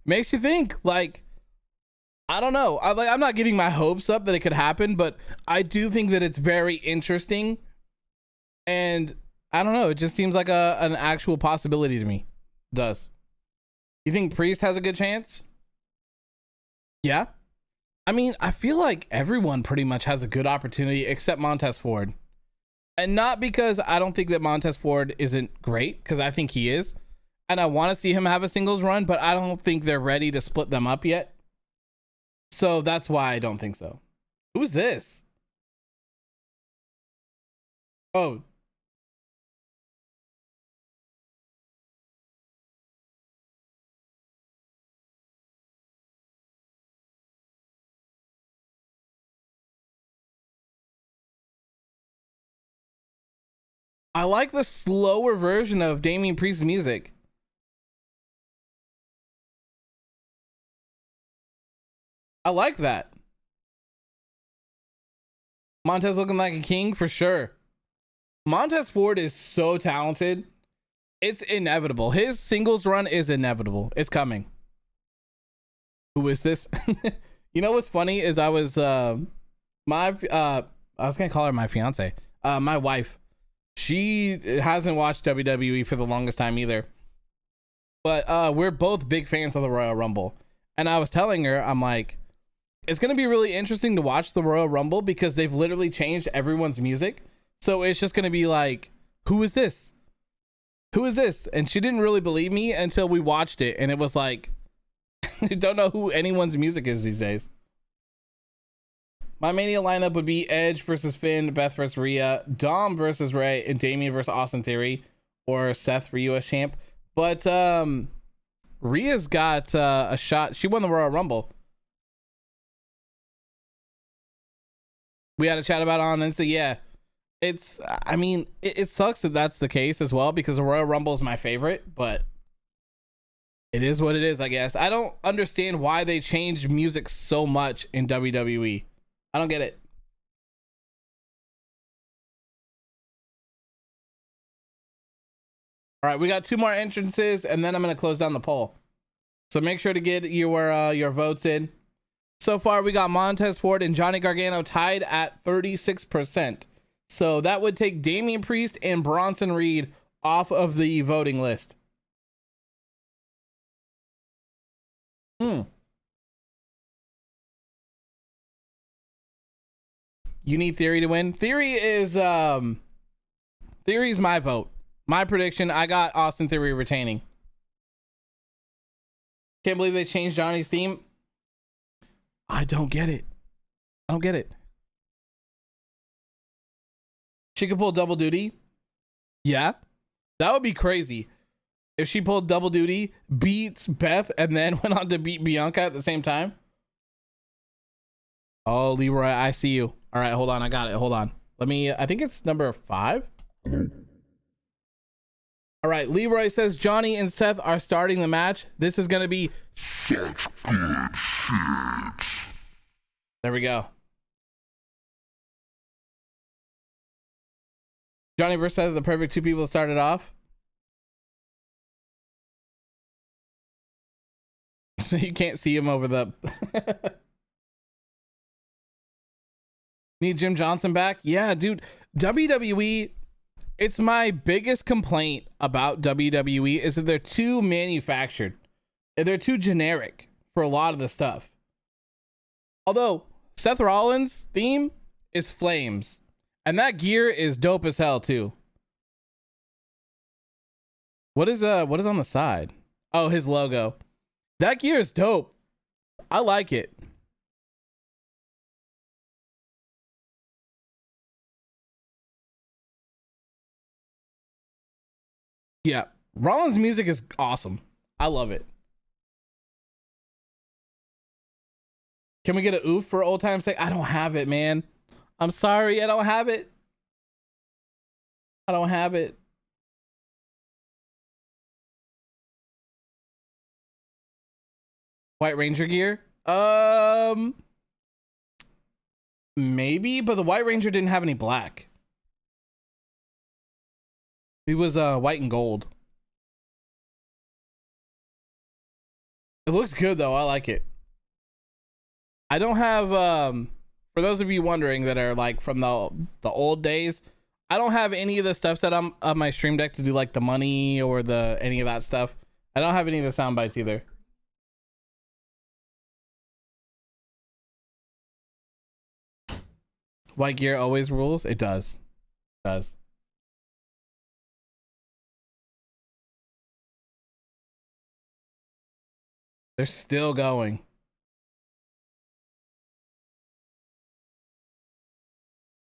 Makes you think. Like, I don't know. I'm not getting my hopes up that it could happen, but I do think that it's very interesting. And I don't know. It just seems like an actual possibility to me. It does. You think Priest has a good chance? Yeah. I mean, I feel like everyone pretty much has a good opportunity except Montez Ford. And not because I don't think that Montez Ford isn't great, because I think he is. And I want to see him have a singles run, but I don't think they're ready to split them up yet. So that's why I don't think so. Who is this? Oh, I like the slower version of Damian Priest's music. I like that. Montez looking like a king for sure. Montez Ford is so talented. It's inevitable. His singles run is inevitable. It's coming. Who is this? You know what's funny is I was I was gonna call her my fiance. My wife. She hasn't watched WWE for the longest time either. But we're both big fans of the Royal Rumble. And I was telling her, I'm like, it's gonna be really interesting to watch the Royal Rumble because they've literally changed everyone's music. So it's just gonna be like, who is this? Who is this? And she didn't really believe me until we watched it, and it was like, you don't know who anyone's music is these days. My Mania lineup would be Edge versus Finn, Beth versus Rhea, Dom versus Ray, and Damian versus Austin Theory, or Seth for US champ. But Rhea's got a shot. She won the Royal Rumble. We had a chat about it on Insta. Yeah, it's, I mean, it sucks that that's the case as well because the Royal Rumble is my favorite, but it is what it is, I guess. I don't understand why they change music so much in WWE. I don't get it. All right, we got 2 more entrances, and then I'm gonna close down the poll. So make sure to get your votes in. So far, we got Montez Ford and Johnny Gargano tied at 36%. So that would take Damian Priest and Bronson Reed off of the voting list. You need Theory to win. Theory's my vote. My prediction, I got Austin Theory retaining. Can't believe they changed Johnny's theme. I don't get it. I don't get it. She could pull double duty. Yeah, that would be crazy. If she pulled double duty, beat Beth, and then went on to beat Bianca at the same time. Oh, Leroy, I see you. All right, hold on. I got it. Hold on. Let me, I think it's number 5. All right, Leroy says Johnny and Seth are starting the match. This is going to be such good shit. There we go. Johnny versus Seth are the perfect 2 people to start it off. So you can't see him over the... Need Jim Johnson back? Yeah, dude. WWE... It's my biggest complaint about WWE is that they're too manufactured. They're too generic for a lot of the stuff. Although Seth Rollins' theme is flames, and that gear is dope as hell too. What is on the side? Oh, his logo. That gear is dope. I like it. Yeah, Rollins' music is awesome. I love it. Can we get a oof for old time's sake? I don't have it, man. I'm sorry, I don't have it. I don't have it. White Ranger gear? Maybe, but the White Ranger didn't have any black. He was white and gold. It looks good though. I like it. I don't have for those of you wondering that are like from the old days, I don't have any of the stuff set on my stream deck to do like the money or the any of that stuff. I don't have any of the sound bites either. White gear always rules. It does. It does. They're still going.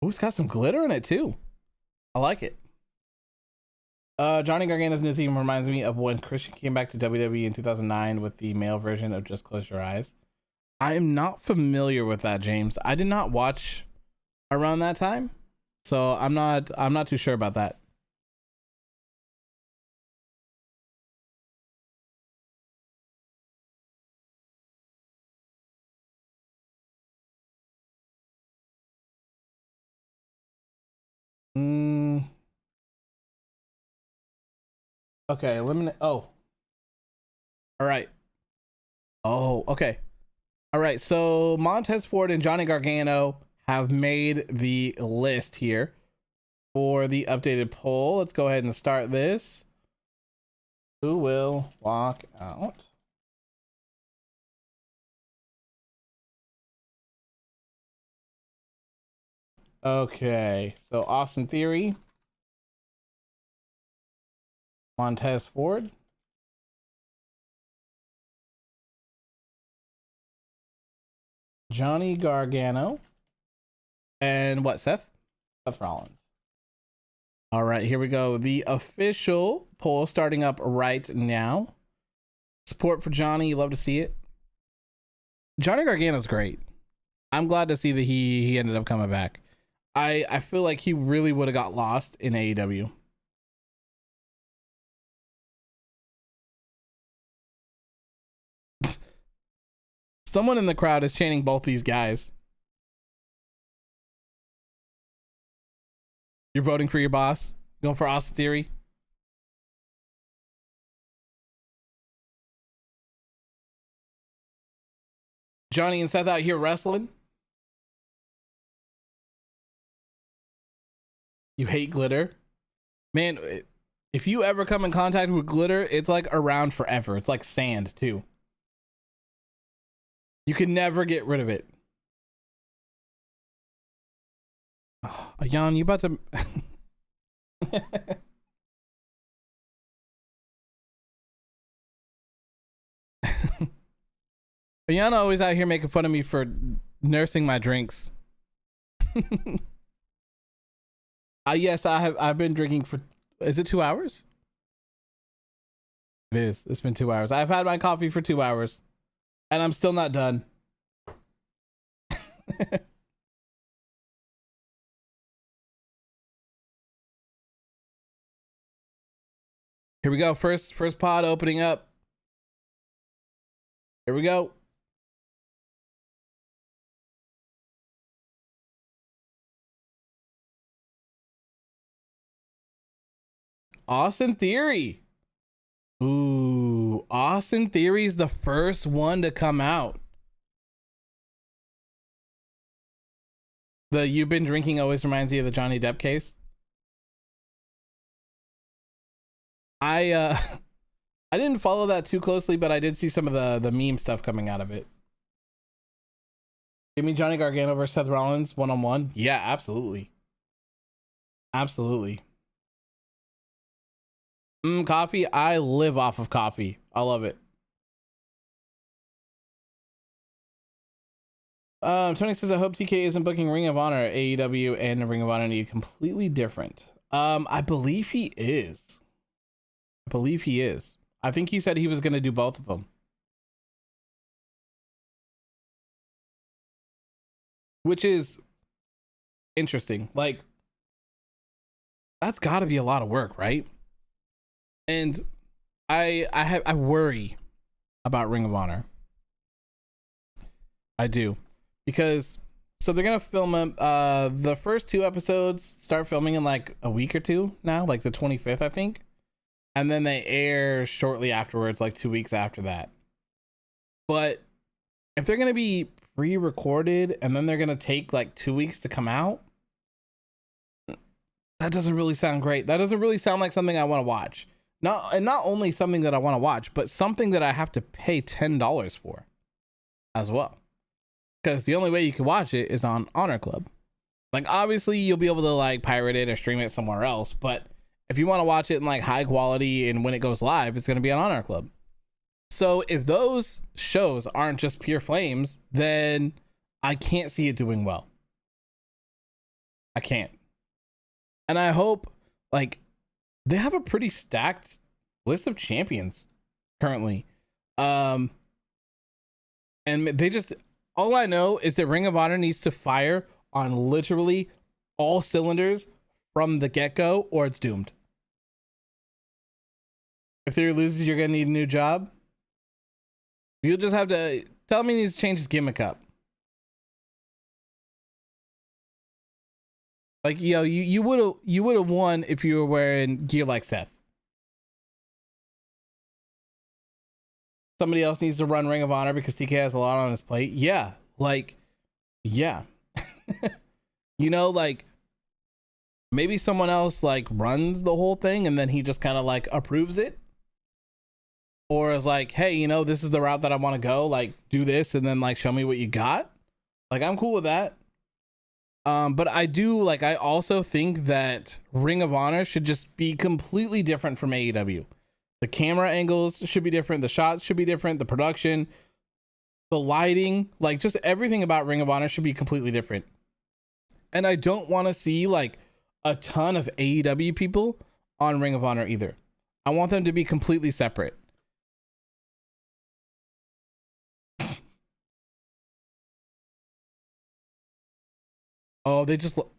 Ooh, it's got some glitter in it too. I like it. Johnny Gargano's new theme reminds me of when Christian came back to WWE in 2009 with the male version of Just Close Your Eyes. I am not familiar with that, James. I did not watch around that time, so I'm not too sure about that. Okay, eliminate. Oh, all right. Oh, okay. All right. So Montez Ford and Johnny Gargano have made the list here for the updated poll. Let's go ahead and start this. Who will walk out? Okay, so Austin Theory, Montez Ford, Johnny Gargano, and what, Seth? Seth Rollins. All right, here we go. The official poll starting up right now. Support for Johnny, you love to see it. Johnny Gargano's great. I'm glad to see that he ended up coming back. I feel like he really would have got lost in AEW. Someone in the crowd is chanting both these guys. You're voting for your boss? Going for Austin Theory? Johnny and Seth out here wrestling? You hate glitter? Man, if you ever come in contact with glitter, it's like around forever. It's like sand too. You can never get rid of it. Oh, Jan, you about to... Yana always out here making fun of me for nursing my drinks. Yes, I've been drinking for, is it 2 hours? It is. It's been 2 hours. I've had my coffee for 2 hours and I'm still not done. Here we go. First pod opening up. Here we go. Austin Theory. Ooh, Austin Theory's the first one to come out. The "you've been drinking" always reminds me of the Johnny Depp case. I didn't follow that too closely, but I did see some of the meme stuff coming out of it. Give me Johnny Gargano versus Seth Rollins one-on-one. Yeah, absolutely. Absolutely. Coffee. I live off of coffee. I love it. Tony says, I hope TK isn't booking Ring of Honor. AEW and Ring of Honor need completely different. I believe he is. I think he said he was going to do both of them. Which is interesting. Like, that's got to be a lot of work, right? And I worry about Ring of Honor. I do. Because, so they're going to film the first 2 episodes, start filming in like a week or two now, like the 25th, I think. And then they air shortly afterwards, like 2 weeks after that. But if they're going to be pre-recorded and then they're going to take like 2 weeks to come out, that doesn't really sound great. That doesn't really sound like something I want to watch. Not only something that I want to watch, but something that I have to pay $10 for as well. Because the only way you can watch it is on Honor Club. Like, obviously you'll be able to like pirate it or stream it somewhere else, but if you want to watch it in like high quality and when it goes live, it's going to be on Honor Club. So if those shows aren't just pure flames, then I can't see it doing well. I can't. And I hope, like, they have a pretty stacked list of champions currently. And they just, all I know is that Ring of Honor needs to fire on literally all cylinders from the get-go, or it's doomed. If Theory loses, you're gonna need a new job. You'll just have to tell me he needs to change his gimmick up. Like, yo, you would have won if you were wearing gear like Seth. Somebody else needs to run Ring of Honor because TK has a lot on his plate. Yeah, like, yeah. You know, like, maybe someone else like runs the whole thing and then he just kind of like approves it, or is like, hey, you know, this is the route that I want to go, like, do this and then like show me what you got. Like, I'm cool with that. But I do, like, I also think that Ring of Honor should just be completely different from AEW. The camera angles should be different, the shots should be different, the production, the lighting, like, just everything about Ring of Honor should be completely different. And I don't want to see like a ton of AEW people on Ring of Honor either. I want them to be completely separate. Oh, they just all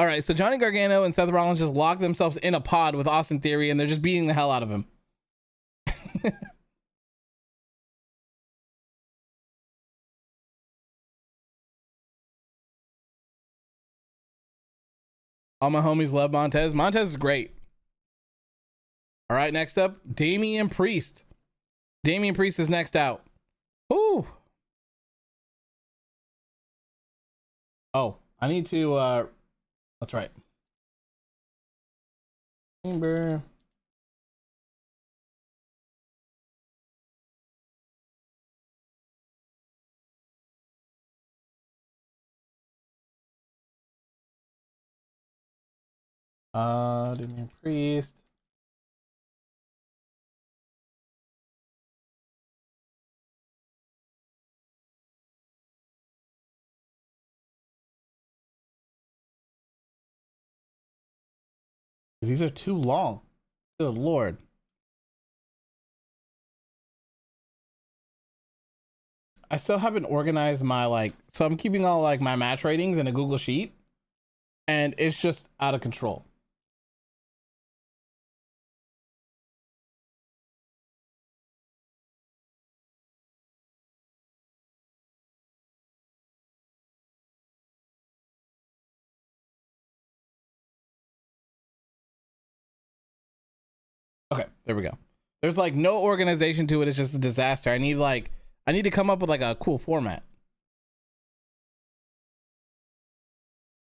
right, so Johnny Gargano and Seth Rollins just locked themselves in a pod with Austin Theory and they're just beating the hell out of him. All my homies love Montez. Montez is great. All right, next up, Damian Priest. Damian Priest is next out. Ooh. Oh, I need to, that's right. Chamber. Damian Priest. These are too long. Good Lord. I still haven't organized my, like, so I'm keeping all like my match ratings in a Google Sheet and it's just out of control. Okay, there we go. There's like no organization to it. It's just a disaster. I need to come up with like a cool format.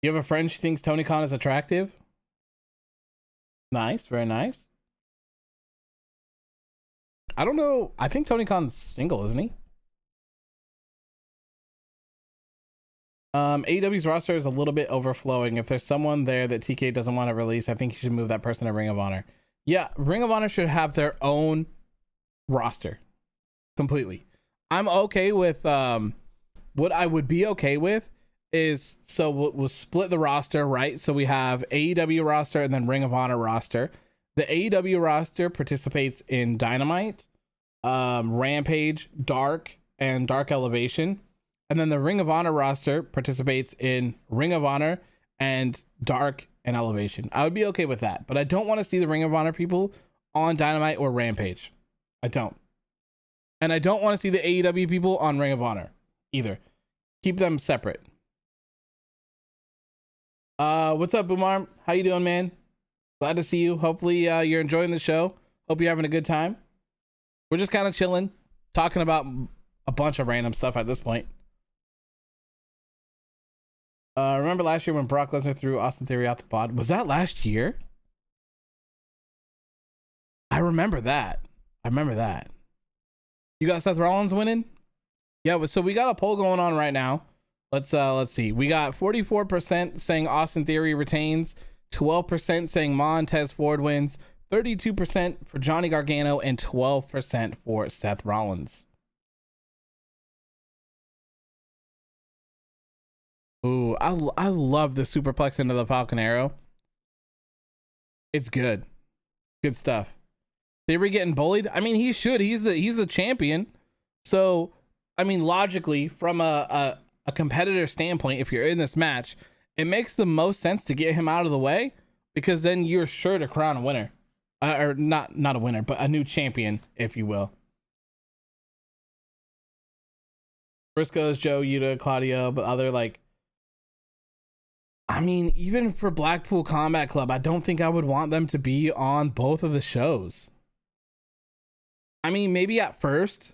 You have a friend she thinks Tony Khan is attractive? Nice, very nice. I don't know. I think Tony Khan's single, isn't he? AEW's roster is a little bit overflowing. If there's someone there that TK doesn't want to release, I think you should move that person to Ring of Honor. Yeah, Ring of Honor should have their own roster completely. I'm okay with what I would be okay with is, so we'll split the roster, right? So we have AEW roster and then Ring of Honor roster. The AEW roster participates in Dynamite, Rampage, Dark, and Dark Elevation. And then the Ring of Honor roster participates in Ring of Honor and Dark and Elevation. I would be okay with that, but I don't want to see the Ring of Honor people on Dynamite or Rampage. I don't. And I don't want to see the AEW people on Ring of Honor either. Keep them separate. What's up, Boomarm? How you doing, man? Glad to see you. Hopefully you're enjoying the show. Hope you're having a good time. We're just kind of chilling, talking about a bunch of random stuff at this point. Remember last year when Brock Lesnar threw Austin Theory out the pod? Was that last year? I remember that. You got Seth Rollins winning? Yeah, so we got a poll going on right now. Let's see. We got 44% saying Austin Theory retains, 12% saying Montez Ford wins, 32% for Johnny Gargano, and 12% for Seth Rollins. Ooh, I love the superplex into the Falcon Arrow. It's good. Good stuff. Theory getting bullied? I mean, he should. He's the champion. So, I mean, logically, from a competitor standpoint, if you're in this match, it makes the most sense to get him out of the way, because then you're sure to crown a winner. Or not a winner, but a new champion, if you will. Briscoes, Joe, Yuta, Claudio, but other, like, I mean, even for Blackpool Combat Club, I don't think I would want them to be on both of the shows. I mean, maybe at first,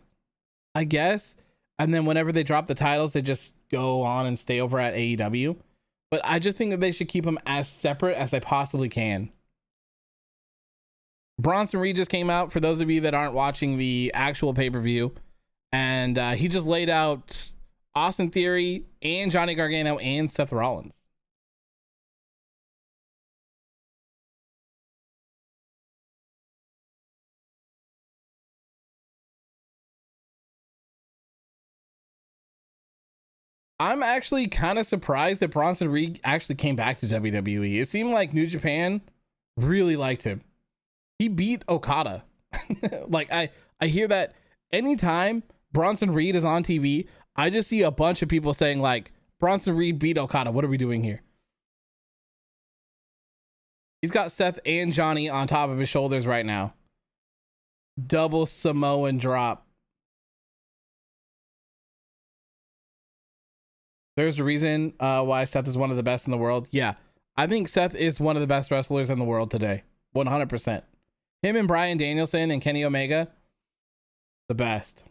I guess, and then whenever they drop the titles, they just go on and stay over at AEW. But I just think that they should keep them as separate as they possibly can. Bronson Reed just came out, for those of you that aren't watching the actual pay-per-view, and he just laid out Austin Theory and Johnny Gargano and Seth Rollins. I'm actually kind of surprised that Bronson Reed actually came back to WWE. It seemed like New Japan really liked him. He beat Okada. Like, I hear that anytime Bronson Reed is on TV, I just see a bunch of people saying, like, Bronson Reed beat Okada. What are we doing here? He's got Seth and Johnny on top of his shoulders right now. Double Samoan drop. There's a reason why Seth is one of the best in the world. Yeah, I think Seth is one of the best wrestlers in the world today. 100%. Him and Bryan Danielson and Kenny Omega, the best.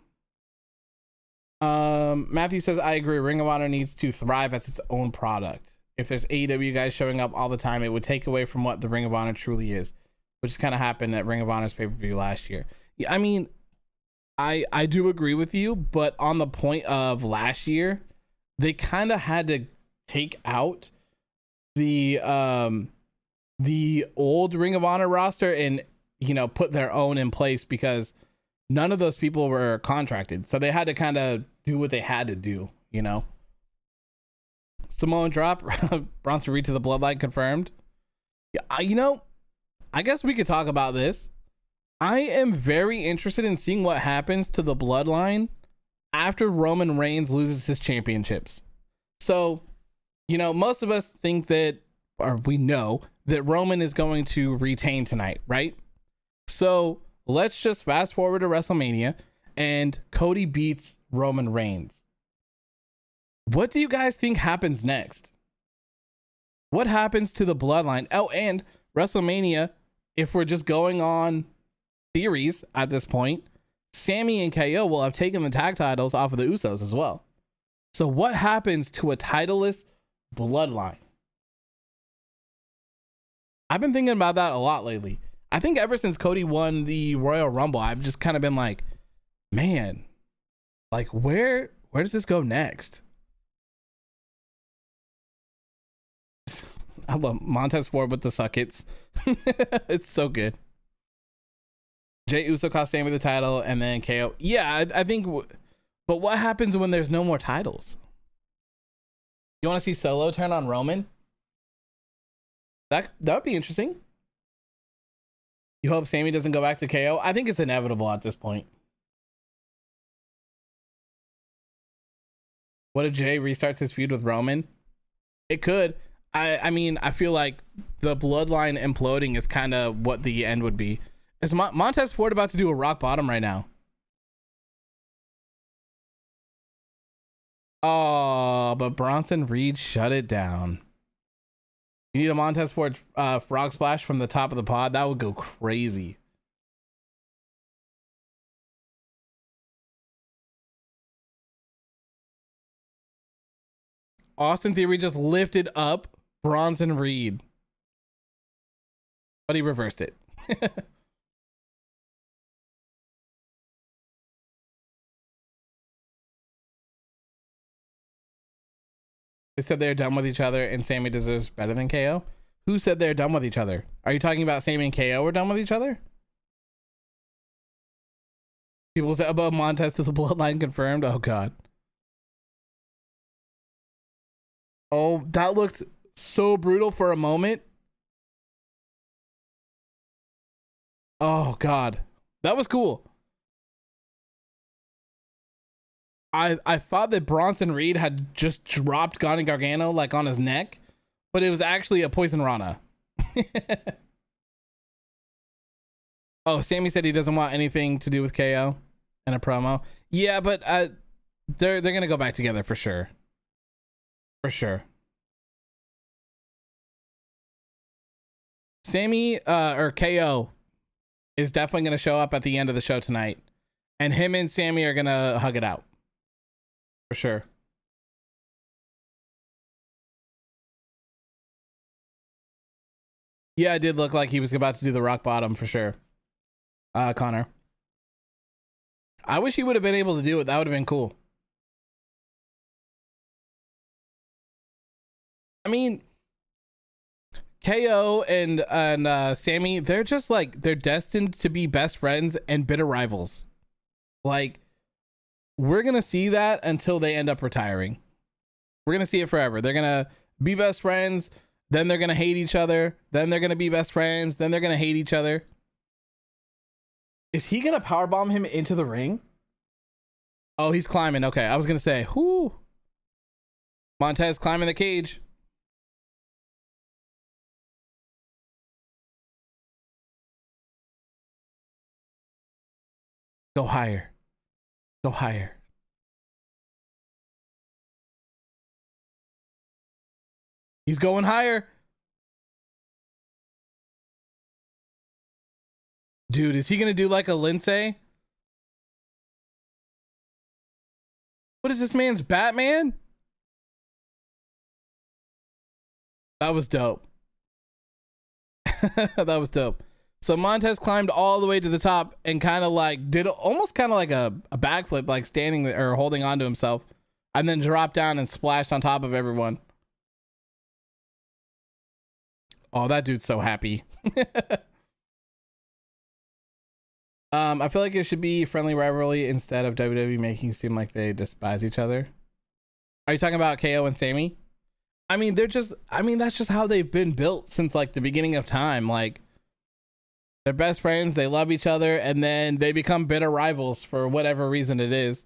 Matthew says, I agree. Ring of Honor needs to thrive as its own product. If there's AEW guys showing up all the time, it would take away from what the Ring of Honor truly is, which kind of happened at Ring of Honor's pay-per-view last year. Yeah, I mean, I do agree with you, but on the point of last year, they kind of had to take out the old Ring of Honor roster and, you know, put their own in place, because none of those people were contracted. So they had to kind of do what they had to do, you know. Samoan drop. Bronson Reed to the Bloodline confirmed. Yeah, you know, I guess we could talk about this. I am very interested in seeing what happens to the Bloodline after Roman Reigns loses his championships. So, you know, most of us think that, or we know that Roman is going to retain tonight, right? So let's just fast forward to WrestleMania and Cody beats Roman Reigns. What do you guys think happens next? What happens to the Bloodline? Oh, and WrestleMania, if we're just going on theories at this point, Sami and KO will have taken the tag titles off of the Usos as well. So what happens to a titleless Bloodline? I've been thinking about that a lot lately. I think ever since Cody won the Royal Rumble, I've just kind of been like, man, like where does this go next? I love Montez Ford with the suckets. It's so good. Jey Uso cost Sami the title, and then KO. Yeah, I think. But what happens when there's no more titles? You want to see Solo turn on Roman? That would be interesting. You hope Sami doesn't go back to KO? I think it's inevitable at this point. What if Jey restarts his feud with Roman? It could. I mean, I feel like the Bloodline imploding is kind of what the end would be. Is Montez Ford about to do a rock bottom right now? Oh, but Bronson Reed shut it down. You need a Montez Ford frog splash from the top of the pod. That would go crazy. Austin Theory just lifted up Bronson Reed, but he reversed it. They said they're done with each other and Sami deserves better than KO. Who said they're done with each other? Are you talking about Sami and KO are done with each other? People said above Montez to the Bloodline confirmed. Oh God. Oh, that looked so brutal for a moment. Oh God, that was cool. I thought that Bronson Reed had just dropped Gargano like on his neck, but it was actually a poison rana. Oh, Sami said he doesn't want anything to do with KO in a promo. Yeah, but they're gonna go back together for sure. For sure. Sami or KO is definitely gonna show up at the end of the show tonight, and him and Sami are gonna hug it out for sure. Yeah, it did look like he was about to do the rock bottom for sure. Connor, I wish he would have been able to do it. That would have been cool. I mean, KO and Sami, they're just like, they're destined to be best friends and bitter rivals. Like, we're gonna see that until they end up retiring. We're gonna see it forever. They're gonna be best friends, then they're gonna hate each other, then they're gonna be best friends, then they're gonna hate each other. Is he gonna powerbomb him into the ring? Oh, he's climbing. Okay, I was gonna say, whoo. Montez climbing the cage. Go higher. Go higher. He's going higher. Dude, is he going to do like a Lindsay? What is this man's Batman? That was dope. That was dope. So Montez climbed all the way to the top and kind of like did almost kind of like a backflip, like standing or holding on to himself, and then dropped down and splashed on top of everyone. Oh, that dude's so happy. I feel like it should be friendly rivalry instead of WWE making it seem like they despise each other. Are you talking about KO and Sami? I mean, that's just how they've been built since like the beginning of time. Like, they're best friends, they love each other, and then they become bitter rivals for whatever reason it is.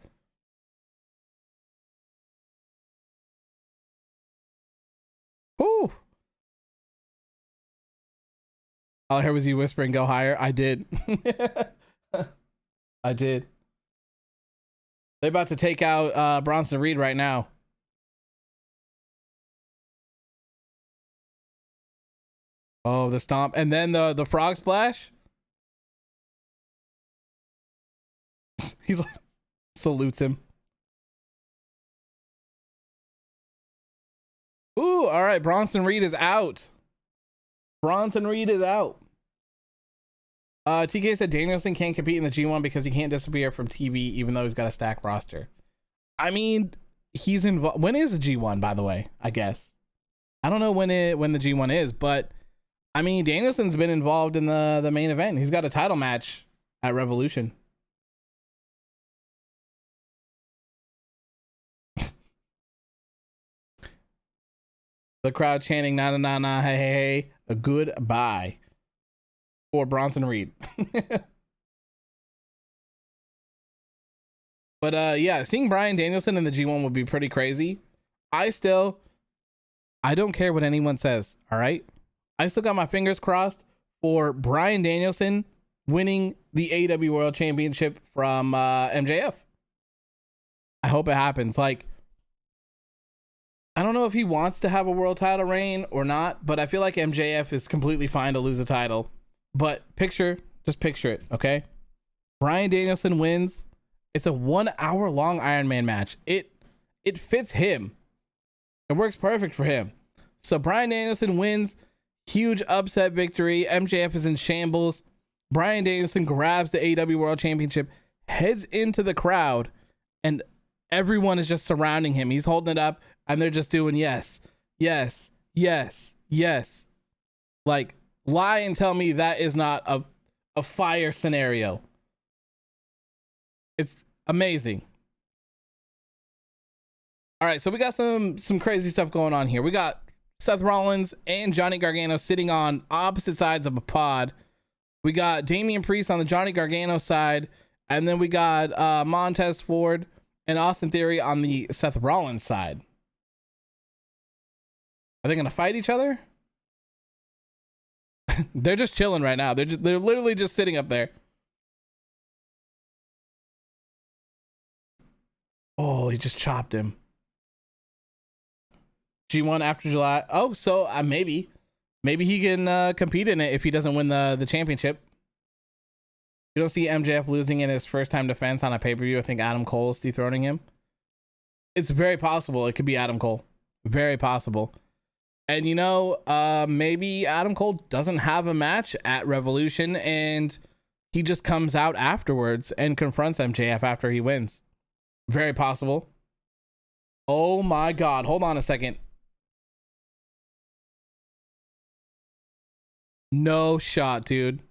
Whew. All I heard was you whispering, go higher. I did. I did. They're about to take out Bronson Reed right now. Oh, the stomp. And then the frog splash. He's like, salutes him. Ooh, all right. Bronson Reed is out. Bronson Reed is out. TK said Danielson can't compete in the G1 because he can't disappear from TV even though he's got a stacked roster. I mean, he's involved. When is the G1, by the way? I guess. I don't know when the G1 is, but I mean, Danielson's been involved in the main event. He's got a title match at Revolution. The crowd chanting "na na na na hey hey hey," a goodbye for Bronson Reed. But yeah, seeing Bryan Danielson in the G1 would be pretty crazy. I don't care what anyone says, all right? I still got my fingers crossed for Bryan Danielson winning the AEW World Championship from MJF. I hope it happens. Like, I don't know if he wants to have a world title reign or not, but I feel like MJF is completely fine to lose a title. But just picture it, okay? Bryan Danielson wins. It's a 1 hour long Iron Man match. It fits him. It works perfect for him. So Bryan Danielson wins. Huge upset victory. MJF is in shambles. Bryan Danielson grabs the AEW World Championship, heads into the crowd, and everyone is just surrounding him. He's holding it up, and they're just doing yes, yes, yes, yes. Like, lie and tell me that is not a fire scenario. It's amazing. All right, so we got some crazy stuff going on here. We got Seth Rollins and Johnny Gargano sitting on opposite sides of a pod. We got Damian Priest on the Johnny Gargano side, and then we got Montez Ford and Austin Theory on the Seth Rollins side. Are they gonna fight each other? They're just chilling right now. They're literally just sitting up there. Oh, he just chopped him. G1 after July. Oh, so maybe he can compete in it if he doesn't win the championship. You don't see MJF losing in his first time defense on a pay-per-view. I think Adam Cole is dethroning him. It's very possible it could be Adam Cole. Very possible. And you know, maybe Adam Cole doesn't have a match at Revolution and he just comes out afterwards and confronts MJF after he wins. Very possible. Oh my God. Hold on a second. No shot, dude.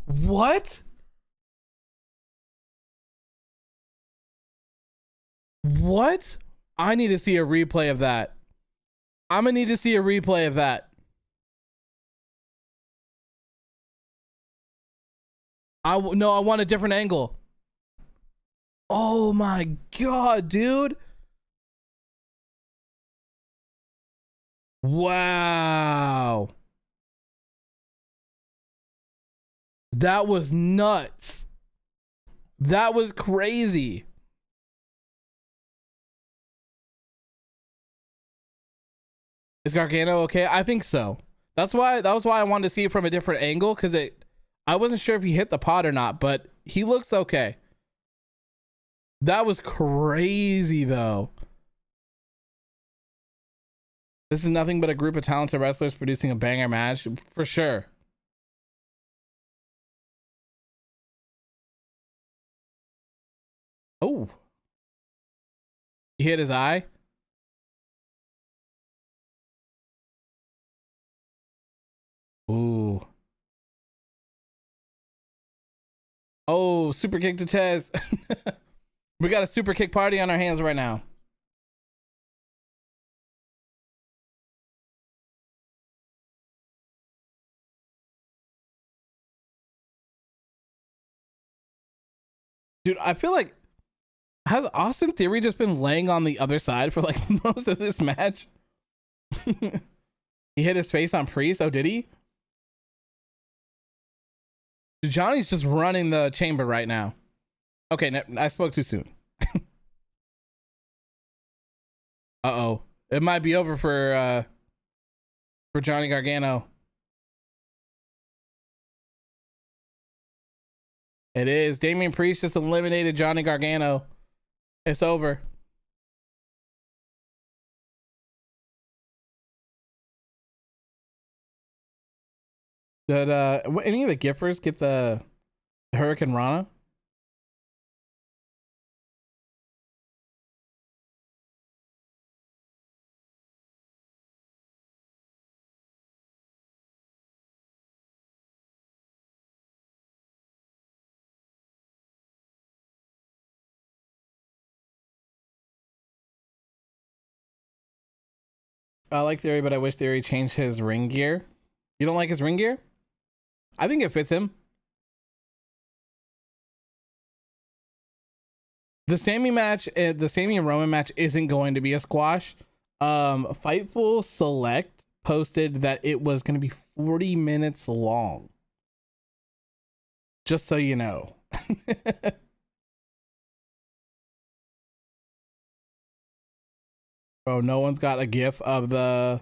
What? What? I need to see a replay of that. I'm gonna need to see a replay of that. No, I want a different angle. Oh my God, dude. Wow. That was nuts. That was crazy. Is Gargano okay? I think so. That was why I wanted to see it from a different angle, because I wasn't sure if he hit the pot or not, but he looks okay. That was crazy though. This is nothing but a group of talented wrestlers producing a banger match for sure. Oh, he hit his eye. Ooh. Oh, super kick to Tez. We got a super kick party on our hands right now. Dude, I feel like, has Austin Theory just been laying on the other side for like most of this match? He hit his face on Priest. Oh, did he? Dude, Johnny's just running the chamber right now. Okay, I spoke too soon. Uh-oh. It might be over for Johnny Gargano. It is. Damian Priest just eliminated Johnny Gargano. It's over. Did any of the giffers get the Hurricane Rana? I like Theory, but I wish Theory changed his ring gear. You don't like his ring gear? I think it fits him. The Sami match, the Sami and Roman match isn't going to be a squash. Fightful Select posted that it was going to be 40 minutes long. Just so you know. Bro, no one's got a gif of the...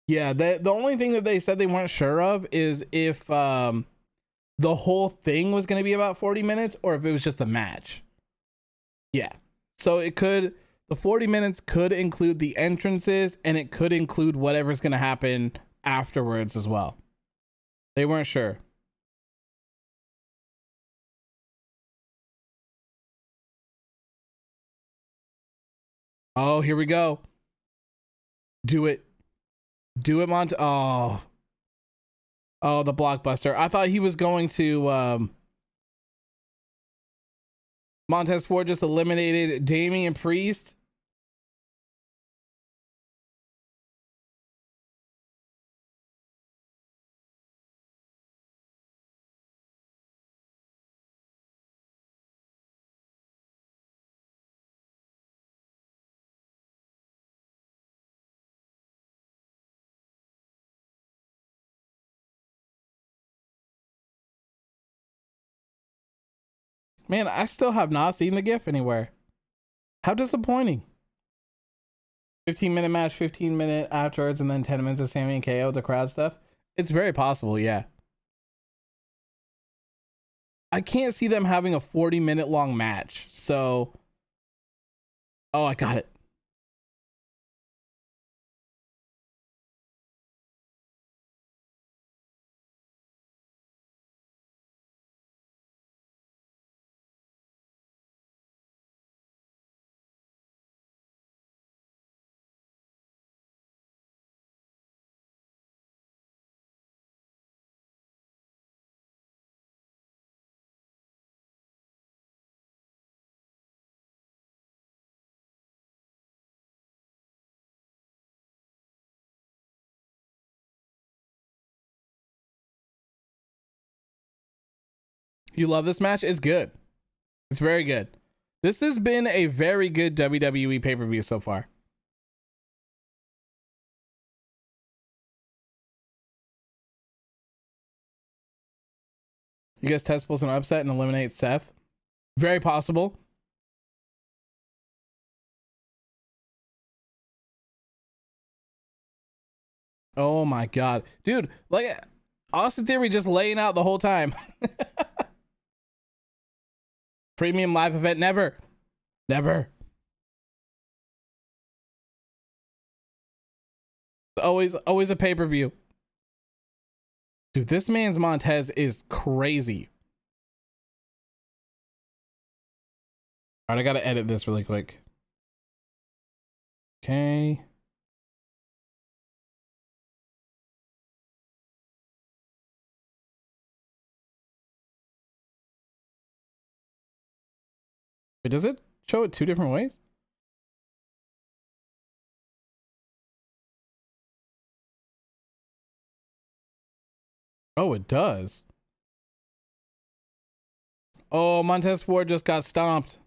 Yeah, the only thing that they said they weren't sure of is if the whole thing was going to be about 40 minutes or if it was just a match. Yeah. So the 40 minutes could include the entrances and it could include whatever's going to happen afterwards as well. They weren't sure. Oh, here we go. Do it. Do it, Oh, the blockbuster. I thought he was going to Montez Ford just eliminated Damian Priest. Man, I still have not seen the GIF anywhere. How disappointing. 15-minute match, 15-minute afterwards, and then 10 minutes of Sami and KO, the crowd stuff. It's very possible, yeah. I can't see them having a 40-minute long match. So, oh, I got it. You love this match? It's good. It's very good. This has been a very good WWE pay-per-view so far. You guys Tesples an upset and eliminate Seth? Very possible. Oh my god. Dude, like Austin Theory just laying out the whole time. Premium live event, never. Never. Always a pay-per-view. Dude, this man's Montez is crazy. All right, I gotta edit this really quick. Okay. Wait, does it show it two different ways? Oh, it does. Oh, Montez Ford just got stomped.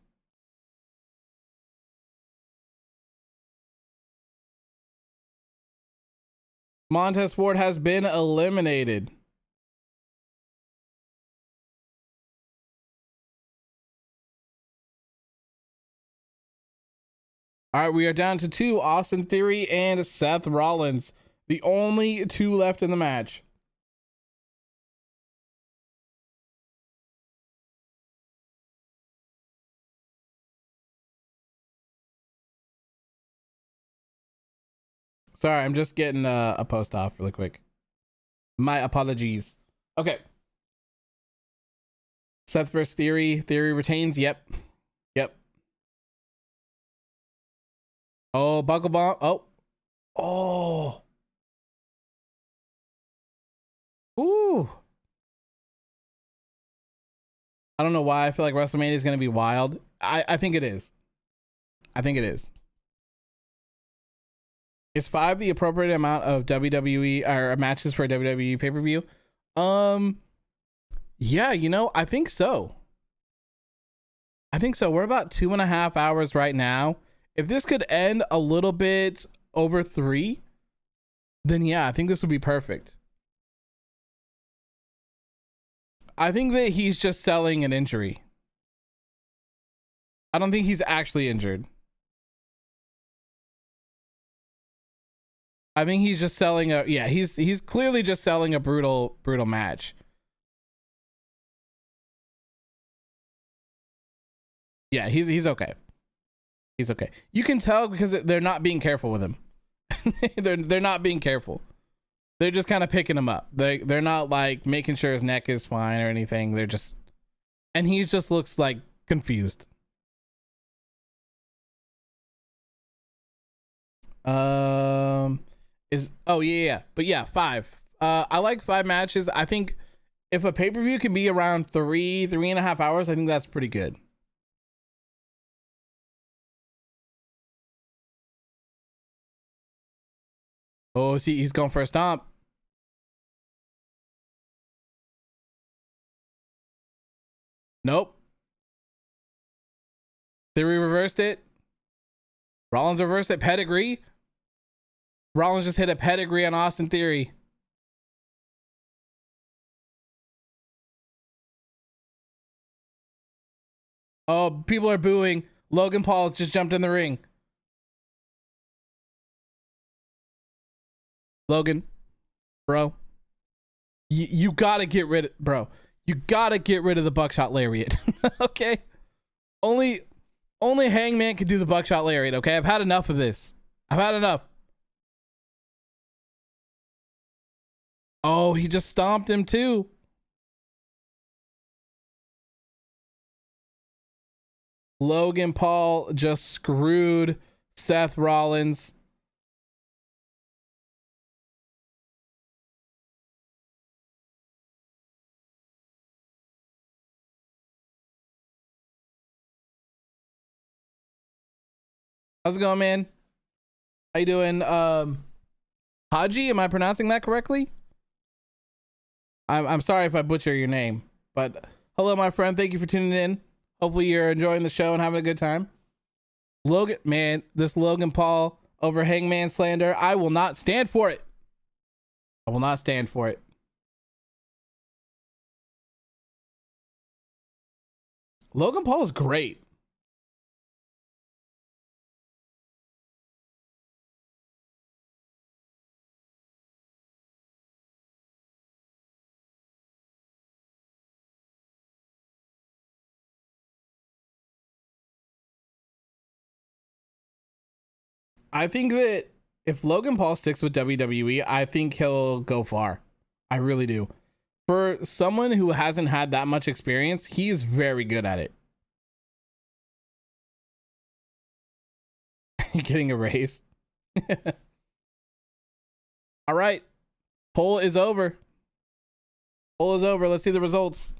Montez Ford has been eliminated. All right, we are down to two, Austin Theory and Seth Rollins. The only two left in the match. Sorry, I'm just getting a post off really quick. My apologies. Okay. Seth versus Theory. Theory retains. Yep. Yep. Oh, buckle bomb. Oh. Oh. Ooh. I don't know why I feel like WrestleMania is going to be wild. I think it is. I think it is. Is 5 the appropriate amount of WWE or matches for a WWE pay-per-view? Yeah, you know, I think so. I think so. We're about 2.5 hours right now. If this could end a little bit over 3, then yeah, I think this would be perfect. I think that he's just selling an injury. I don't think he's actually injured. I think he's just selling a, yeah, he's clearly just selling a brutal match. Yeah, he's okay. He's okay. You can tell because they're not being careful with him. they're not being careful. They're just kind of picking him up. They're not like making sure his neck is fine or anything. They're just, and he just looks like confused. Is oh yeah. But yeah, 5. I like 5 matches. I think if a pay-per-view can be around 3.5 hours, I think that's pretty good. Oh, see, he's going for a stomp. Nope. Theory reversed it. Rollins reversed it. Pedigree. Rollins just hit a pedigree on Austin Theory. Oh, people are booing. Logan Paul just jumped in the ring. Logan, bro, you gotta get rid of, bro. You gotta get rid of the buckshot lariat. Okay, only Hangman can do the buckshot lariat. Okay, I've had enough of this. I've had enough. Oh, he just stomped him too. Logan Paul just screwed Seth Rollins. How's it going, man? How you doing? Haji, am I pronouncing that correctly? I'm sorry if I butcher your name, but hello, my friend. Thank you for tuning in. Hopefully you're enjoying the show and having a good time. Logan, man, this Logan Paul over Hangman slander, I will not stand for it. I will not stand for it. Logan Paul is great. I think that if Logan Paul sticks with WWE, I think he'll go far. I really do. For someone who hasn't had that much experience, he's very good at it. Getting erased. All right. Poll is over. Poll is over. Let's see the results.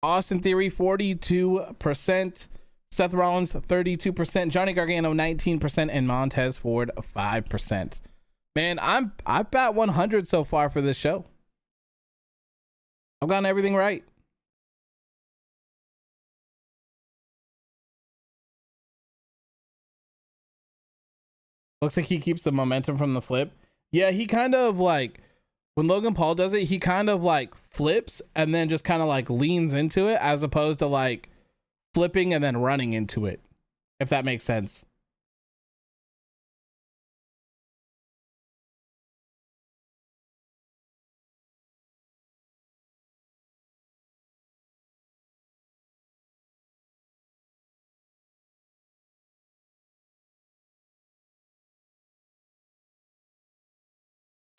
Austin Theory, 42%. Seth Rollins, 32%. Johnny Gargano, 19%. And Montez Ford, 5%. Man, I've bat 100 so far for this show. I've gotten everything right. Looks like he keeps the momentum from the flip. Yeah, he kind of like, when Logan Paul does it, he kind of like flips and then just kind of like leans into it, as opposed to like flipping and then running into it, if that makes sense.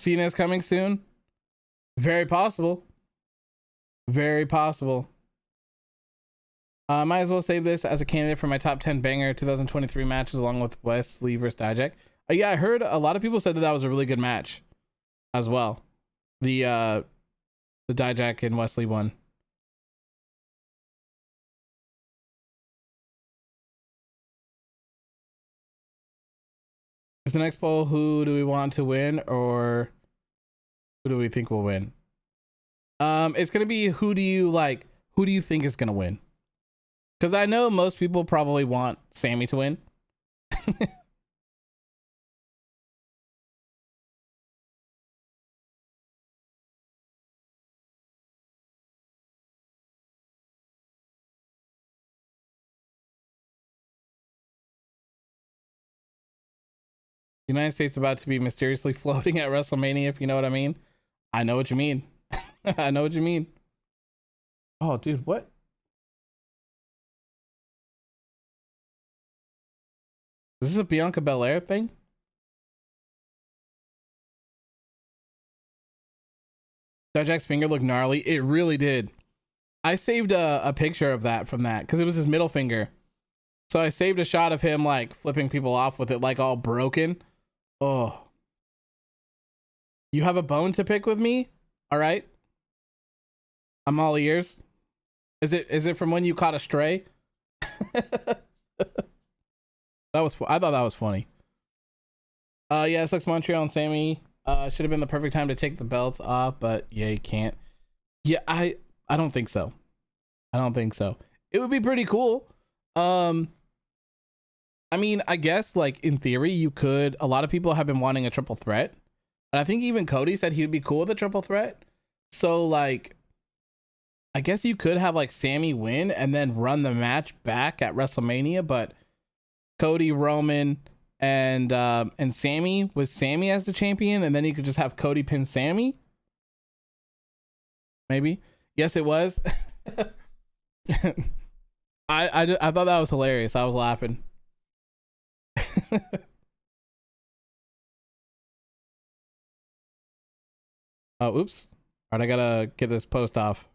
Cena's coming soon. Very possible. Very possible. Might as well save this as a candidate for my top 10 banger 2023 matches, along with Wesley versus Dijak. Yeah, I heard a lot of people said that that was a really good match as well. The Dijak and Wesley one. Is the next poll, who do we want to win, or who do we think will win? It's gonna be who do you think is gonna win? Because I know most people probably want Sami to win. The United States about to be mysteriously floating at WrestleMania, if you know what I mean. I know what you mean. I know what you mean. Oh, dude, what? Is this a Bianca Belair thing? Dijak's finger looked gnarly. It really did. I saved a picture of that from that because it was his middle finger. So I saved a shot of him like flipping people off with it like all broken. Oh, you have a bone to pick with me? All right. I'm all ears. Is it from when you caught a stray? I thought that was funny. Yeah, it sucks. Montreal and Sammy should have been the perfect time to take the belts off, but yeah, you can't. Yeah, I don't think so. I don't think so. It would be pretty cool. I mean, I guess like in theory you could. A lot of people have been wanting a triple threat, and I think even Cody said he would be cool with a triple threat. So like, I guess you could have like Sammy win and then run the match back at WrestleMania, but Cody, Roman, and Sammy with Sammy as the champion, and then you could just have Cody pin Sammy. Maybe. Yes, it was. I thought that was hilarious. I was laughing. Oh, oops. All right, I gotta get this post off.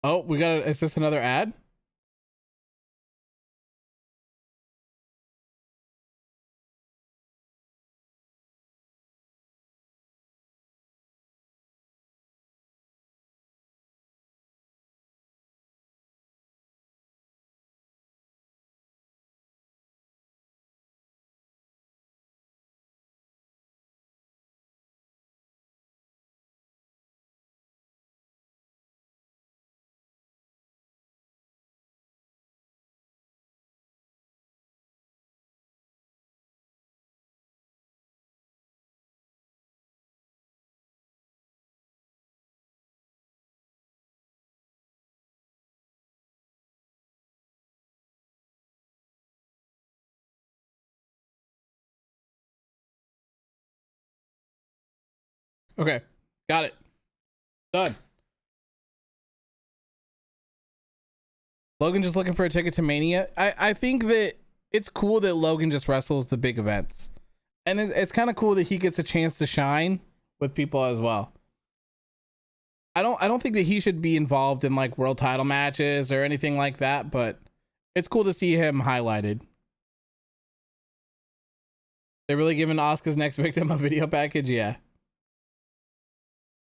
Oh, we got. Is this another ad? Okay, got it. Done. Logan just looking for a ticket to Mania. I think that it's cool that Logan just wrestles the big events, and it's kind of cool that he gets a chance to shine with people as well. I don't think that he should be involved in like world title matches or anything like that, but it's cool to see him highlighted. They're really giving Asuka's next victim a video package, yeah.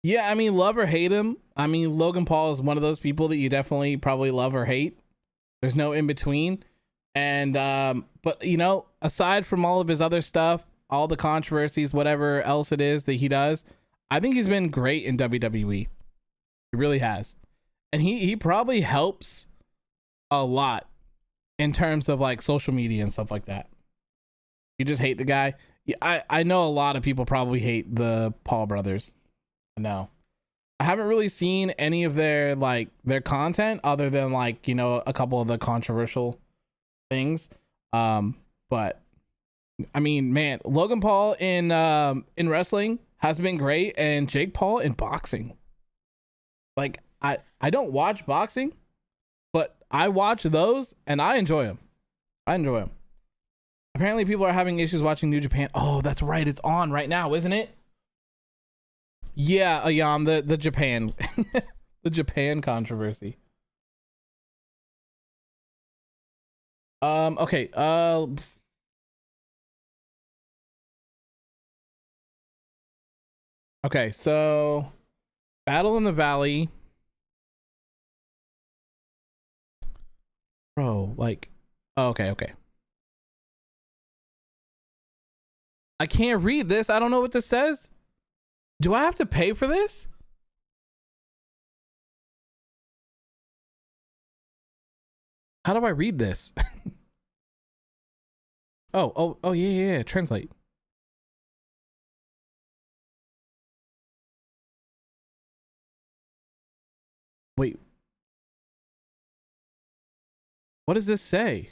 Yeah, I mean, love or hate him. I mean, Logan Paul is one of those people that you definitely probably love or hate. There's no in between. And but you know, aside from all of his other stuff, all the controversies, whatever else it is that he does, I think he's been great in WWE. He really has. And he probably helps a lot in terms of like social media and stuff like that. You just hate the guy. Yeah, I know a lot of people probably hate the Paul brothers. No, I haven't really seen any of their content other than like, you know, a couple of the controversial things. But I mean, man, Logan Paul in wrestling has been great, and Jake Paul in boxing. Like I don't watch boxing, but I watch those and I enjoy them. I enjoy them. Apparently people are having issues watching New Japan. Oh, that's right. It's on right now, isn't it? Yeah, Ayam, the Japan, the Japan controversy. Okay. Okay. So, Battle in the Valley. Bro, like, oh, okay. I can't read this. I don't know what this says. Do I have to pay for this? How do I read this? Oh, yeah. Translate. Wait. What does this say?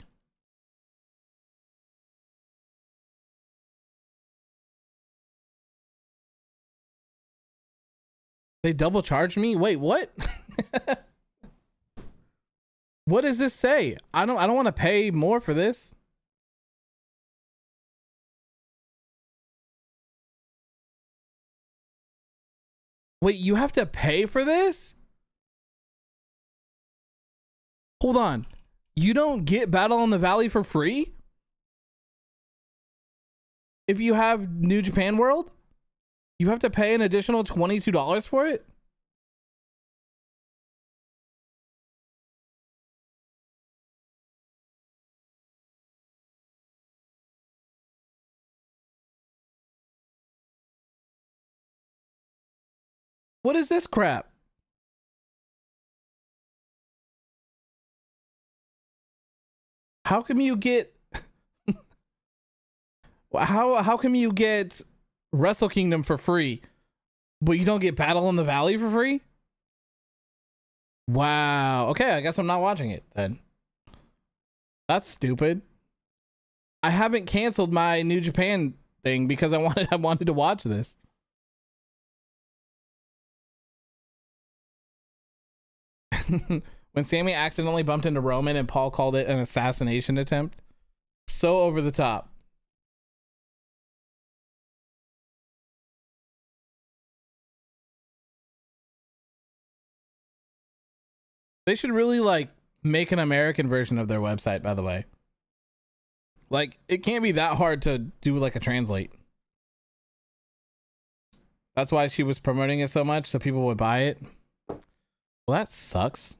They double charged me? Wait, what? What does this say? I don't want to pay more for this. Wait, you have to pay for this? Hold on. You don't get Battle in the Valley for free? If you have New Japan World? You have to pay an additional $22 for it? What is this crap? How come you get how come you get Wrestle Kingdom for free, but you don't get Battle in the Valley for free? Wow. Okay, I guess I'm not watching it then. That's stupid. I haven't canceled my New Japan thing because I wanted to watch this. When Sami accidentally bumped into Roman and Paul called it an assassination attempt. So over the top. They should really like make an American version of their website, by the way. Like, it can't be that hard to do like a translate. That's why she was promoting it so much, so people would buy it. Well, that sucks.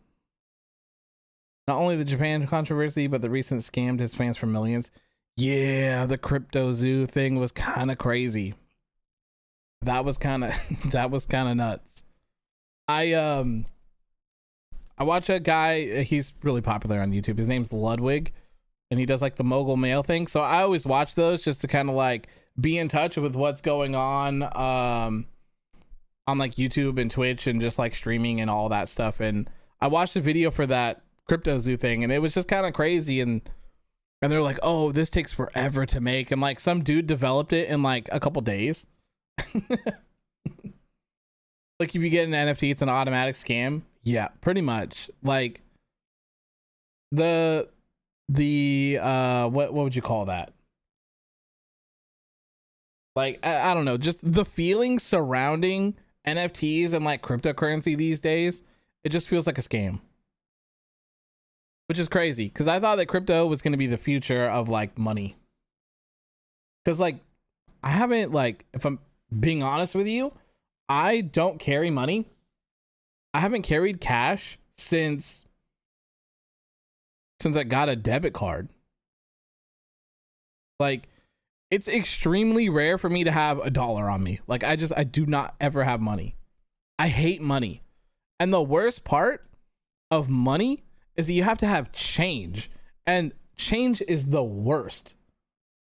Not only the Japan controversy, but the recent scammed his fans for millions. Yeah, the Crypto Zoo thing was kind of crazy. That was kind of nuts. I watch a guy, he's really popular on YouTube. His name's Ludwig, and he does like the mogul mail thing. So I always watch those just to kind of like be in touch with what's going on like YouTube and Twitch and just like streaming and all that stuff. And I watched a video for that Crypto Zoo thing, and it was just kind of crazy. And they're like, oh, this takes forever to make, and like some dude developed it in like a couple days. Like, if you get an NFT, it's an automatic scam. Yeah, pretty much. Like the what would you call that? Like, I don't know, just the feeling surrounding NFTs and like cryptocurrency these days, it just feels like a scam. Which is crazy, because I thought that crypto was going to be the future of like money. Because like, I haven't, like, if I'm being honest with you, I don't carry money. I haven't carried cash since I got a debit card. Like, it's extremely rare for me to have $1 on me. Like, I do not ever have money. I hate money. And the worst part of money is that you have to have change, and change is the worst.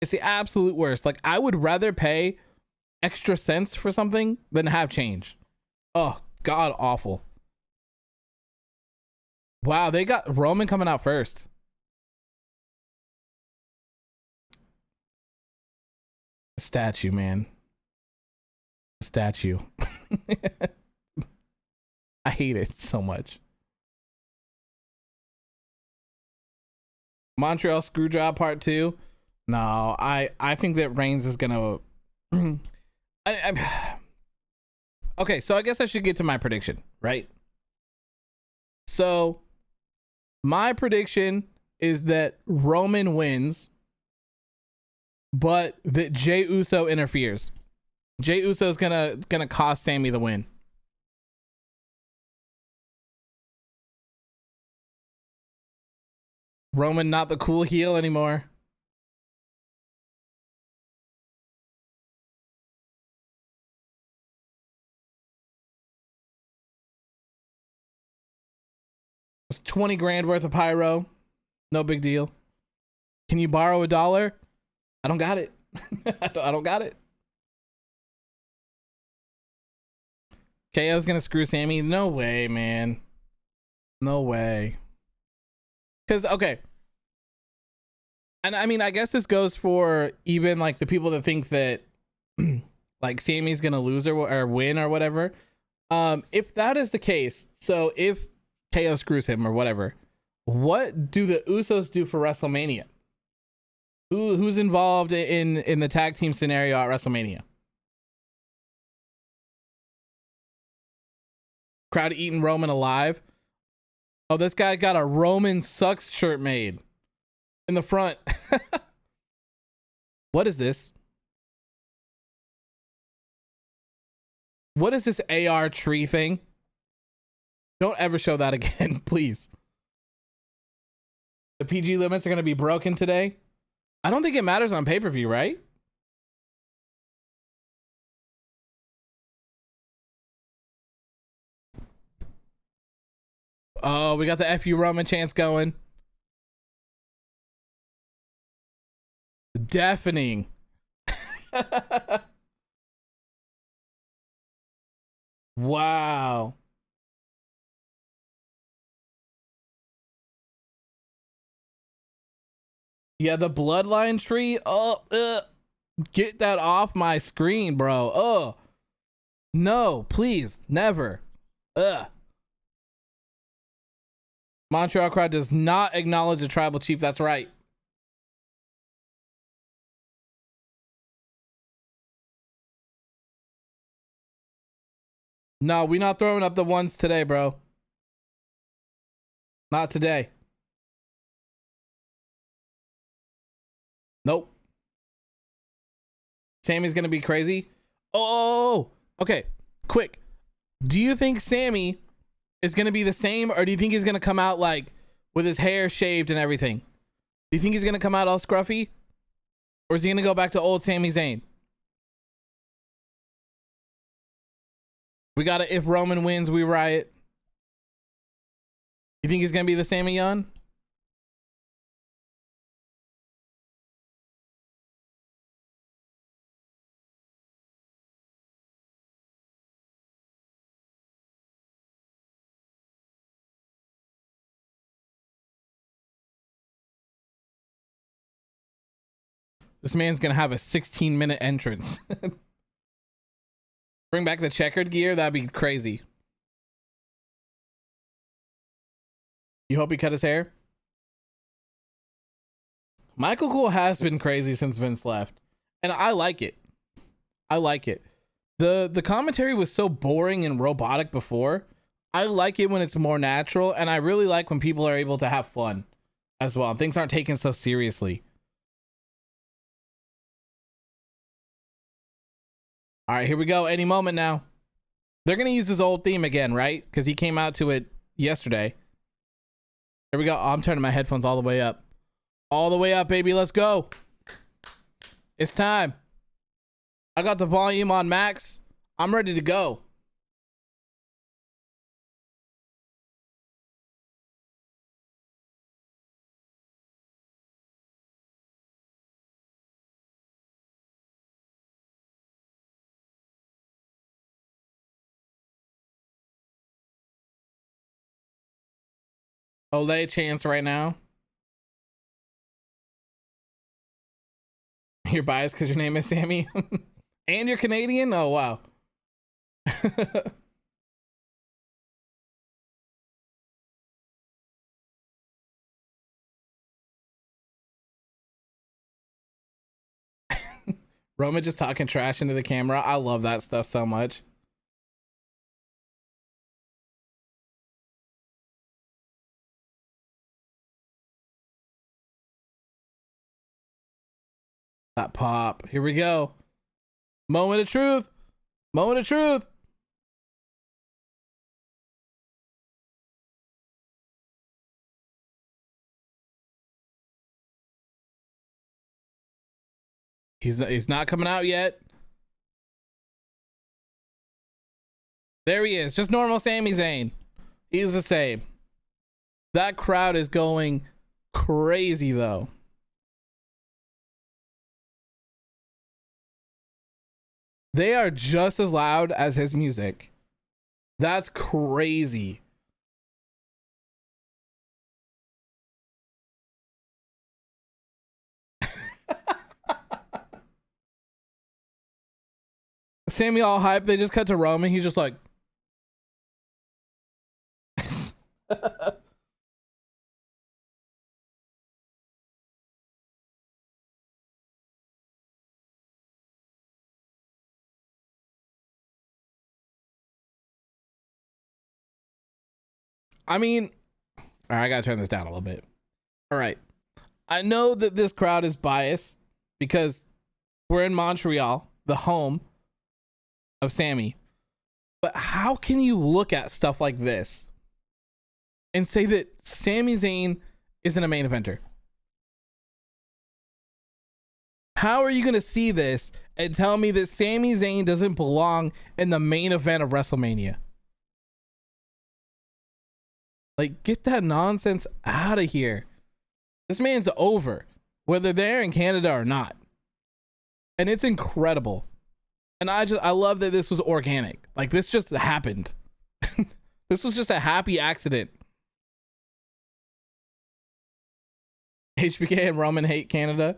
It's the absolute worst. Like, I would rather pay extra cents for something than have change. Oh, god awful. Wow, they got Roman coming out first. Statue, man. Statue. I hate it so much. Montreal Screwjob Part 2. No, I think that Reigns is gonna okay, so I guess I should get to my prediction, right? So my prediction is that Roman wins, but that Jey Uso interferes. Jey Uso is gonna cost Sami the win. Roman not the cool heel anymore. It's 20 grand worth of pyro. No big deal. Can you borrow $1? I don't got it. I don't got it. KO's gonna screw Sami. No way, man. No way. Because, okay. And I mean, I guess this goes for even like the people that think that like Sami's gonna lose or win or whatever. If that is the case, so if KO screws him or whatever, what do the Usos do for WrestleMania? Who's involved in the tag team scenario at WrestleMania? Crowd eating Roman alive. Oh, this guy got a Roman sucks shirt made in the front. What is this? What is this AR tree thing? Don't ever show that again, please. The PG limits are going to be broken today. I don't think it matters on pay-per-view, right? Oh, we got the FU Roman chants going. Deafening. Wow. Yeah, the bloodline tree. Oh, get that off my screen, bro. Oh, no, please, never. Montreal crowd does not acknowledge the tribal chief. That's right. No, we not throwing up the ones today, bro. Not today. Nope. Sami's gonna be crazy. Oh, okay. Quick. Do you think Sami is gonna be the same, or do you think he's gonna come out like with his hair shaved and everything? Do you think he's gonna come out all scruffy, or is he gonna go back to old Sami Zayn? We gotta, if Roman wins, we riot. You think he's gonna be the same again? This man's gonna have a 16-minute entrance. Bring back the checkered gear. That'd be crazy. You hope he cut his hair? Michael Cole has been crazy since Vince left, and I like it. I like it. The commentary was so boring and robotic before. I like it when it's more natural, and I really like when people are able to have fun as well, and things aren't taken so seriously. All right, here we go. Any moment now. They're going to use his old theme again, right? Because he came out to it yesterday. Here we go. Oh, I'm turning my headphones all the way up. All the way up, baby. Let's go. It's time. I got the volume on max. I'm ready to go. Olay chance right now. You're biased because your name is Sami. And you're Canadian? Oh, wow. Roman just talking trash into the camera. I love that stuff so much. That pop. Here we go. Moment of truth. Moment of truth. He's not coming out yet. There he is, just normal Sami Zayn. He's the same. That crowd is going crazy though. They are just as loud as his music. That's crazy. Sammy all hype. They just cut to Roman. He's just like, I mean, all right, I gotta turn this down a little bit. All right. I know that this crowd is biased because we're in Montreal, the home of Sami. But how can you look at stuff like this and say that Sami Zayn isn't a main eventer? How are you going to see this and tell me that Sami Zayn doesn't belong in the main event of WrestleMania? Like, get that nonsense out of here. This man's over, whether they're in Canada or not. And it's incredible. And I love that this was organic. Like, this just happened. This was just a happy accident. HBK and Roman hate Canada.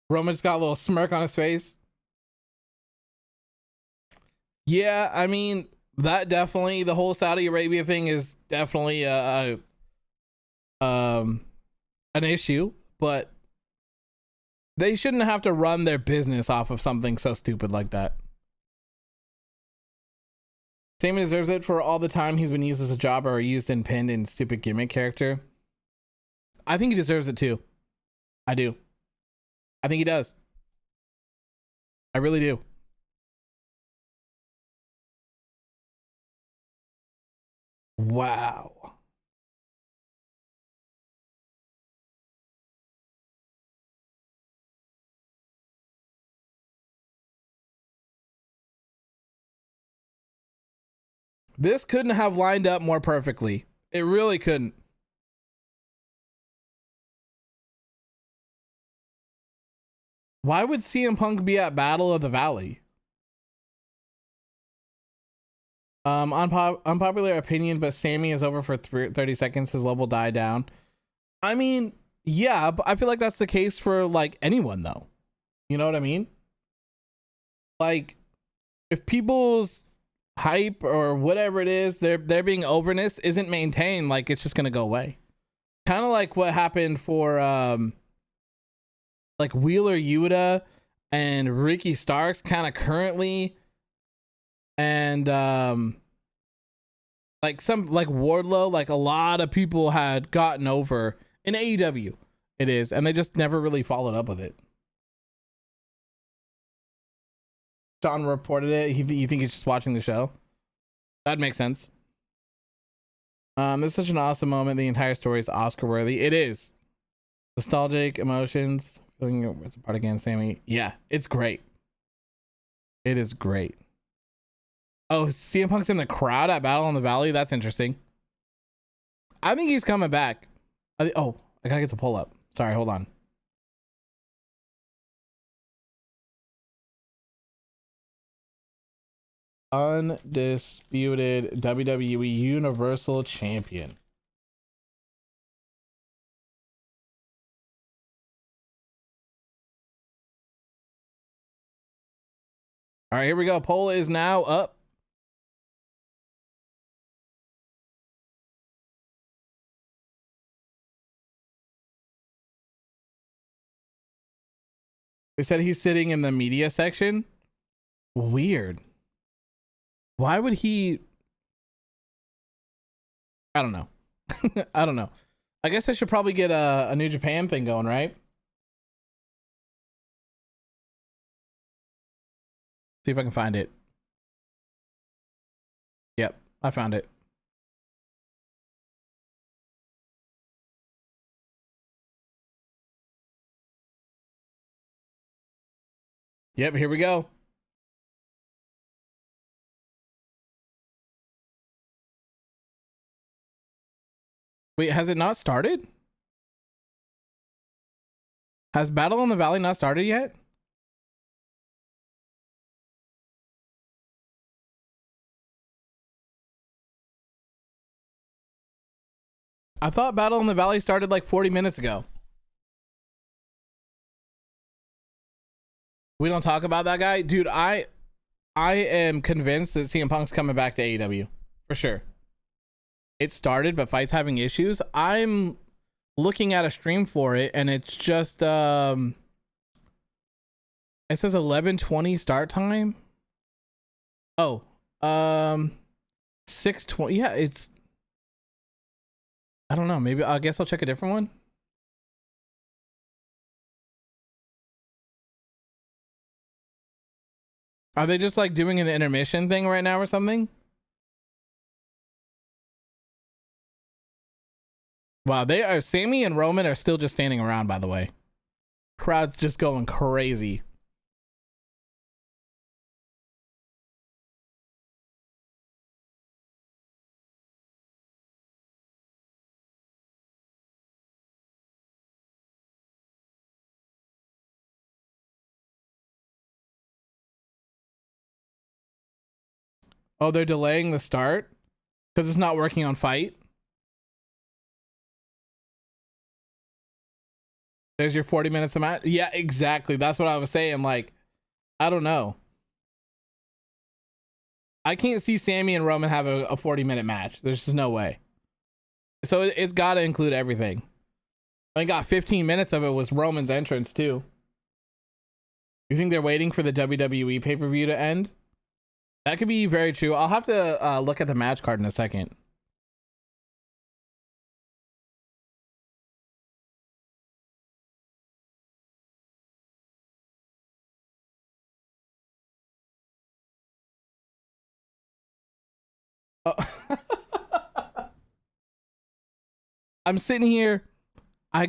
Roman's got a little smirk on his face. Yeah, I mean, that definitely, the whole Saudi Arabia thing is definitely an issue, but they shouldn't have to run their business off of something so stupid like that. Sami deserves it for all the time he's been used as a jobber or used and pinned in stupid gimmick character. I think he deserves it too. I do. I think he does. I really do. Wow. This couldn't have lined up more perfectly. It really couldn't. Why would CM Punk be at Battle of the Valley? Unpopular opinion, but Sami is over for 30 seconds. His level died down. I mean, yeah, but I feel like that's the case for like anyone though. You know what I mean? Like, if people's hype or whatever it is, their being overness isn't maintained, like it's just gonna go away. Kind of like what happened for like Wheeler Yuta and Ricky Starks kind of currently, and like some like Wardlow, like a lot of people had gotten over in AEW. It is, and they just never really followed up with it. John reported it. You think he's just watching the show? That makes sense. This is such an awesome moment. The entire story is Oscar worthy. It is. Nostalgic emotions. Feeling it's a part again, Sami. Yeah, it's great. It is great. Oh, CM Punk's in the crowd at Battle in the Valley. That's interesting. I think he's coming back. I gotta get the pull up. Sorry, hold on. Undisputed WWE Universal Champion. All right, here we go. Poll is now up. They said he's sitting in the media section. Weird. Why would he? I don't know. I don't know. I guess I should probably get a New Japan thing going, right? See if I can find it. Yep, I found it. Yep, here we go. Wait, has it not started? Has Battle in the Valley not started yet? I thought Battle in the Valley started like 40 minutes ago. We don't talk about that guy? Dude, I am convinced that CM Punk's coming back to AEW. For sure. It started, but Fight's having issues. I'm looking at a stream for it, and it's just it says 11:20 start time. Oh, 6:20. Yeah, it's, I don't know. Maybe I guess I'll check a different one. Are they just like doing an intermission thing right now or something? Wow, they are. Sami and Roman are still just standing around, by the way. Crowd's just going crazy. Oh, they're delaying the start because it's not working on Fight. There's your 40 minutes of match. Yeah, exactly. That's what I was saying. Like, I don't know. I can't see Sami and Roman have a 40-minute match. There's just no way. So it's got to include everything. I got 15 minutes of it was Roman's entrance too. You think they're waiting for the WWE pay-per-view to end? That could be very true. I'll have to look at the match card in a second. Oh. I'm sitting here. I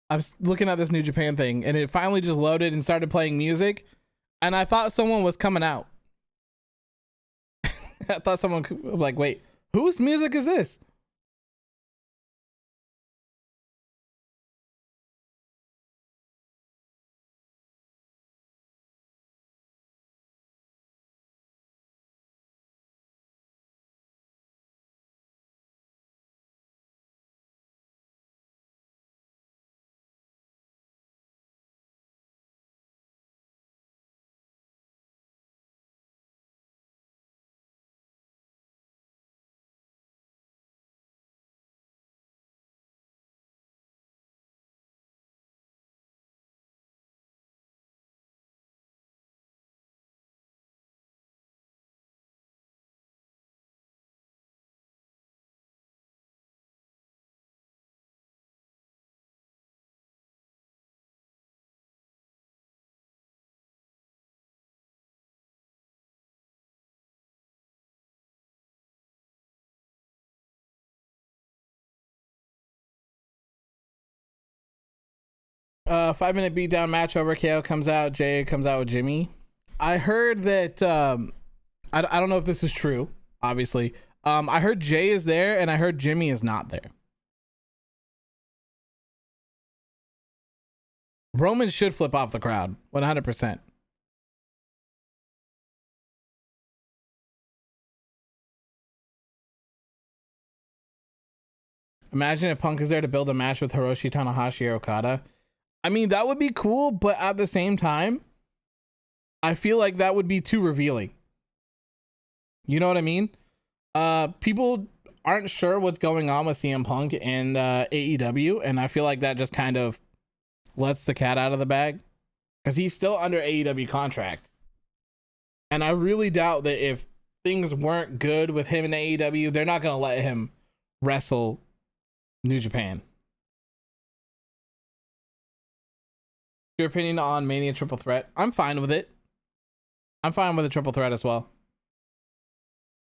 was looking at this New Japan thing, and it finally just loaded and started playing music, and I thought someone was coming out. I thought someone was like, wait, whose music is this? Five-minute beatdown match over. KO comes out. Jay comes out with Jimmy. I heard that I don't know if this is true, obviously. I heard Jay is there and I heard Jimmy is not there. Roman should flip off the crowd 100%. Imagine if Punk is there to build a match with Hiroshi Tanahashi or Okada. I mean, that would be cool, but at the same time, I feel like that would be too revealing. You know what I mean? People aren't sure what's going on with CM Punk and AEW, and I feel like that just kind of lets the cat out of the bag because he's still under AEW contract. And I really doubt that if things weren't good with him in AEW, they're not going to let him wrestle New Japan. Your opinion on Mania triple threat? I'm fine with it. I'm fine with a triple threat as well.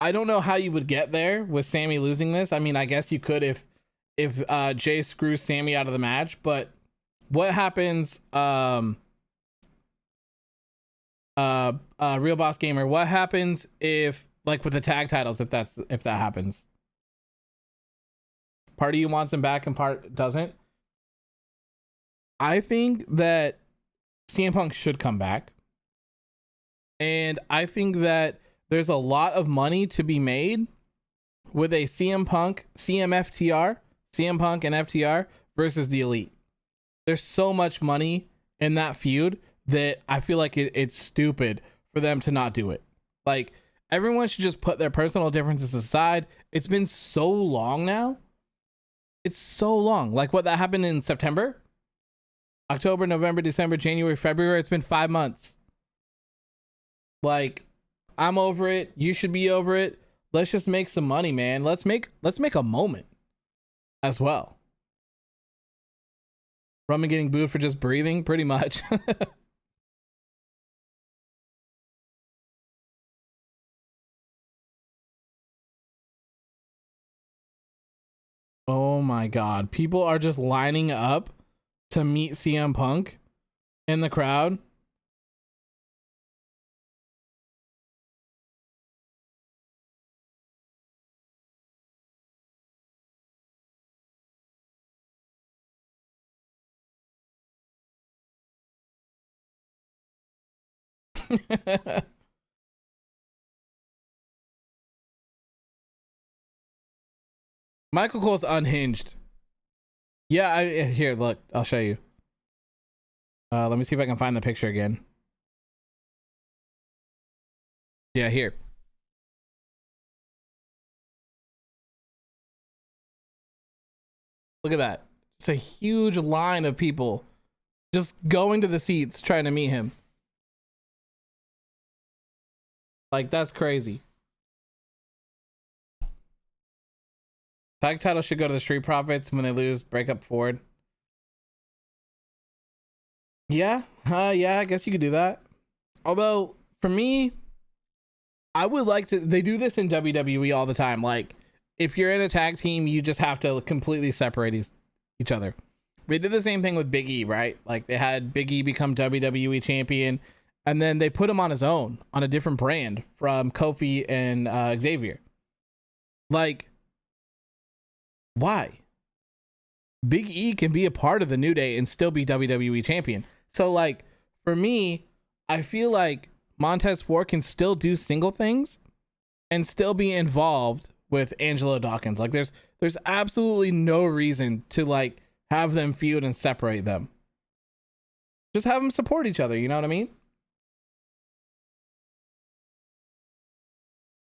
I don't know how you would get there with Sami losing this. I mean, I guess you could if Jay screws Sami out of the match, but what happens, Real Boss Gamer, what happens if, like, with the tag titles, if that happens? Part of you wants him back and part doesn't. I think that CM Punk should come back. And I think that there's a lot of money to be made with a CM Punk, CM Punk and FTR versus the Elite. There's so much money in that feud that I feel like it's stupid for them to not do it. Like, everyone should just put their personal differences aside. It's been so long now. It's so long. Like, what that happened in September? October, November, December, January, February. It's been 5 months. Like, I'm over it. You should be over it. Let's just make some money, man. Let's make a moment as well. Roman getting booed for just breathing, pretty much. Oh my God. People are just lining up to meet CM Punk in the crowd. Michael Cole's unhinged. Yeah, here, look, I'll show you. Let me see if I can find the picture again. Yeah, here. Look at that. It's a huge line of people just going to the seats trying to meet him. Like, that's crazy. Tag title should go to the Street Profits. When they lose, break up forward. Yeah, I guess you could do that. Although, for me, I would like to. They do this in WWE all the time. Like, if you're in a tag team, you just have to completely separate each other. They did the same thing with Big E, right? Like, they had Big E become WWE champion, and then they put him on his own, on a different brand from Kofi and Xavier. Like, why? Big E can be a part of the New Day and still be WWE champion. So, like, for me, I feel like Montez Ford can still do single things and still be involved with Angelo Dawkins. Like, there's absolutely no reason to, like, have them feud and separate them. Just have them support each other, you know what I mean?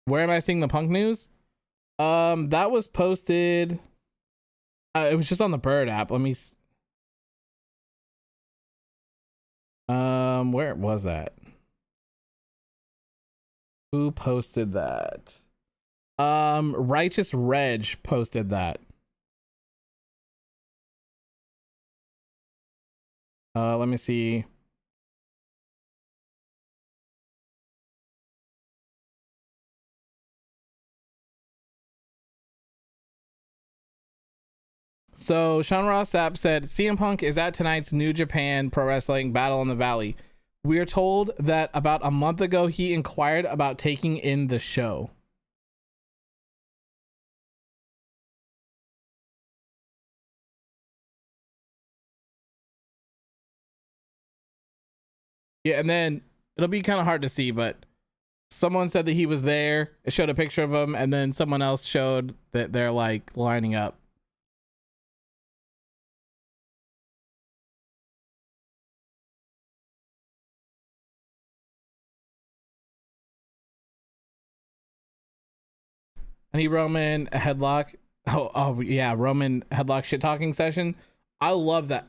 Where am I seeing the Punk news? That was posted. It was just on the Bird app. Let me. Where was that? Who posted that? Righteous Reg posted that. Let me see. So Sean Ross Sapp said CM Punk is at tonight's New Japan Pro Wrestling Battle in the Valley. We are told that about a month ago he inquired about taking in the show. Yeah, and then it'll be kind of hard to see, but someone said that he was there. It showed a picture of him, and then someone else showed that they're like lining up. Any Roman headlock? Oh yeah, Roman headlock shit talking session. I love that.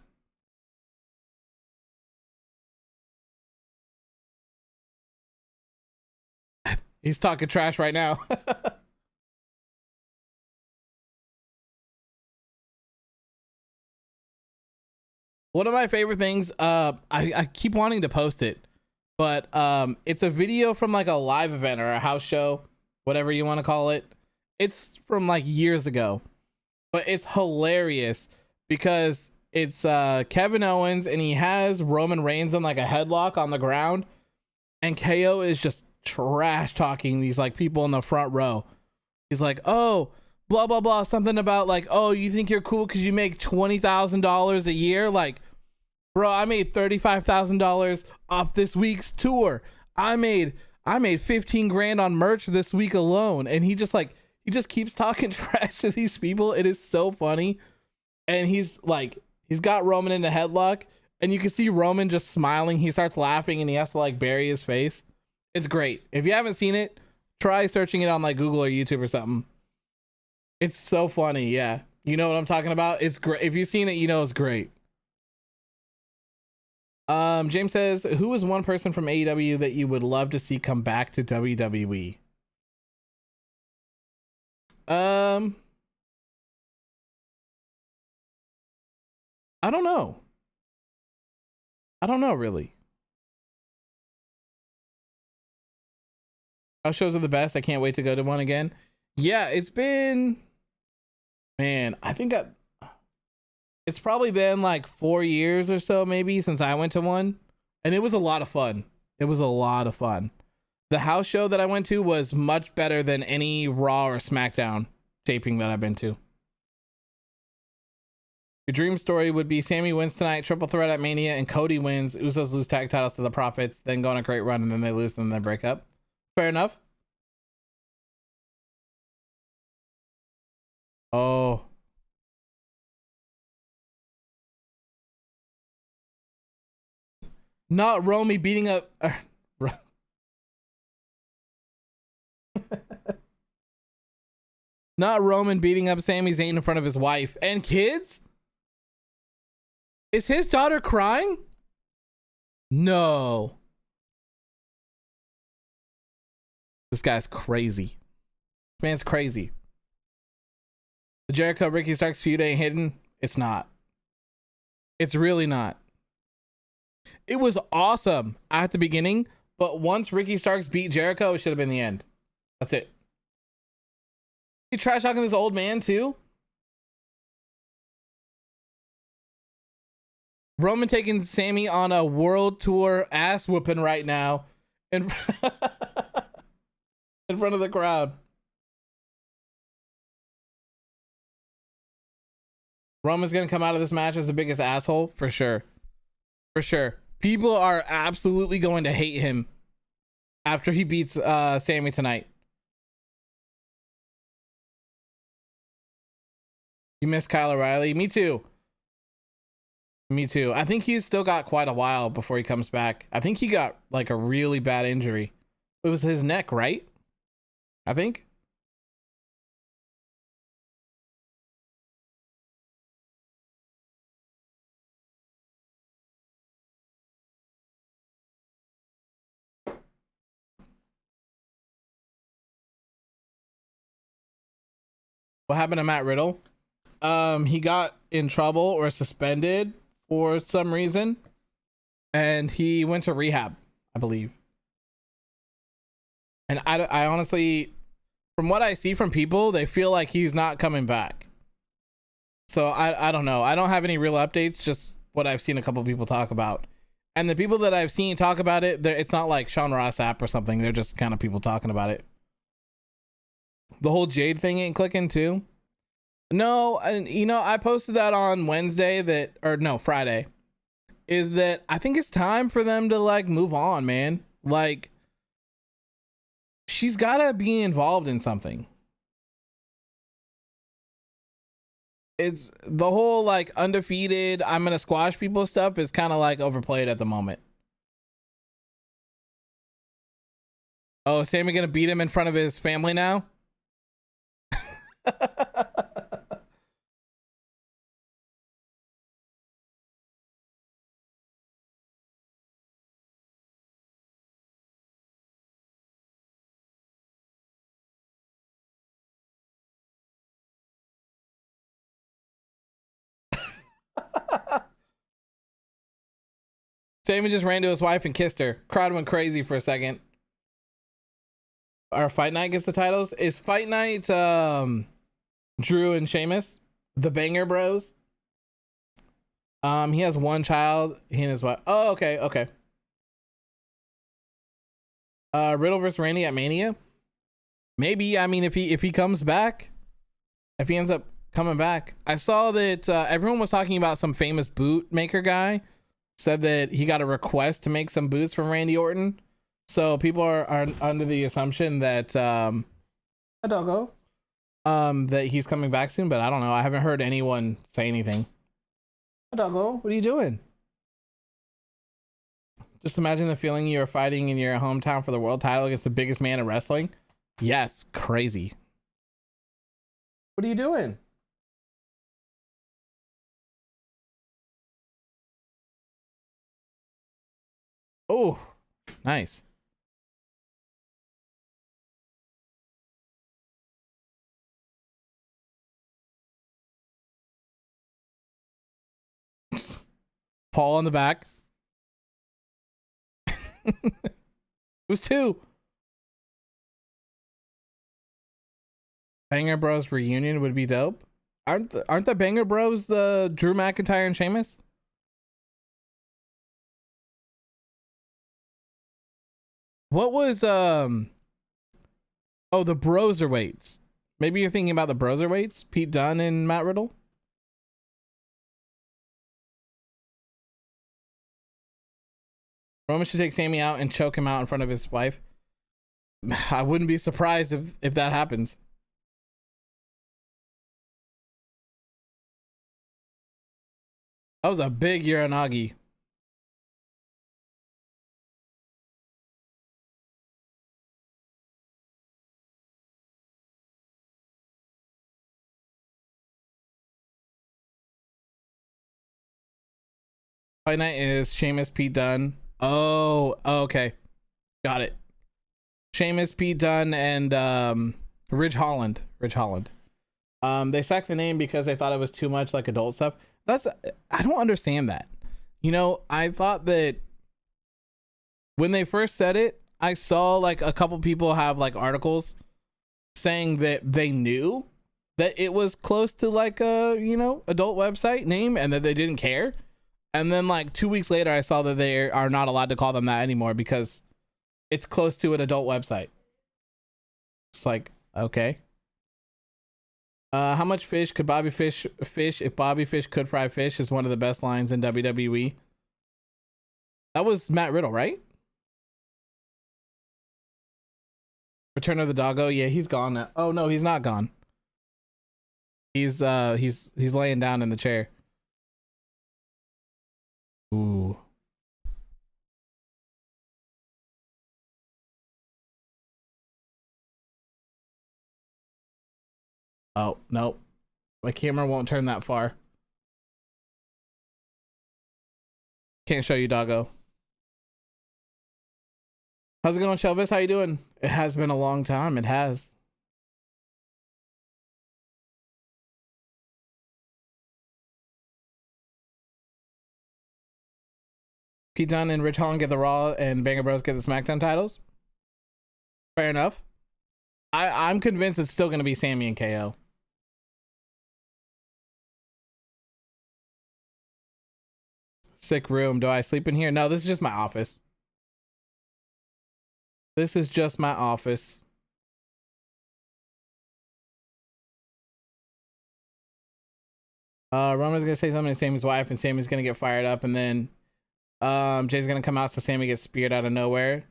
He's talking trash right now. One of my favorite things, I keep wanting to post it, but it's a video from like a live event or a house show, whatever you want to call it. It's from like years ago, but it's hilarious because it's Kevin Owens and he has Roman Reigns in like a headlock on the ground, and KO is just trash talking these like people in the front row. He's like, oh, blah blah blah, something about like, oh, you think you're cool because you make $20,000 a year? Like, bro, I made $35,000 off this week's tour. I made 15 grand on merch this week alone. And he just keeps talking trash to these people. It is so funny. And he's got Roman in the headlock, and you can see Roman just smiling. He starts laughing and he has to like bury his face. It's great. If you haven't seen it, try searching it on like Google or YouTube or something. It's so funny. Yeah. You know what I'm talking about? It's great. If you've seen it, you know it's great. James says, who is one person from AEW that you would love to see come back to WWE? I don't know. Really. House shows are the best. I can't wait to go to one again. Yeah, it's been, man, it's probably been like 4 years or so maybe since I went to one, and it was a lot of fun. The house show that I went to was much better than any Raw or SmackDown taping that I've been to. Your dream story would be Sami wins tonight, triple threat at Mania, and Cody wins. Usos lose tag titles to the Profits, then go on a great run, and then they lose, and then they break up. Fair enough. Oh. Not Romy beating up... Not Roman beating up Sami Zayn in front of his wife and kids? Is his daughter crying? No. This guy's crazy. This man's crazy. The Jericho Ricky Starks feud ain't hidden. It's not. It's really not. It was awesome at the beginning, but once Ricky Starks beat Jericho, it should have been the end. That's it. You trash talking this old man too? Roman taking Sami on a world tour ass whooping right now in in front of the crowd. Roman's gonna come out of this match as the biggest asshole for sure. For sure. People are absolutely going to hate him after he beats Sami tonight. You miss Kyle O'Reilly? Me too. Me too. I think he's still got quite a while before he comes back. I think he got like a really bad injury. It was his neck, right? I think. What happened to Matt Riddle? He got in trouble or suspended for some reason, and he went to rehab, I believe. And I honestly, from what I see from people, they feel like he's not coming back. So I don't know. I don't have any real updates, just what I've seen a couple people talk about. And the people that I've seen talk about it, it's not like Sean Ross app or something. They're just kind of people talking about it. The whole Jade thing ain't clicking too. No, and you know, I posted that on Friday. Is that I think it's time for them to like move on, man. Like, she's gotta be involved in something. It's the whole like undefeated, I'm gonna squash people stuff is kind of like overplayed at the moment. Oh, Sami gonna beat him in front of his family now? Sami just ran to his wife and kissed her. Crowd went crazy for a second. Our Fight Night gets the titles. Is Fight Night Drew and Sheamus, the Banger Bros? He has one child. He and his wife. Oh, okay. Riddle versus Randy at Mania. Maybe. I mean, if he comes back, if he ends up coming back. I saw that everyone was talking about some famous boot maker guy said that he got a request to make some boots from Randy Orton. So people are under the assumption that that he's coming back soon, but I don't know. I haven't heard anyone say anything. Doggo, what are you doing? Just imagine the feeling you are fighting in your hometown for the world title against the biggest man in wrestling. Yes, crazy. What are you doing? Oh, nice. Paul on the back. Who's two? Banger Bros reunion would be dope. Aren't the Banger Bros the Drew McIntyre and Sheamus? What was oh, the Broserweights. Maybe you're thinking about the Broserweights, Pete Dunne and Matt Riddle. Roman should take Sami out and choke him out in front of his wife. I wouldn't be surprised if that happens. That was a big Uranagi. Fight Night is Sheamus, Pete Dunne. Oh, okay. Got it. Sheamus, Pete Dunne, and Ridge Holland. They sacked the name because they thought it was too much like adult stuff. I don't understand that. You know, I thought that when they first said it, I saw like a couple people have like articles saying that they knew that it was close to like a, you know, adult website name and that they didn't care. And then like 2 weeks later, I saw that they are not allowed to call them that anymore because it's close to an adult website. It's like, okay. How much fish could Bobby Fish if Bobby Fish could fry fish is one of the best lines in WWE. That was Matt Riddle, right? Return of the Doggo. Yeah, he's gone now. Oh no, he's not gone. He's laying down in the chair. Ooh. Oh, no. My camera won't turn that far. Can't show you, doggo. How's it going, Shelvis? How you doing? It has been a long time. It has. Pete Dunne and Rich Holland get the Raw and Banger Bros get the SmackDown titles. Fair enough. I'm convinced it's still going to be Sami and KO. Sick room. Do I sleep in here? No, this is just my office. This is just my office. Roman's gonna say something to Sami's wife, and Sami's gonna get fired up, and then Jay's gonna come out, so Sami gets speared out of nowhere.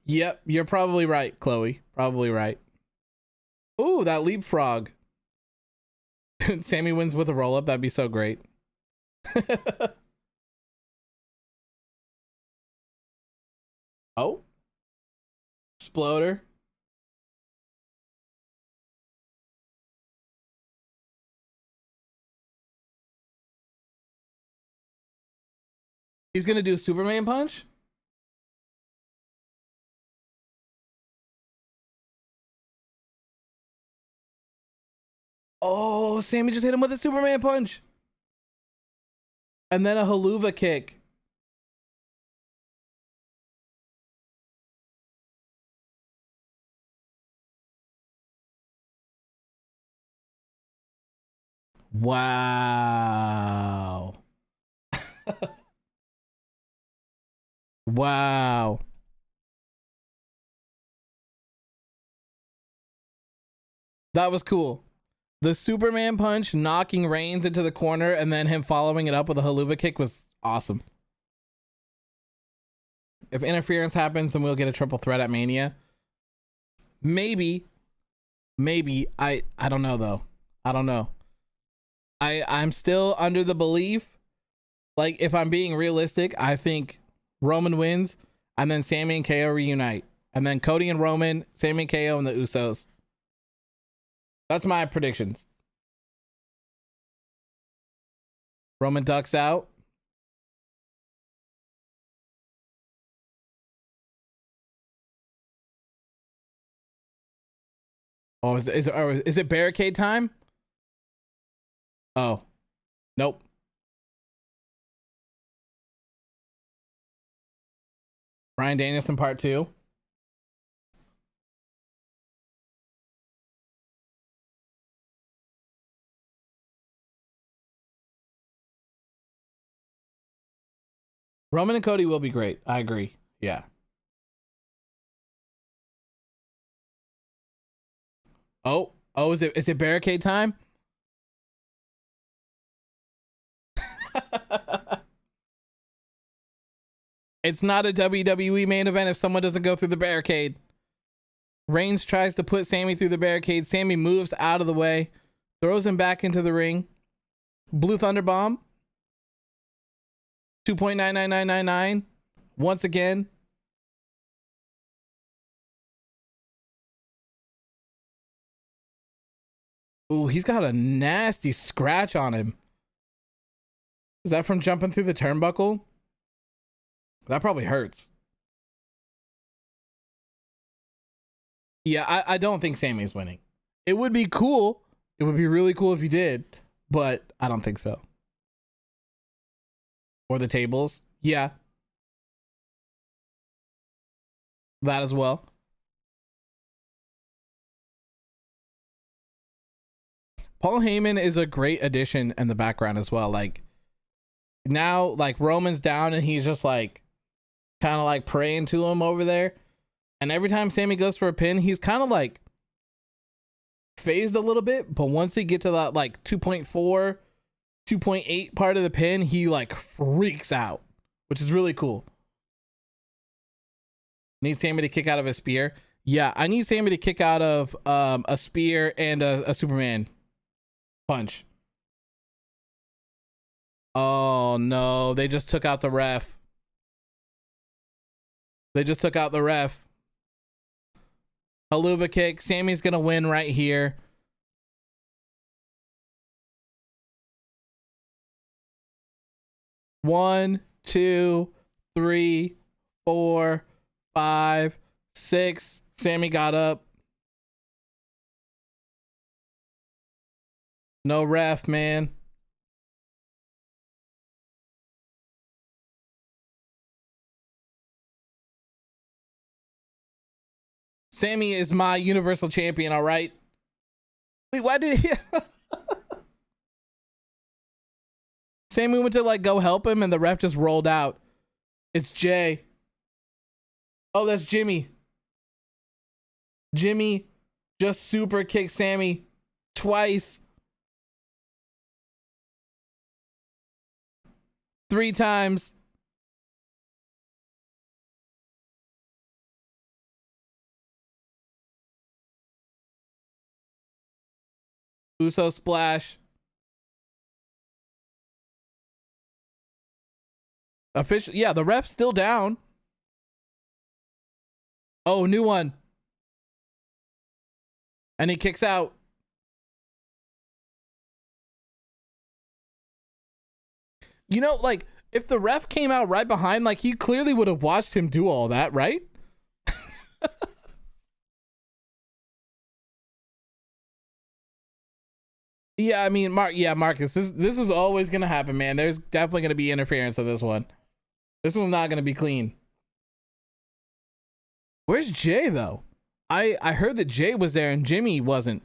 Yep, you're probably right, Chloe. Probably right. Ooh, that leapfrog. Sami wins with a roll up. That'd be so great. Oh, Exploder. He's gonna do Superman punch. Oh, Sami just hit him with a Superman punch. And then a haluva kick. Wow. Wow. That was cool. The Superman punch knocking Reigns into the corner and then him following it up with a haluva kick was awesome. If interference happens, then we'll get a triple threat at Mania. Maybe. I don't know though. I don't know. I'm still under the belief, like, if I'm being realistic, I think Roman wins and then Sami and KO reunite. And then Cody and Roman, Sami and KO, and the Usos. That's my predictions. Roman ducks out. Oh, is it barricade time? Oh, nope. Bryan Danielson part 2. Roman and Cody will be great. I agree. Yeah. Oh, is it barricade time? It's not a WWE main event if someone doesn't go through the barricade. Reigns tries to put Sami through the barricade. Sami moves out of the way, throws him back into the ring. Blue Thunder Bomb. 2.99999. Once again. Ooh, he's got a nasty scratch on him. Is that from jumping through the turnbuckle? That probably hurts. Yeah, I don't think Sami's winning. It would be cool. It would be really cool if he did, but I don't think so. Or the tables. Yeah. That as well. Paul Heyman is a great addition in the background as well. Like, now, like, Roman's down and he's just like kind of like praying to him over there. And every time Sami goes for a pin, he's kind of like phased a little bit. But once he get to that like 2.4, 2.8 part of the pin, he like freaks out, which is really cool. Need Sami to kick out of a spear. Yeah, I need Sami to kick out of a spear and a Superman punch. Oh no, they just took out the ref. They just took out the ref. Haluva kick. Sami's gonna win right here. One, two, three, 4, 5, 6. Sami got up. No ref, man. Sami is my Universal Champion, all right? Wait, why did he... Sami went to like go help him and the ref just rolled out. It's Jay. Oh, that's Jimmy. Jimmy just super kicked Sami twice. 3 times. Uso splash. Official. Yeah, the ref's still down. Oh, new one. And he kicks out. You know, like, if the ref came out right behind, like, he clearly would have watched him do all that, right? Yeah, I mean, Marcus, this is always gonna happen, man. There's definitely gonna be interference on this one. This one's not gonna be clean. Where's Jay though? I heard that Jay was there and Jimmy wasn't.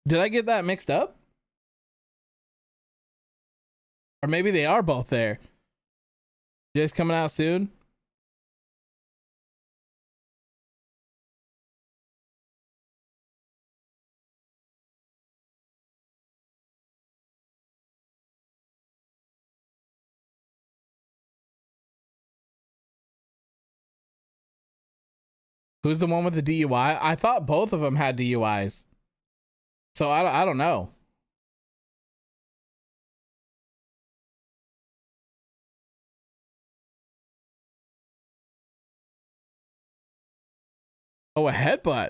Did I get that mixed up? Or maybe they are both there. Jay's coming out soon. Who's the one with the DUI? I thought both of them had DUIs. So I don't know. Oh, a headbutt.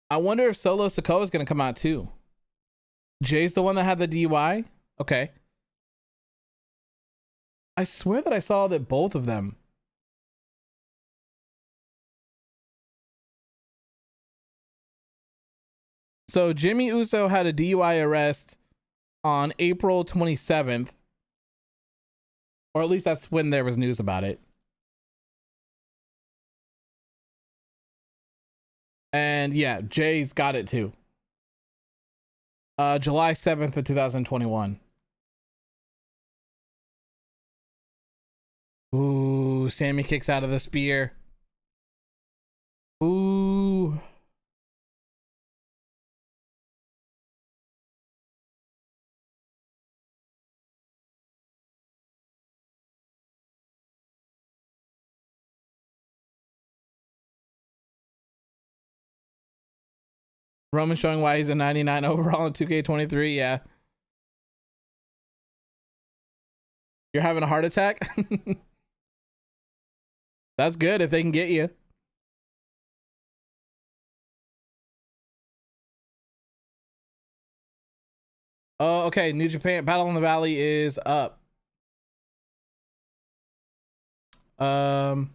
I wonder if Solo Sikoa is going to come out too. Jay's the one that had the DUI? Okay. I swear that I saw that both of them. So Jimmy Uso had a DUI arrest on April 27th. Or at least that's when there was news about it. And yeah, Jay's got it too. July 7th of 2021. Ooh, Sami kicks out of the spear. Ooh. Roman showing why he's a 99 overall in 2K23. Yeah. You're having a heart attack? That's good if they can get you. Oh, okay. New Japan Battle in the Valley is up. I'll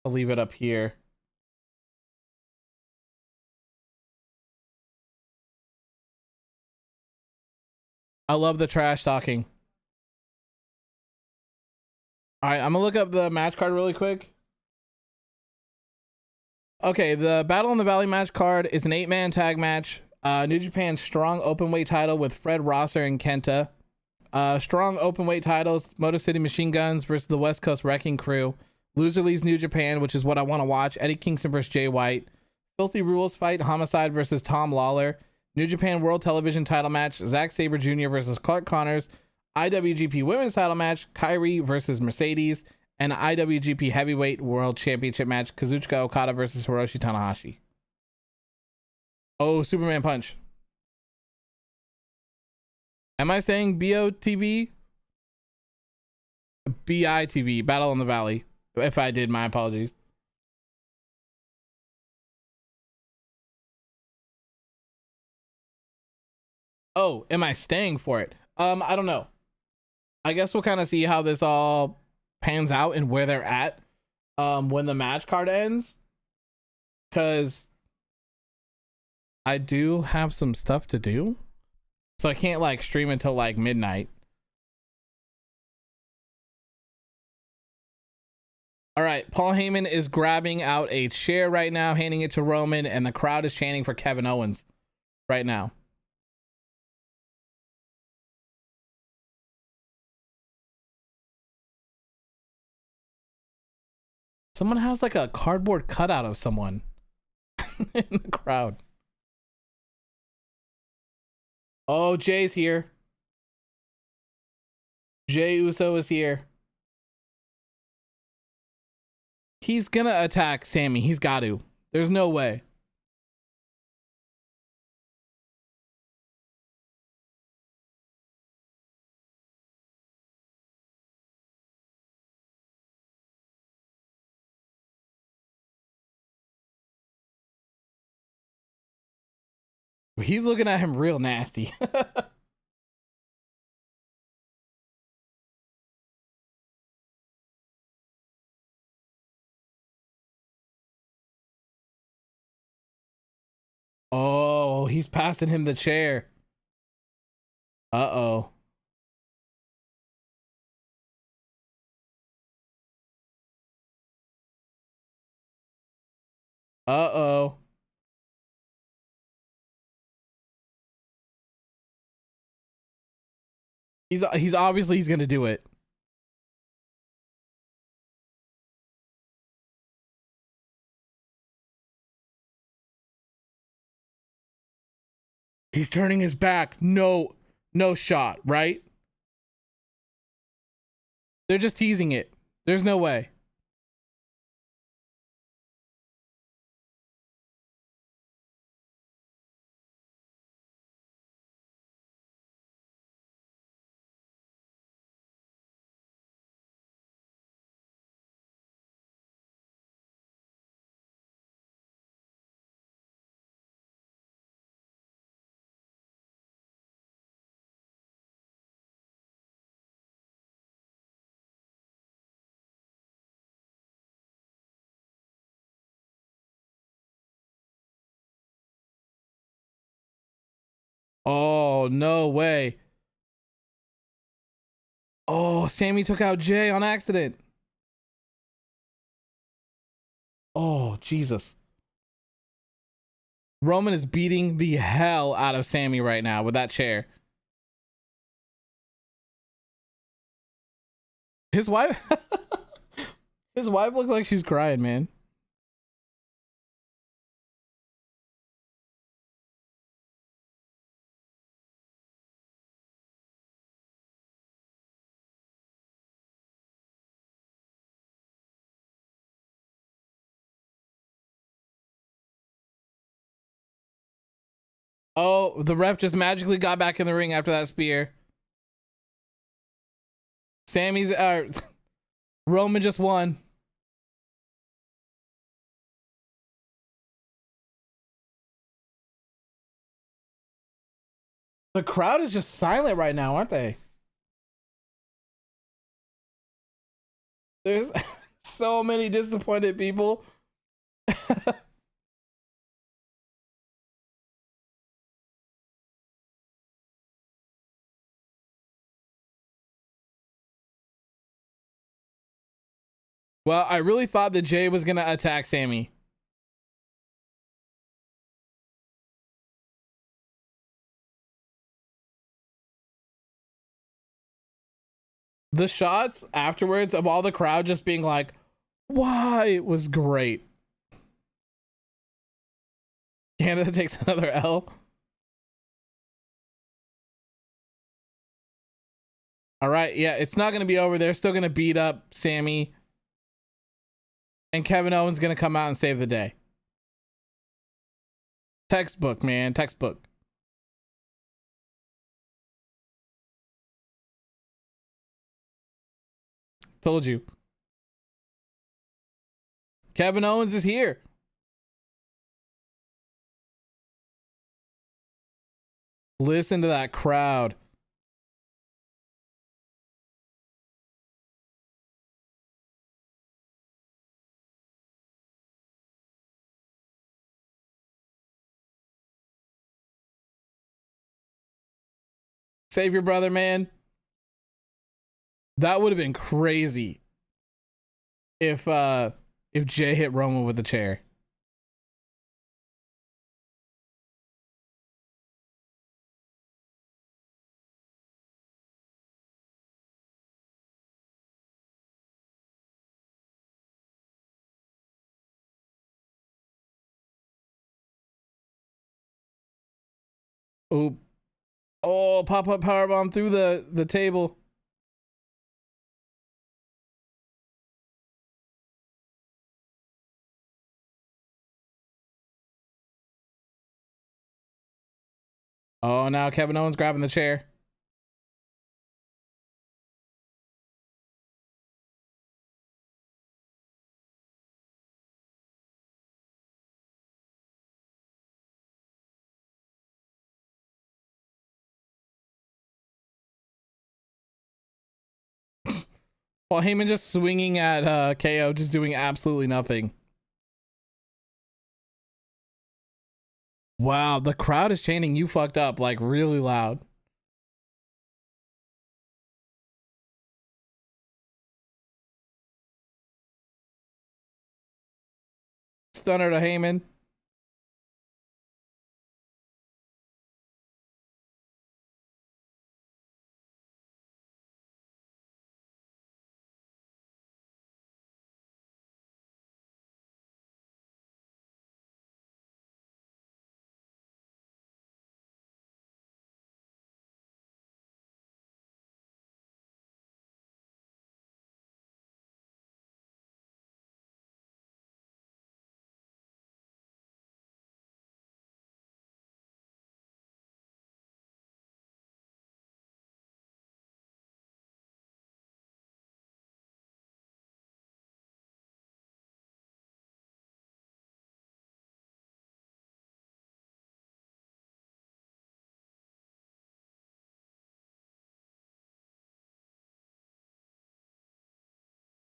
leave it up here. I love the trash talking. All right, I'm gonna look up the match card really quick. Okay, the Battle in the Valley match card is an 8-man tag match. New Japan's strong openweight title with Fred Rosser and Kenta. Strong openweight titles, Motor City Machine Guns versus the West Coast Wrecking Crew. Loser leaves New Japan, which is what I want to watch. Eddie Kingston versus Jay White. Filthy Rules fight, Homicide versus Tom Lawler. New Japan World Television title match, Zack Sabre Jr. versus Clark Connors. IWGP Women's title match, Kyrie versus Mercedes. And IWGP Heavyweight World Championship match, Kazuchika Okada versus Hiroshi Tanahashi. Oh, Superman Punch. Am I saying BOTV? BITV, Battle in the Valley. If I did, my apologies. Oh, am I staying for it? I don't know. I guess we'll kind of see how this all pans out and where they're at when the match card ends. Cause I do have some stuff to do. So I can't like stream until like midnight. All right, Paul Heyman is grabbing out a chair right now, handing it to Roman, and the crowd is chanting for Kevin Owens right now. Someone has like a cardboard cutout of someone in the crowd. Oh, Jay's here. Jay Uso is here. He's gonna attack Sami. He's got to. There's no way. He's looking at him real nasty. Oh, he's passing him the chair. Uh-oh. Uh-oh. He's obviously he's gonna do it. He's turning his back. No, no shot, right? They're just teasing it. There's no way. Oh, no way. Oh, Sami took out Jay on accident. Oh, Jesus. Roman is beating the hell out of Sami right now with that chair. His wife his wife looks like she's crying, man. Oh, the ref just magically got back in the ring after that spear. Sammy's Roman just won. The crowd is just silent right now, aren't they? There's so many disappointed people. Well, I really thought that Jay was gonna attack Sami. The shots afterwards of all the crowd just being like, why, was great. Canada takes another L. All right, yeah, it's not gonna be over. They're still gonna beat up Sami. And Kevin Owens gonna come out and save the day. Textbook, man, textbook. Told you. Kevin Owens is here. Listen to that crowd. Save your brother, man. That would have been crazy if Jay hit Roman with the chair. Oop. Oh, pop-up powerbomb through the table. Oh, now Kevin Owens grabbing the chair. While Heyman just swinging at KO, just doing absolutely nothing. Wow, the crowd is chanting "You fucked up" like really loud. stunner to Heyman.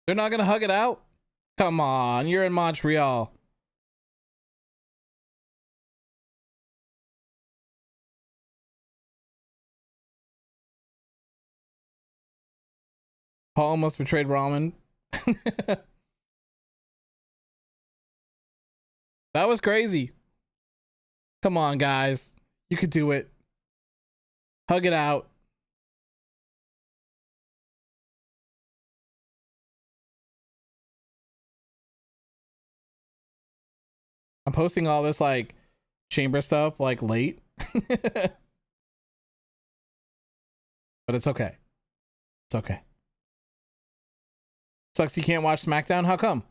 They're not gonna hug it out? Come on, you're in Montreal. Paul almost betrayed Roman. That was crazy. Come on, guys. You could do it. Hug it out. I'm posting all this like chamber stuff like late. But it's okay. It's okay. Sucks you can't watch SmackDown. How come?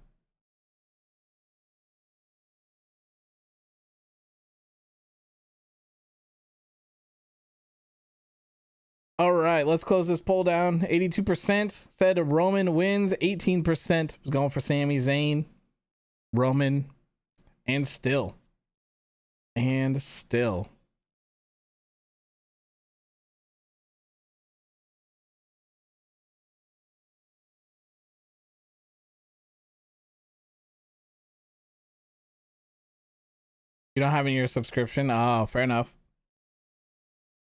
All right, let's close this poll down. 82% said Roman wins. 18% was going for Sami Zayn. Roman. And still. You don't have any your subscription? Oh, fair enough.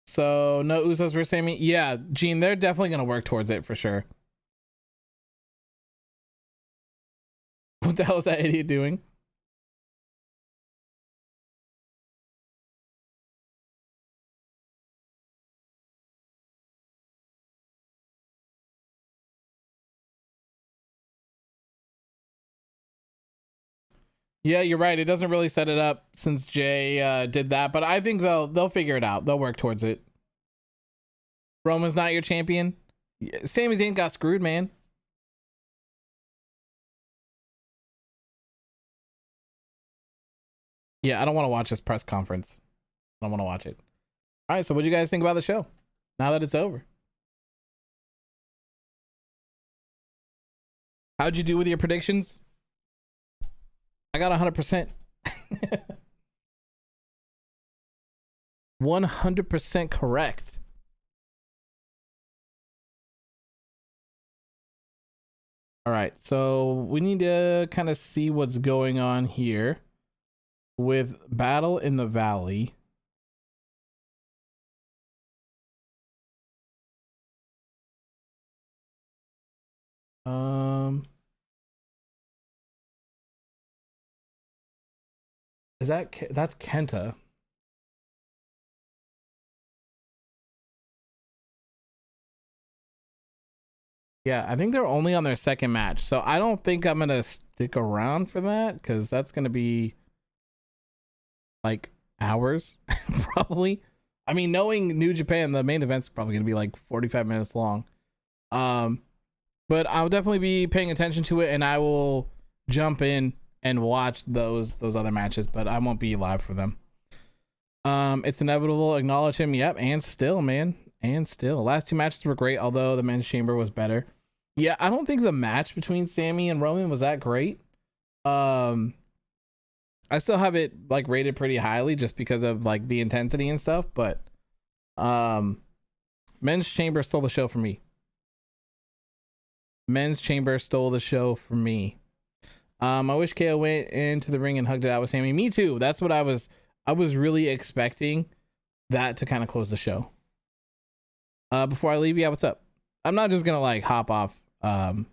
So no Usos versus Sami. Yeah, Gene, they're definitely gonna work towards it for sure. What the hell is that idiot doing? Yeah, you're right. It doesn't really set it up since Jay did that, but I think they'll figure it out. They'll work towards it. Roman's not your champion. Sami Zayn got screwed, man. Yeah, I don't want to watch this press conference. I don't want to watch it. All right, so what do you guys think about the show now that it's over? How'd you do with your predictions? I got 100%. 100% correct. All right, so we need to kind of see what's going on here with Battle in the Valley. Is that's Kenta? Yeah, I think they're only on their second match, so I don't think I'm gonna stick around for that because that's gonna be like hours, probably. I mean, knowing New Japan, the main event's probably gonna be like 45 minutes long. But I'll definitely be paying attention to it, and I will jump in and watch those other matches, but I won't be live for them. It's inevitable. Acknowledge him. Yep, and still, man. And still. Last two matches were great, although the men's chamber was better. Yeah, I don't think the match between Sami and Roman was that great. I still have it like rated pretty highly just because of like the intensity and stuff, but men's chamber stole the show for me. Men's chamber stole the show for me. I wish KO went into the ring and hugged it out with Sami. Me too. That's what I was really expecting that to kind of close the show. Before I leave, yeah, what's up? I'm not just gonna like hop off right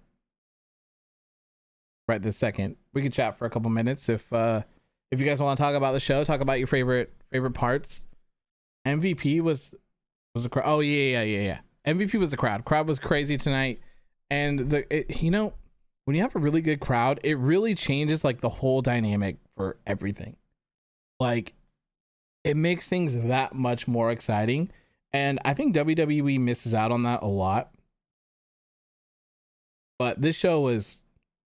this second. We could chat for a couple minutes if you guys want to talk about the show, talk about your favorite parts. MVP was a crowd. Oh yeah. MVP was the crowd. Crowd was crazy tonight, and when you have a really good crowd, it really changes like the whole dynamic for everything. Like, it makes things that much more exciting, and I think WWE misses out on that a lot. But this show was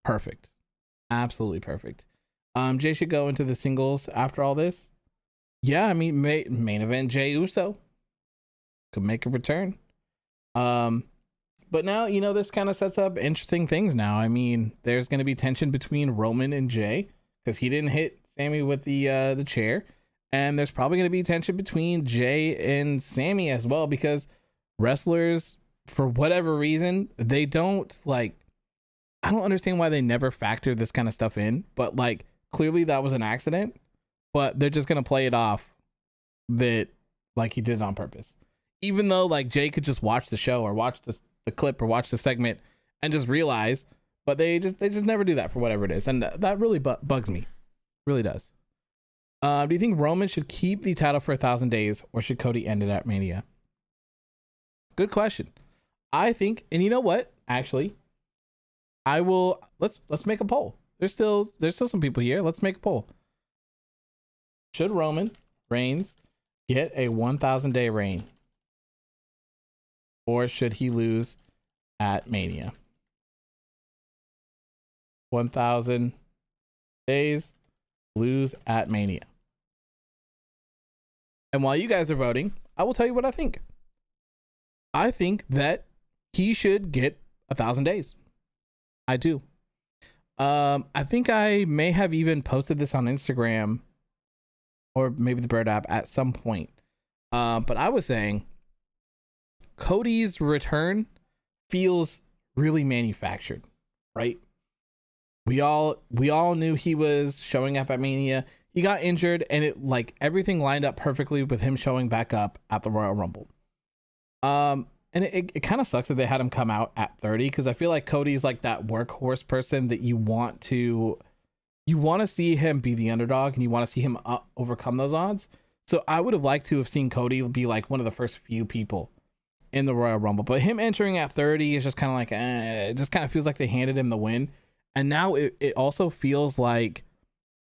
perfect, absolutely perfect. Jay should go into the singles after all this. Yeah, I mean, main event Jey Uso could make a return. But now, this kind of sets up interesting things now. I mean, there's going to be tension between Roman and Jey because he didn't hit Sami with the chair. And there's probably going to be tension between Jey and Sami as well, because wrestlers, for whatever reason, they don't like, I don't understand why they never factor this kind of stuff in, but like, clearly that was an accident, but they're just going to play it off that like he did it on purpose. Even though like Jey could just watch the show or watch the clip or watch the segment and just realize, but they just never do that for whatever it is. And that really bugs me. Really does. Do you think Roman should keep the title for 1,000 days or should Cody end it at Mania? Good question. I think, and you know what? Actually, I will, let's make a poll. There's still some people here. Let's make a poll. Should Roman Reigns get a 1,000-day reign? Or should he lose at Mania? 1,000 days, lose at Mania. And while you guys are voting, I will tell you what I think. I think that he should get 1,000 days. I do. I think I may have even posted this on Instagram or maybe the Bird app at some point. But I was saying Cody's return feels really manufactured, right? We all knew he was showing up at Mania. He got injured and it like everything lined up perfectly with him showing back up at the Royal Rumble. And it kind of sucks that they had him come out at 30, because I feel like Cody's like that workhorse person that you want to see him be the underdog and you want to see him overcome those odds. So I would have liked to have seen Cody be like one of the first few people in the Royal Rumble, but him entering at 30 is just kind of like, it just kind of feels like they handed him the win. And now it also feels like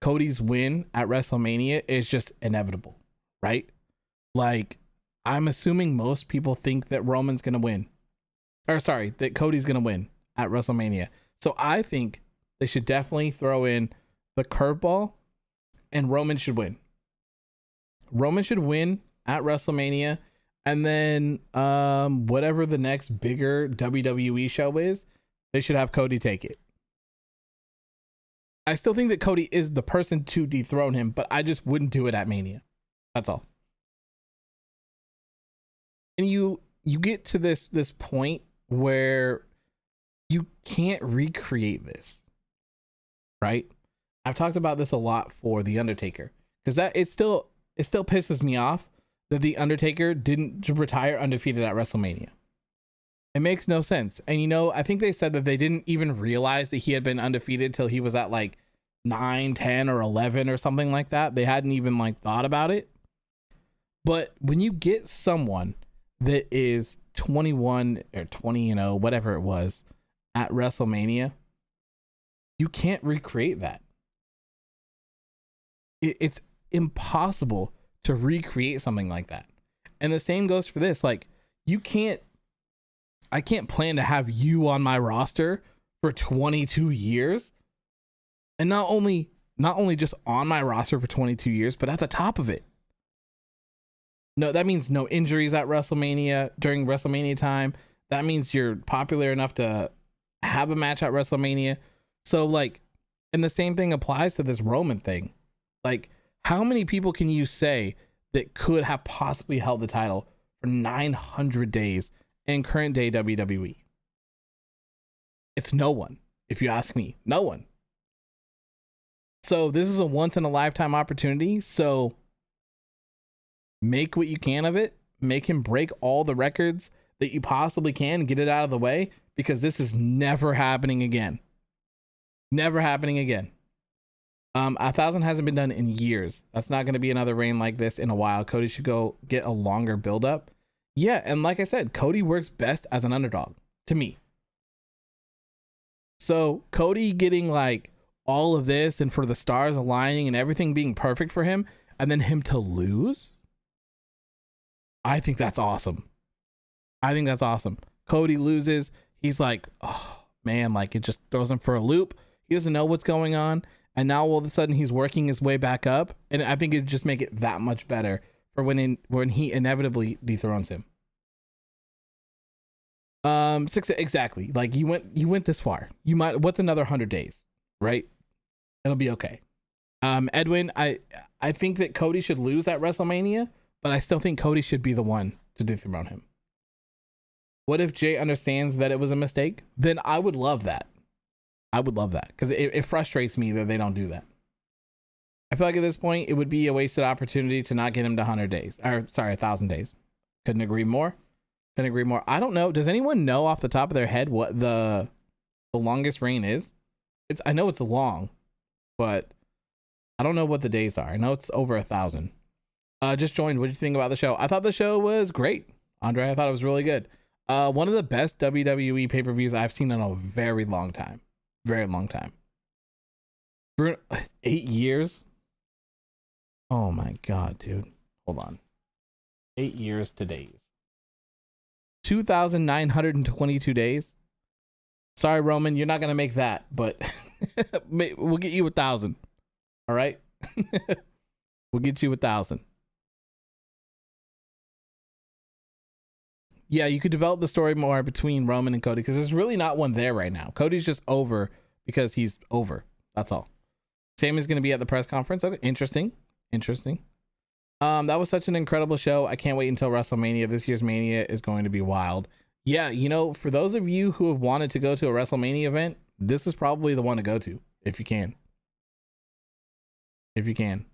Cody's win at WrestleMania is just inevitable, right? Like, I'm assuming most people think that Roman's going to win. Or sorry, that Cody's going to win at WrestleMania. So I think they should definitely throw in the curveball and Roman should win. Roman should win at WrestleMania. And then whatever the next bigger WWE show is, they should have Cody take it. I still think that Cody is the person to dethrone him, but I just wouldn't do it at Mania. That's all. And you get to this point where you can't recreate this, right? I've talked about this a lot for The Undertaker, because it still pisses me off that The Undertaker didn't retire undefeated at WrestleMania. It makes no sense. And I think they said that they didn't even realize that he had been undefeated till he was at like 9, 10, or 11 or something like that. They hadn't even like thought about it. But when you get someone that is 21 or 20, whatever it was at WrestleMania, you can't recreate that. It's impossible to recreate something like that. And the same goes for this. Like, I can't plan to have you on my roster for 22 years. And not only just on my roster for 22 years, but at the top of it. No, that means no injuries at WrestleMania during WrestleMania time. That means you're popular enough to have a match at WrestleMania. So like, and the same thing applies to this Roman thing. Like, how many people can you say that could have possibly held the title for 900 days in current day WWE? It's no one, if you ask me. No one. So this is a once in a lifetime opportunity. So make what you can of it. Make him break all the records that you possibly can. Get it out of the way, because this is never happening again. Never happening again. 1,000 hasn't been done in years. That's not going to be another reign like this in a while. Cody should go get a longer build up. Yeah, and like I said, Cody works best as an underdog to me. So Cody getting like all of this and for the stars aligning and everything being perfect for him, and then him to lose, I think that's awesome. I think that's awesome. Cody loses. He's like, oh man, like it just throws him for a loop. He doesn't know what's going on. And now all of a sudden he's working his way back up. And I think it'd just make it that much better for when he inevitably dethrones him. Exactly. Like you went this far. You might, what's another 100 days, right? It'll be okay. Edwin, I think that Cody should lose at WrestleMania, but I still think Cody should be the one to dethrone him. What if Jay understands that it was a mistake? Then I would love that. I would love that because it frustrates me that they don't do that. I feel like at this point it would be a wasted opportunity to not get him to 100 days, or sorry, 1,000 days. Couldn't agree more. Couldn't agree more. I don't know. Does anyone know off the top of their head what the longest reign is? I know it's long, but I don't know what the days are. I know it's over 1,000. Just joined. What did you think about the show? I thought the show was great, Andre. I thought it was really good. One of the best WWE pay-per-views I've seen in a very long time. Very long time. 8 years. Oh my god, dude. Hold on. 8 years to days. 2,922 days. Sorry, Roman, you're not gonna make that, but we'll get you 1,000. All right. We'll get you 1,000. Yeah, you could develop the story more between Roman and Cody because there's really not one there right now. Cody's just over because he's over. That's all. Sami's going to be at the press conference. Okay, interesting. That was such an incredible show. I can't wait until WrestleMania. This year's Mania is going to be wild. Yeah, you know, for those of you who have wanted to go to a WrestleMania event, this is probably the one to go to if you can. If you can.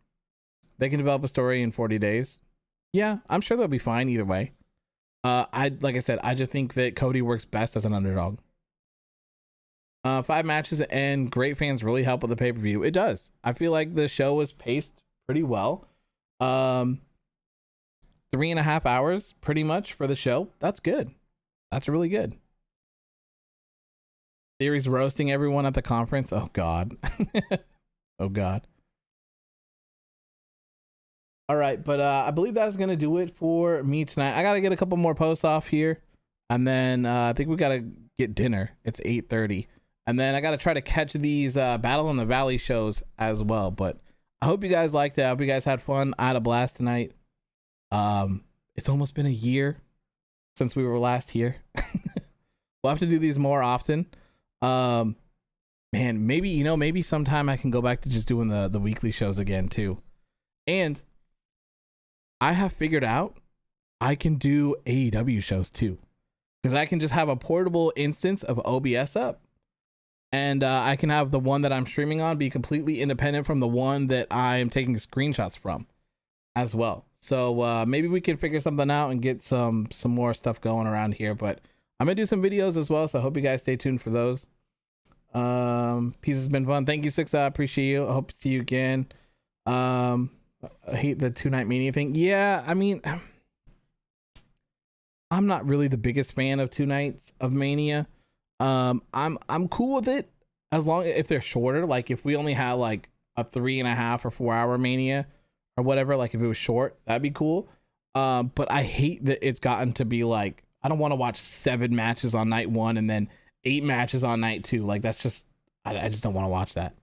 They can develop a story in 40 days. Yeah, I'm sure they'll be fine either way. Like I said, I just think that Cody works best as an underdog. 5 matches and great fans really help with the pay-per-view. It does. I feel like the show was paced pretty well. 3.5 hours pretty much for the show. That's good. That's really good. Theory's roasting everyone at the conference. Oh god. Oh god. All right, but I believe that's gonna do it for me tonight. I gotta get a couple more posts off here, and then I think we gotta get dinner. It's 8:30, and then I gotta try to catch these Battle in the Valley shows as well. But I hope you guys liked it. I hope you guys had fun. I had a blast tonight. It's almost been a year since we were last here. We'll have to do these more often. Man, maybe sometime I can go back to just doing the weekly shows again too. And I have figured out I can do AEW shows too, because I can just have a portable instance of OBS up, and I can have the one that I'm streaming on be completely independent from the one that I am taking screenshots from as well. So maybe we can figure something out and get some more stuff going around here. But I'm gonna do some videos as well, so I hope you guys stay tuned for those. Peace has been fun. Thank you, Six. I appreciate you. I hope to see you again. I hate the 2-night Mania thing. Yeah, I mean, I'm not really the biggest fan of 2 nights of Mania. I'm cool with it as long if they're shorter. Like if we only had like a 3.5 or 4 hour Mania or whatever, like if it was short, that'd be cool. But I hate that it's gotten to be like, I don't want to watch 7 matches on night 1 and then 8 matches on night 2. Like that's just, I just don't want to watch that.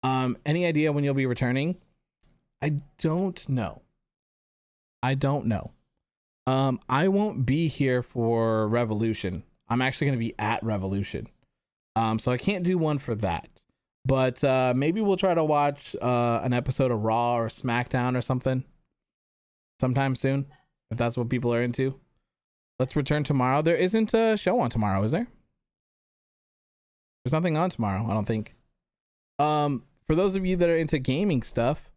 Any idea when you'll be returning? I don't know. I won't be here for Revolution. I'm actually going to be at Revolution. So I can't do one for that. But maybe we'll try to watch an episode of Raw or SmackDown or something sometime soon, if that's what people are into. Let's return tomorrow. There isn't a show on tomorrow, is there? There's nothing on tomorrow, I don't think. For those of you that are into gaming stuff,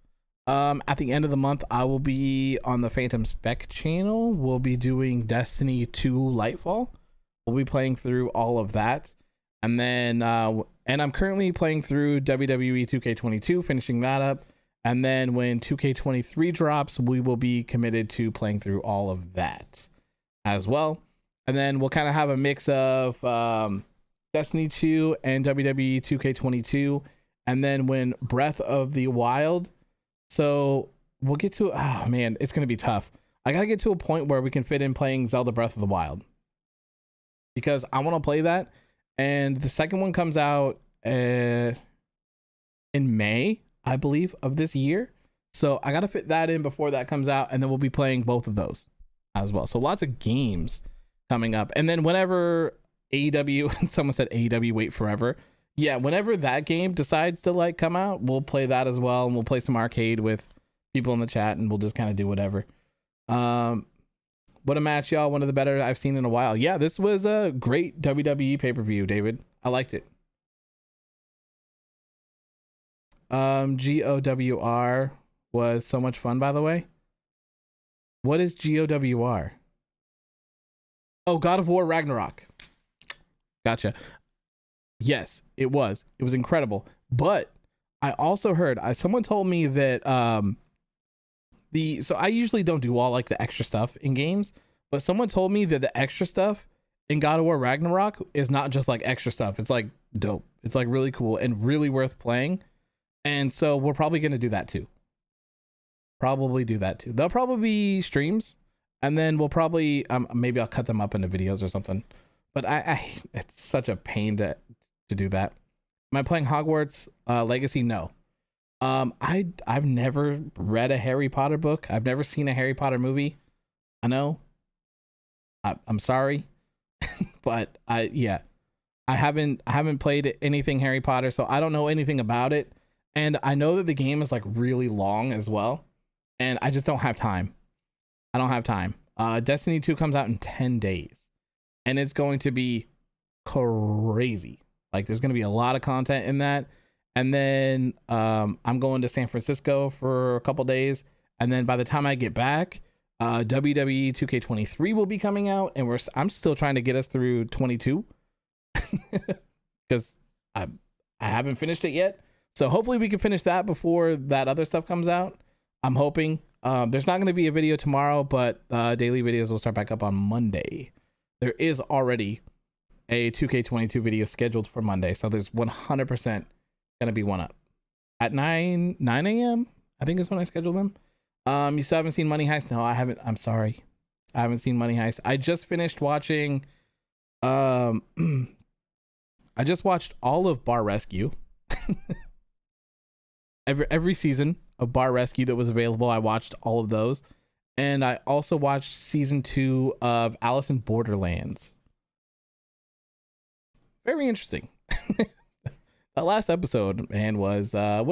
at the end of the month, I will be on the Phantom Spec channel. We'll be doing Destiny 2 Lightfall. We'll be playing through all of that. And then And I'm currently playing through WWE 2K22, finishing that up. And then when 2K23 drops, we will be committed to playing through all of that as well. And then we'll kind of have a mix of Destiny 2 and WWE 2K22. And then when Breath of the Wild. So we'll get to, oh man, it's going to be tough. I got to get to a point where we can fit in playing Zelda Breath of the Wild, because I want to play that. And the second one comes out in May, I believe, of this year. So I got to fit that in before that comes out. And then we'll be playing both of those as well. So lots of games coming up. And then whenever AEW, someone said AEW wait forever. Yeah, whenever that game decides to like come out, we'll play that as well. And we'll play some arcade with people in the chat, and we'll just kind of do whatever. What a match, y'all. One of the better I've seen in a while. Yeah, this was a great WWE pay-per-view, David. I liked it. GOWR was so much fun, by the way. What is GOWR? Oh, God of War Ragnarok. Gotcha. Yes, it was. It was incredible. But I also heard, someone told me that so I usually don't do all like the extra stuff in games, but someone told me that the extra stuff in God of War Ragnarok is not just like extra stuff. It's like dope. It's like really cool and really worth playing. And so we're probably going to do that too. There'll probably be streams, and then we'll probably maybe I'll cut them up into videos or something. But I it's such a pain to do that. Am I playing Hogwarts Legacy? No. I've never read a Harry Potter book. I've never seen a Harry Potter movie. I know. I'm sorry, but I haven't played anything Harry Potter, so I don't know anything about it. And I know that the game is like really long as well, and I just don't have time. I don't have time. Destiny 2 comes out in 10 days, and it's going to be crazy. Like, there's going to be a lot of content in that. And then I'm going to San Francisco for a couple days. And then by the time I get back, WWE 2K23 will be coming out. And I'm still trying to get us through 22 because I haven't finished it yet. So hopefully we can finish that before that other stuff comes out. I'm hoping. There's not going to be a video tomorrow, but daily videos will start back up on Monday. There is already a 2K22 video scheduled for Monday. So there's 100% gonna be one up at 9 a.m. I think is when I schedule them. You still haven't seen Money Heist? No, I haven't. I'm sorry, I haven't seen Money Heist. I just finished watching I just watched all of Bar Rescue. every season of Bar Rescue that was available, I watched all of those. And I also watched season 2 of Alice in Borderlands. Very interesting. That last episode, man, was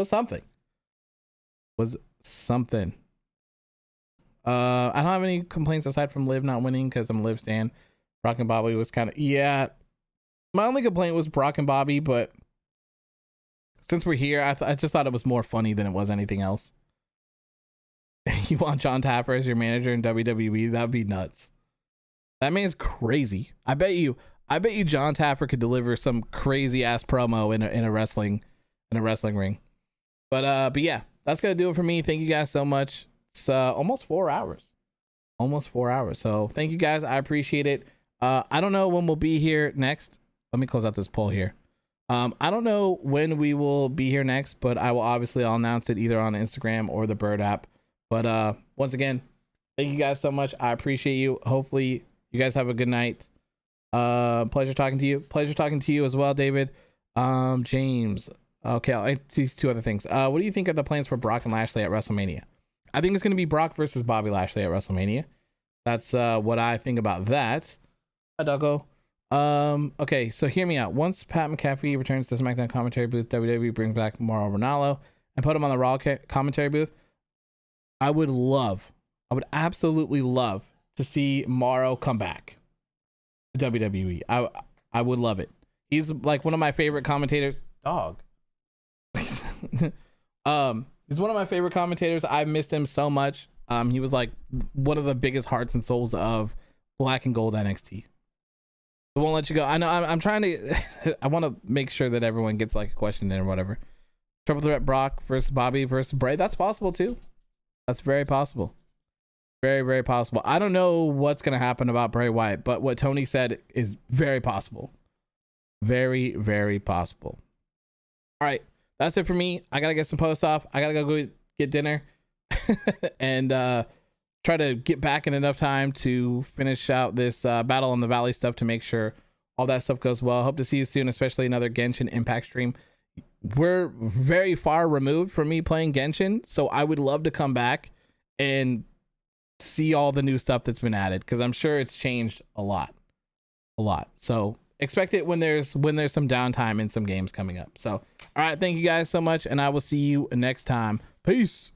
something. Was something. I don't have any complaints aside from Liv not winning because I'm a Liv stan. Brock and Bobby was kind of, yeah. My only complaint was Brock and Bobby, but since we're here, I just thought it was more funny than it was anything else. You want John Tapper as your manager in WWE? That'd be nuts. That man's crazy. I bet you John Tapper could deliver some crazy ass promo in a wrestling ring. But yeah, that's gonna do it for me. Thank you guys so much. It's almost 4 hours. So thank you guys. I appreciate it. I don't know when we'll be here next. Let me close out this poll here. I don't know when we will be here next, but I'll announce it either on Instagram or the Bird app. But once again, thank you guys so much. I appreciate you. Hopefully you guys have a good night. Pleasure talking to you as well, David. James. Okay, these two other things. What do you think are the plans for Brock and Lashley at WrestleMania? I think it's going to be Brock versus Bobby Lashley at WrestleMania. That's what I think about that. Hi, Doggo. Okay, so hear me out. Once Pat McAfee returns to SmackDown commentary booth, WWE brings back Mauro Ranallo and put him on the Raw commentary booth. I would absolutely love to see Mauro come back to WWE. I would love it. He's like one of my favorite commentators. Dog. He's one of my favorite commentators. I missed him so much. He was like one of the biggest hearts and souls of Black and Gold NXT. It won't let you go. I know. I'm trying to. I want to make sure that everyone gets like a question in or whatever. Triple threat Brock versus Bobby versus Bray. That's possible too. That's very possible. Very, very possible. I don't know what's gonna happen about Bray Wyatt, but what Tony said is very possible. Very, very possible. All right, that's it for me. I gotta get some posts off. I gotta go get dinner, and try to get back in enough time to finish out this Battle on the Valley stuff to make sure all that stuff goes well. Hope to see you soon, especially another Genshin Impact stream. We're very far removed from me playing Genshin, so I would love to come back and see all the new stuff that's been added, because I'm sure it's changed a lot. So expect it when there's some downtime and some games coming up. So all right, thank you guys so much, and I will see you next time. Peace.